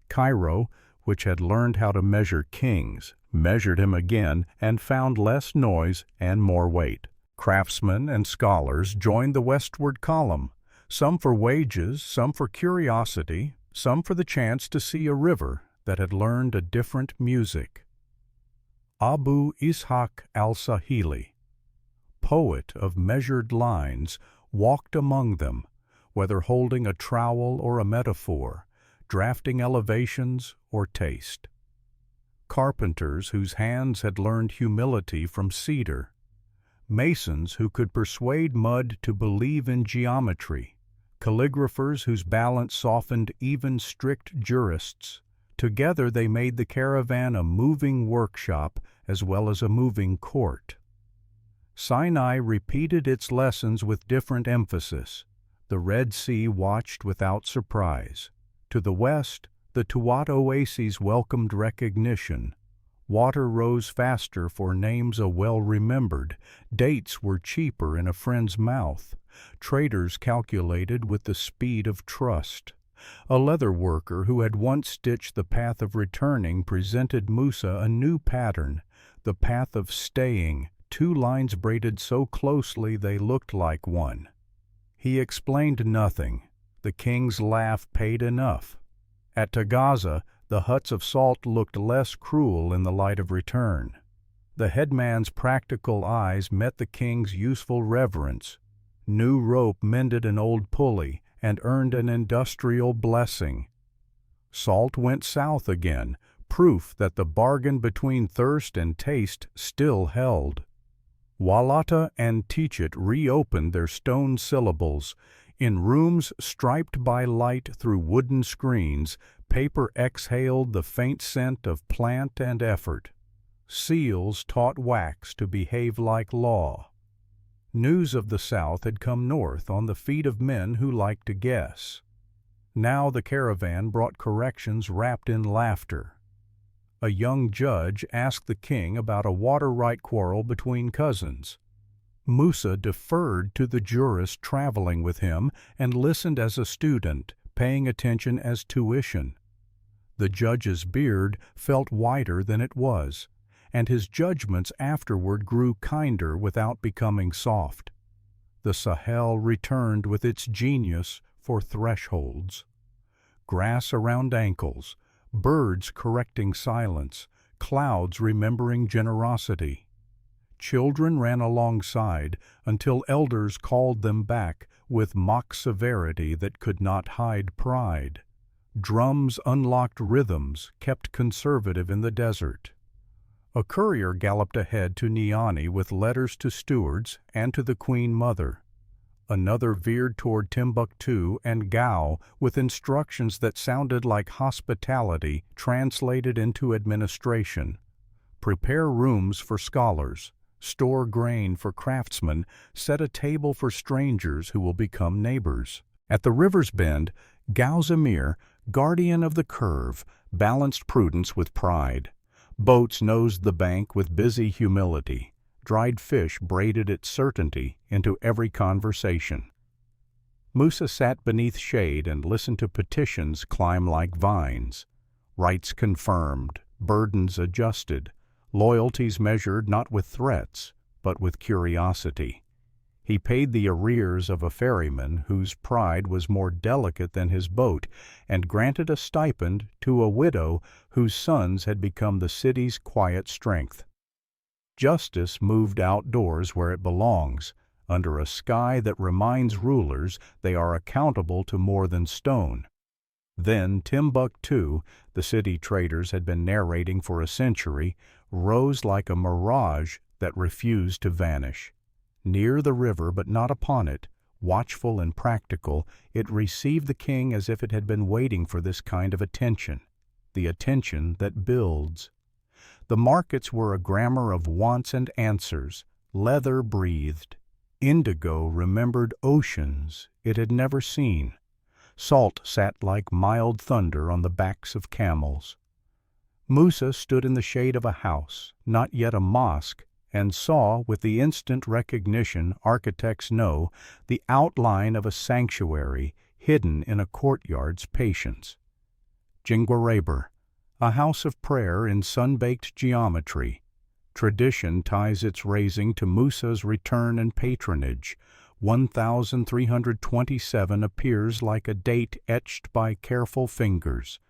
Cairo, which had learned how to measure kings, measured him again and found less noise and more weight. Craftsmen and scholars joined the westward column, some for wages, some for curiosity, some for the chance to see a river that had learned a different music. Abu Ishaq al-Sahili, poet of measured lines, walked among them, whether holding a trowel or a metaphor, drafting elevations or taste. Carpenters whose hands had learned humility from cedar. Masons who could persuade mud to believe in geometry. Calligraphers whose balance softened even strict jurists. Together they made the caravan a moving workshop as well as a moving court. Sinai repeated its lessons with different emphasis. The Red Sea watched without surprise. To the west, the Tuat oases welcomed recognition. Water rose faster for names a well-remembered. Dates were cheaper in a friend's mouth. Traders calculated with the speed of trust. A leather worker who had once stitched the path of returning presented Musa a new pattern, the path of staying, 2 lines braided so closely they looked like one. He explained nothing. The king's laugh paid enough. At Tagaza, the huts of salt looked less cruel in the light of return. The headman's practical eyes met the king's useful reverence. New rope mended an old pulley and earned an industrial blessing. Salt went south again, proof that the bargain between thirst and taste still held. Walata and Teachit reopened their stone syllables. In rooms striped by light through wooden screens, paper exhaled the faint scent of plant and effort. Seals taught wax to behave like law. News of the South had come north on the feet of men who liked to guess. Now the caravan brought corrections wrapped in laughter. A young judge asked the king about a water right quarrel between cousins. Musa deferred to the jurist traveling with him and listened as a student, paying attention as tuition. The judge's beard felt wider than it was, and his judgments afterward grew kinder without becoming soft. The Sahel returned with its genius for thresholds. Grass around ankles, birds correcting silence, clouds remembering generosity. Children ran alongside until elders called them back with mock severity that could not hide pride. Drums unlocked rhythms kept conservative in the desert. A courier galloped ahead to Niani with letters to stewards and to the Queen Mother. another veered toward Timbuktu and Gao with instructions that sounded like hospitality translated into administration. Prepare rooms for scholars, store grain for craftsmen, set a table for strangers who will become neighbors. At the river's bend, Gao's emir, guardian of the curve, balanced prudence with pride. Boats nosed the bank with busy humility. Dried fish braided its certainty into every conversation. Musa sat beneath shade and listened to petitions climb like vines. Rights confirmed, burdens adjusted, loyalties measured not with threats, but with curiosity. He paid the arrears of a ferryman whose pride was more delicate than his boat, and granted a stipend to a widow whose sons had become the city's quiet strength. Justice moved outdoors where it belongs, under a sky that reminds rulers they are accountable to more than stone. Then Timbuktu, the city traders had been narrating for a century, rose like a mirage that refused to vanish. Near the river but not upon it, watchful and practical, it received the king as if it had been waiting for this kind of attention, the attention that builds. The markets were a grammar of wants and answers. Leather breathed. Indigo remembered oceans it had never seen. Salt sat like mild thunder on the backs of camels. Musa stood in the shade of a house, not yet a mosque, and saw, with the instant recognition architects know, the outline of a sanctuary hidden in a courtyard's patience. Jingwareber, a house of prayer in sun-baked geometry. Tradition ties its raising to Musa's return and patronage. 1327 appears like a date etched by careful fingers.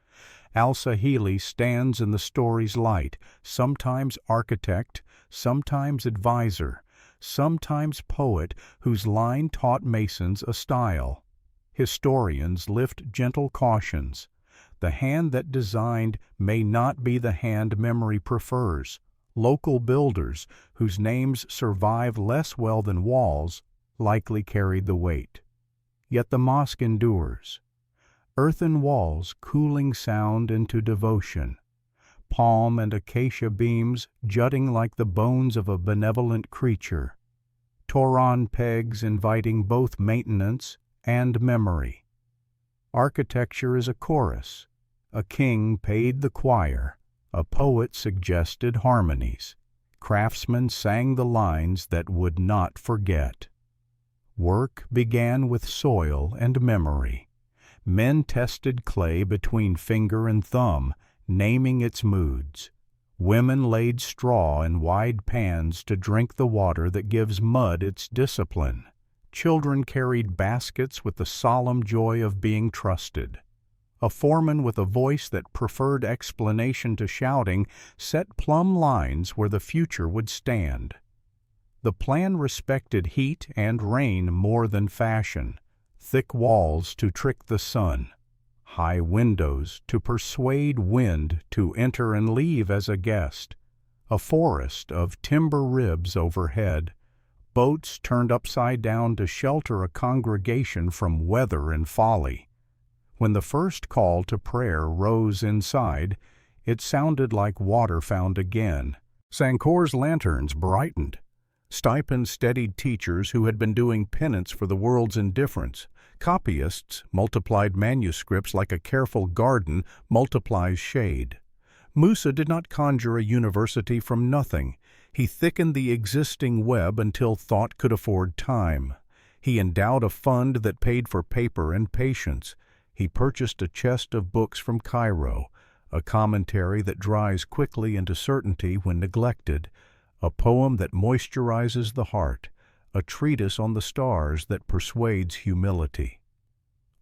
Al-Sahili stands in the story's light, sometimes architect, sometimes advisor, sometimes poet whose line taught masons a style. Historians lift gentle cautions. The hand that designed may not be the hand memory prefers. Local builders, whose names survive less well than walls, likely carried the weight. Yet the mosque endures. Earthen walls cooling sound into devotion. Palm and acacia beams jutting like the bones of a benevolent creature. Toran pegs inviting both maintenance and memory. Architecture is a chorus. A king paid the choir. A poet suggested harmonies. Craftsmen sang the lines that would not forget. Work began with soil and memory. Men tested clay between finger and thumb, naming its moods. Women laid straw in wide pans to drink the water that gives mud its discipline. Children carried baskets with the solemn joy of being trusted. A foreman with a voice that preferred explanation to shouting set plumb lines where the future would stand. The plan respected heat and rain more than fashion. Thick walls to trick the sun. High windows to persuade wind to enter and leave as a guest. A forest of timber ribs overhead. Boats turned upside down to shelter a congregation from weather and folly. When the first call to prayer rose inside, it sounded like water found again. Sankor's lanterns brightened. Stipends steadied teachers who had been doing penance for the world's indifference. Copyists multiplied manuscripts like a careful garden multiplies shade. Musa did not conjure a university from nothing. He thickened the existing web until thought could afford time. He endowed a fund that paid for paper and patience. He purchased a chest of books from Cairo, a commentary that dries quickly into certainty when neglected, a poem that moisturizes the heart, a treatise on the stars that persuades humility.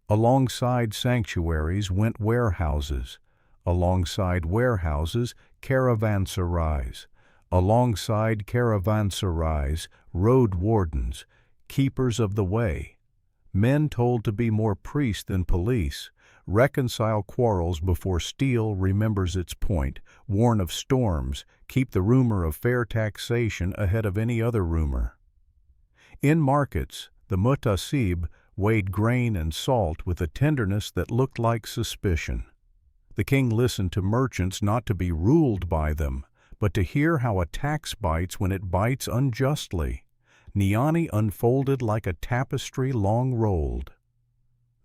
Alongside sanctuaries went warehouses. Alongside warehouses, caravanserais. Alongside caravanserais, road wardens, keepers of the way. Men told to be more priest than police, reconcile quarrels before steel remembers its point, warn of storms, keep the rumor of fair taxation ahead of any other rumor. In markets, The mutasib weighed grain and salt with a tenderness that looked like suspicion. The king listened to merchants not to be ruled by them, but to hear how a tax bites when it bites unjustly. Niani unfolded like a tapestry long rolled.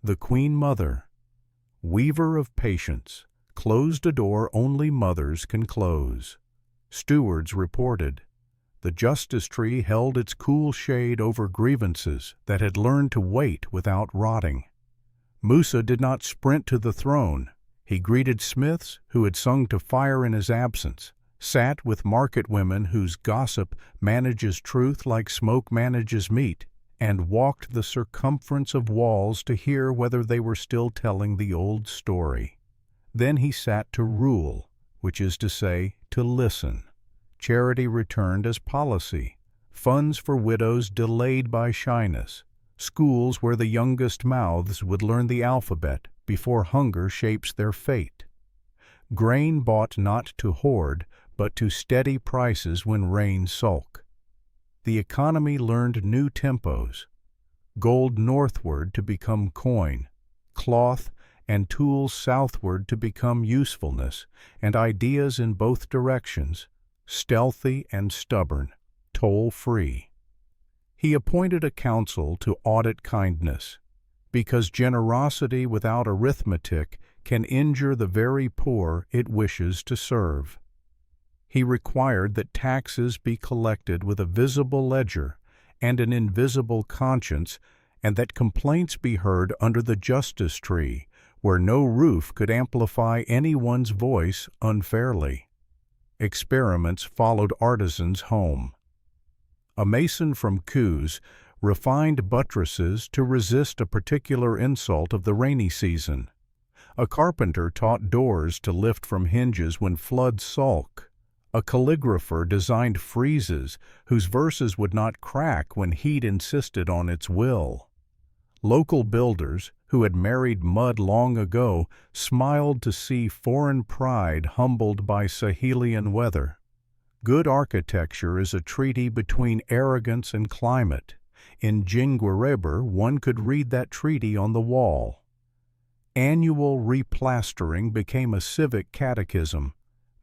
The Queen Mother, weaver of patience, closed a door only mothers can close. Stewards reported. The justice tree held its cool shade over grievances that had learned to wait without rotting. Musa did not sprint to the throne. He greeted smiths who had sung to fire in his absence, sat with market women whose gossip manages truth like smoke manages meat, and walked the circumference of walls to hear whether they were still telling the old story. Then he sat to rule, which is to say, to listen. Charity returned as policy, funds for widows delayed by shyness, schools where the youngest mouths would learn the alphabet before hunger shapes their fate. Grain bought not to hoard, but to steady prices when rains sulk. The economy learned new tempos, gold northward to become coin, cloth and tools southward to become usefulness, and ideas in both directions, stealthy and stubborn, toll-free. He appointed a council to audit kindness, because generosity without arithmetic can injure the very poor it wishes to serve. He required that taxes be collected with a visible ledger and an invisible conscience, and that complaints be heard under the justice tree, where no roof could amplify anyone's voice unfairly. Experiments followed artisans home. A mason from Kuz refined buttresses to resist a particular insult of the rainy season. A carpenter taught doors to lift from hinges when floods sulk. A calligrapher designed friezes whose verses would not crack when heat insisted on its will. Local builders, who had married mud long ago, smiled to see foreign pride humbled by Sahelian weather. Good architecture is a treaty between arrogance and climate. In Jinguereber, one could read that treaty on the wall. Annual replastering became a civic catechism.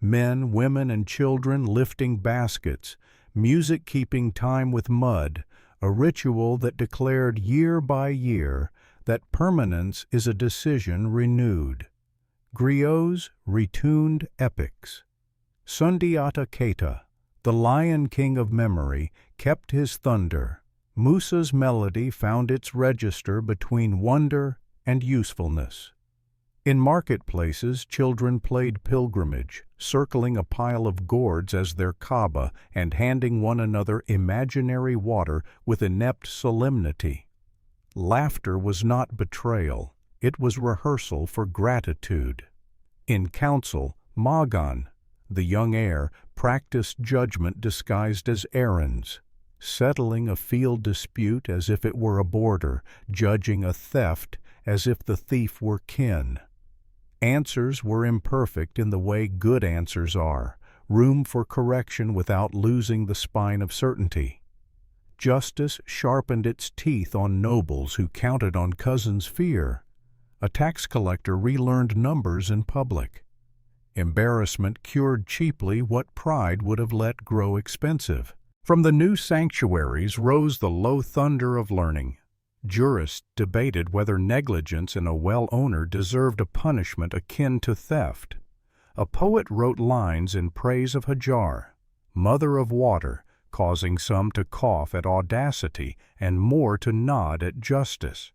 Men, women, and children lifting baskets, music keeping time with mud, a ritual that declared year by year that permanence is a decision renewed. Griots retuned epics. Sundiata Keita, the Lion King of memory, kept his thunder. Musa's melody found its register between wonder and usefulness. In marketplaces, children played pilgrimage, circling a pile of gourds as their Kaaba and handing one another imaginary water with inept solemnity. Laughter was not betrayal, it was rehearsal for gratitude. In council, Magan, the young heir, practiced judgment disguised as errands, settling a field dispute as if it were a border, judging a theft as if the thief were kin. Answers were imperfect in the way good answers are, room for correction without losing the spine of certainty. Justice sharpened its teeth on nobles who counted on cousins' fear. A tax collector relearned numbers in public. Embarrassment cured cheaply what pride would have let grow expensive. From the new sanctuaries rose the low thunder of learning. Jurists debated whether negligence in a well owner deserved a punishment akin to theft. A poet wrote lines in praise of Hajj, mother of water, causing some to cough at audacity and more to nod at justice.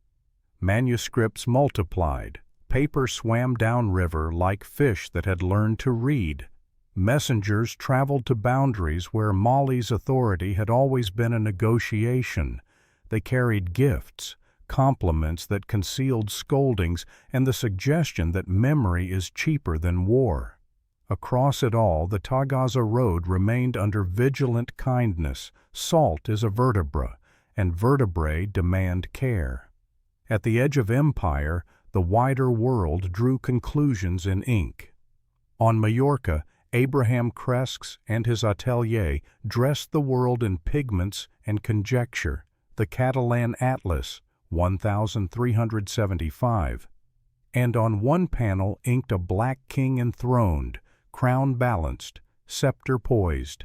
Manuscripts multiplied. Paper swam downriver like fish that had learned to read. Messengers traveled to boundaries where Mali's authority had always been a negotiation. They carried gifts, compliments that concealed scoldings, and the suggestion that memory is cheaper than war. Across it all, the Tagaza road remained under vigilant kindness. Salt is a vertebra, and vertebrae demand care. At the edge of empire, the wider world drew conclusions in ink. On Majorca, Abraham Cresques and his atelier dressed the world in pigments and conjecture. the Catalan Atlas, 1375, and on one panel inked a black king enthroned, crown balanced, scepter poised,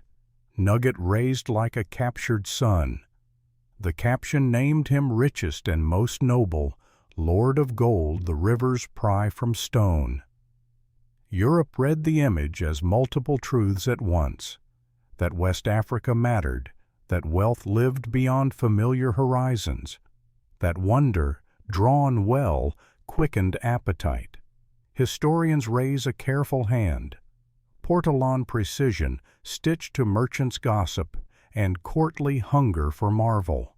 nugget raised like a captured sun. The caption named him richest and most noble, Lord of gold the rivers pry from stone. Europe read the image as multiple truths at once, that West Africa mattered, that wealth lived beyond familiar horizons, that wonder, drawn well, quickened appetite. Historians raise a careful hand. Portolan precision stitched to merchants' gossip and courtly hunger for marvel.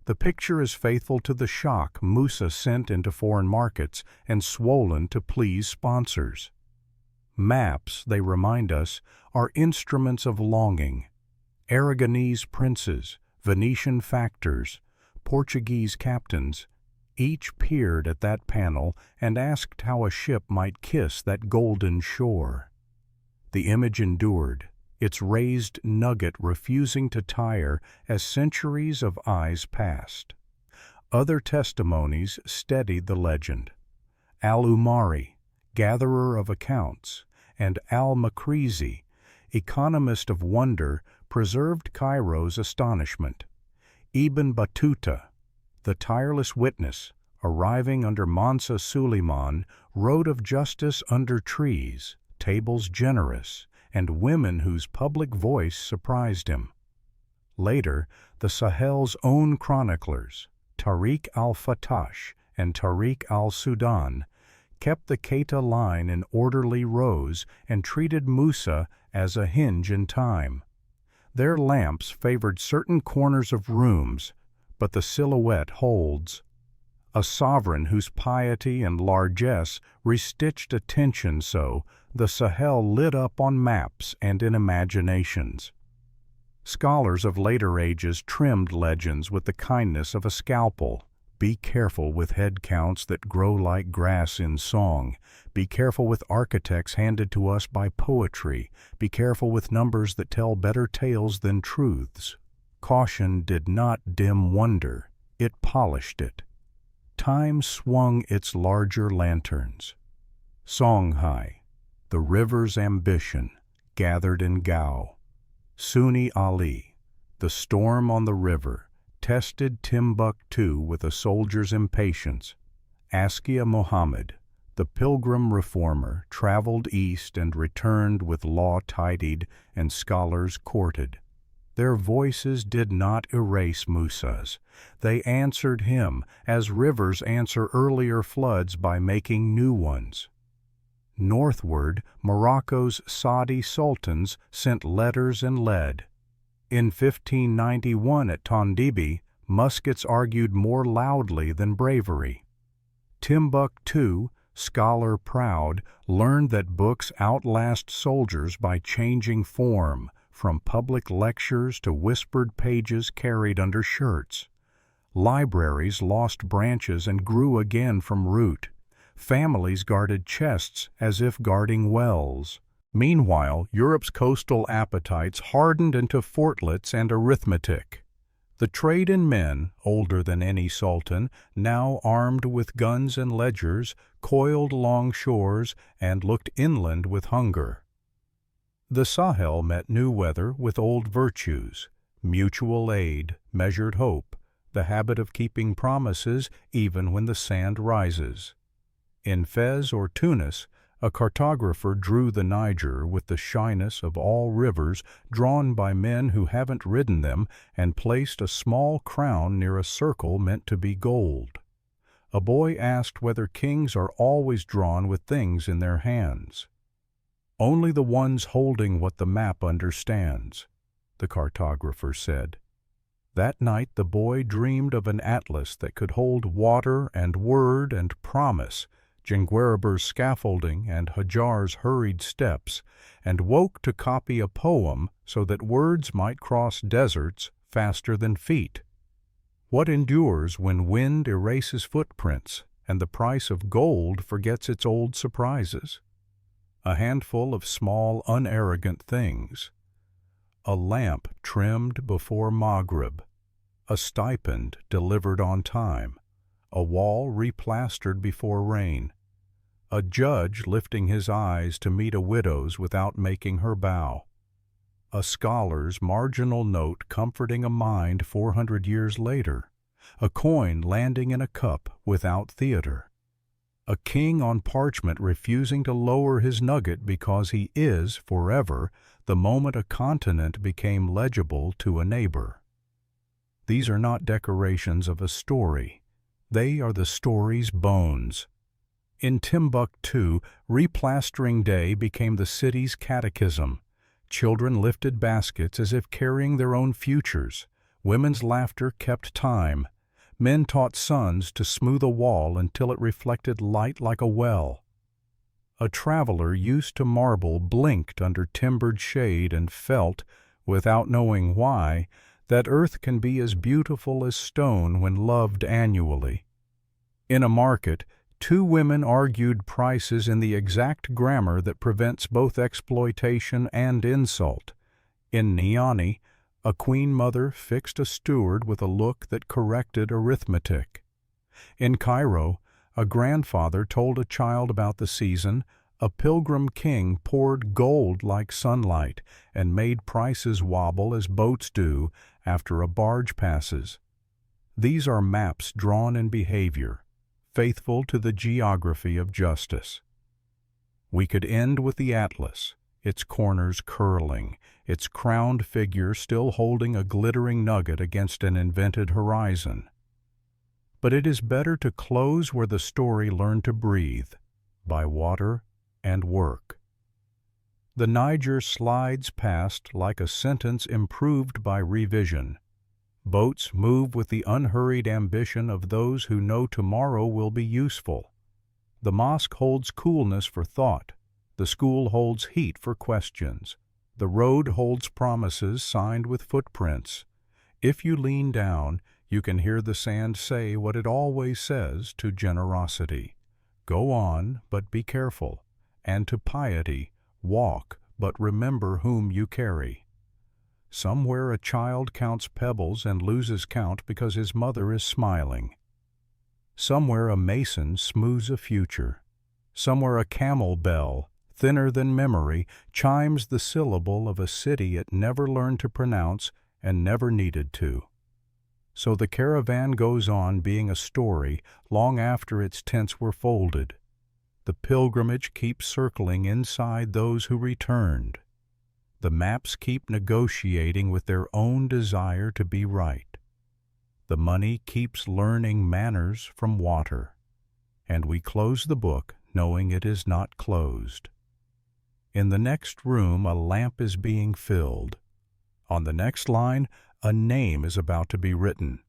The picture is faithful to the shock Musa sent into foreign markets and swollen to please sponsors. Maps, they remind us, are instruments of longing. Aragonese princes, Venetian factors, Portuguese captains, each peered at that panel and asked how a ship might kiss that golden shore. The image endured, its raised nugget refusing to tire as centuries of eyes passed. Other testimonies steadied the legend. Al-Umari, gatherer of accounts, and Al-Makrizi, economist of wonder, preserved Cairo's astonishment. Ibn Battuta, the tireless witness, arriving under Mansa Suleiman, wrote of justice under trees, tables generous, and women whose public voice surprised him. Later, the Sahel's own chroniclers, Tariq al-Fatash and Tariq al-Sudan, kept the Keita line in orderly rows and treated Musa as a hinge in time. Their lamps favored certain corners of rooms, but the silhouette holds. A sovereign whose piety and largesse restitched attention so the Sahel lit up on maps and in imaginations. Scholars of later ages trimmed legends with the kindness of a scalpel. Be careful with head counts that grow like grass in song. Be careful with architects handed to us by poetry. Be careful with numbers that tell better tales than truths. Caution did not dim wonder, it polished it. Time swung its larger lanterns. Songhai, the river's ambition, gathered in Gao. Sunni Ali, the storm on the river, tested Timbuktu with a soldier's impatience. Askia Mohammed, the pilgrim reformer, traveled east and returned with law tidied and scholars courted. Their voices did not erase Musa's. They answered him as rivers answer earlier floods by making new ones. Northward, Morocco's Saadi sultans sent letters and lead. In 1591 at Tondibi, muskets argued more loudly than bravery. Timbuktu, scholar proud, learned that books outlast soldiers by changing form, from public lectures to whispered pages carried under shirts. Libraries lost branches and grew again from root. Families guarded chests as if guarding wells. Meanwhile, Europe's coastal appetites hardened into fortlets and arithmetic. The trade in men, older than any sultan, now armed with guns and ledgers, coiled along shores and looked inland with hunger. The Sahel met new weather with old virtues, mutual aid, measured hope, the habit of keeping promises even when the sand rises. In Fez or Tunis, a cartographer drew the Niger with the shyness of all rivers drawn by men who haven't ridden them and placed a small crown near a circle meant to be gold. A boy asked whether kings are always drawn with things in their hands. Only the ones holding what the map understands, the cartographer said. That night the boy dreamed of an atlas that could hold water and word and promise, Jengueriber's scaffolding and Hajar's hurried steps, and woke to copy a poem so that words might cross deserts faster than feet. What endures when wind erases footprints and the price of gold forgets its old surprises? A handful of small, unarrogant things. A lamp trimmed before Maghrib, a stipend delivered on time, a wall replastered before rain, a judge lifting his eyes to meet a widow's without making her bow, a scholar's marginal note comforting a mind 400 years later, a coin landing in a cup without theater, a king on parchment refusing to lower his nugget because he is, forever, the moment a continent became legible to a neighbor. These are not decorations of a story. They are the story's bones. In Timbuktu, replastering day became the city's catechism. Children lifted baskets as if carrying their own futures. Women's laughter kept time. Men taught sons to smooth a wall until it reflected light like a well. A traveler used to marble blinked under timbered shade and felt, without knowing why, that earth can be as beautiful as stone when loved annually. In a market, two women argued prices in the exact grammar that prevents both exploitation and insult. In Niani, a queen mother fixed a steward with a look that corrected arithmetic. In Cairo, a grandfather told a child about the season, a pilgrim king poured gold like sunlight and made prices wobble as boats do after a barge passes. These are maps drawn in behavior, faithful to the geography of justice. We could end with the Atlas, its corners curling, its crowned figure still holding a glittering nugget against an invented horizon. But it is better to close where the story learned to breathe, by water and work. The Niger slides past like a sentence improved by revision. Boats move with the unhurried ambition of those who know tomorrow will be useful. The mosque holds coolness for thought. The school holds heat for questions. The road holds promises signed with footprints. If you lean down, you can hear the sand say what it always says to generosity. Go on, but be careful. And to piety, walk, but remember whom you carry. Somewhere a child counts pebbles and loses count because his mother is smiling. Somewhere a mason smooths a future. Somewhere a camel bell, thinner than memory, chimes the syllable of a city it never learned to pronounce and never needed to. So the caravan goes on being a story long after its tents were folded. The pilgrimage keeps circling inside those who returned. The maps keep negotiating with their own desire to be right. The money keeps learning manners from water. And we close the book knowing it is not closed. In the next room a lamp is being filled. On the next line, a name is about to be written.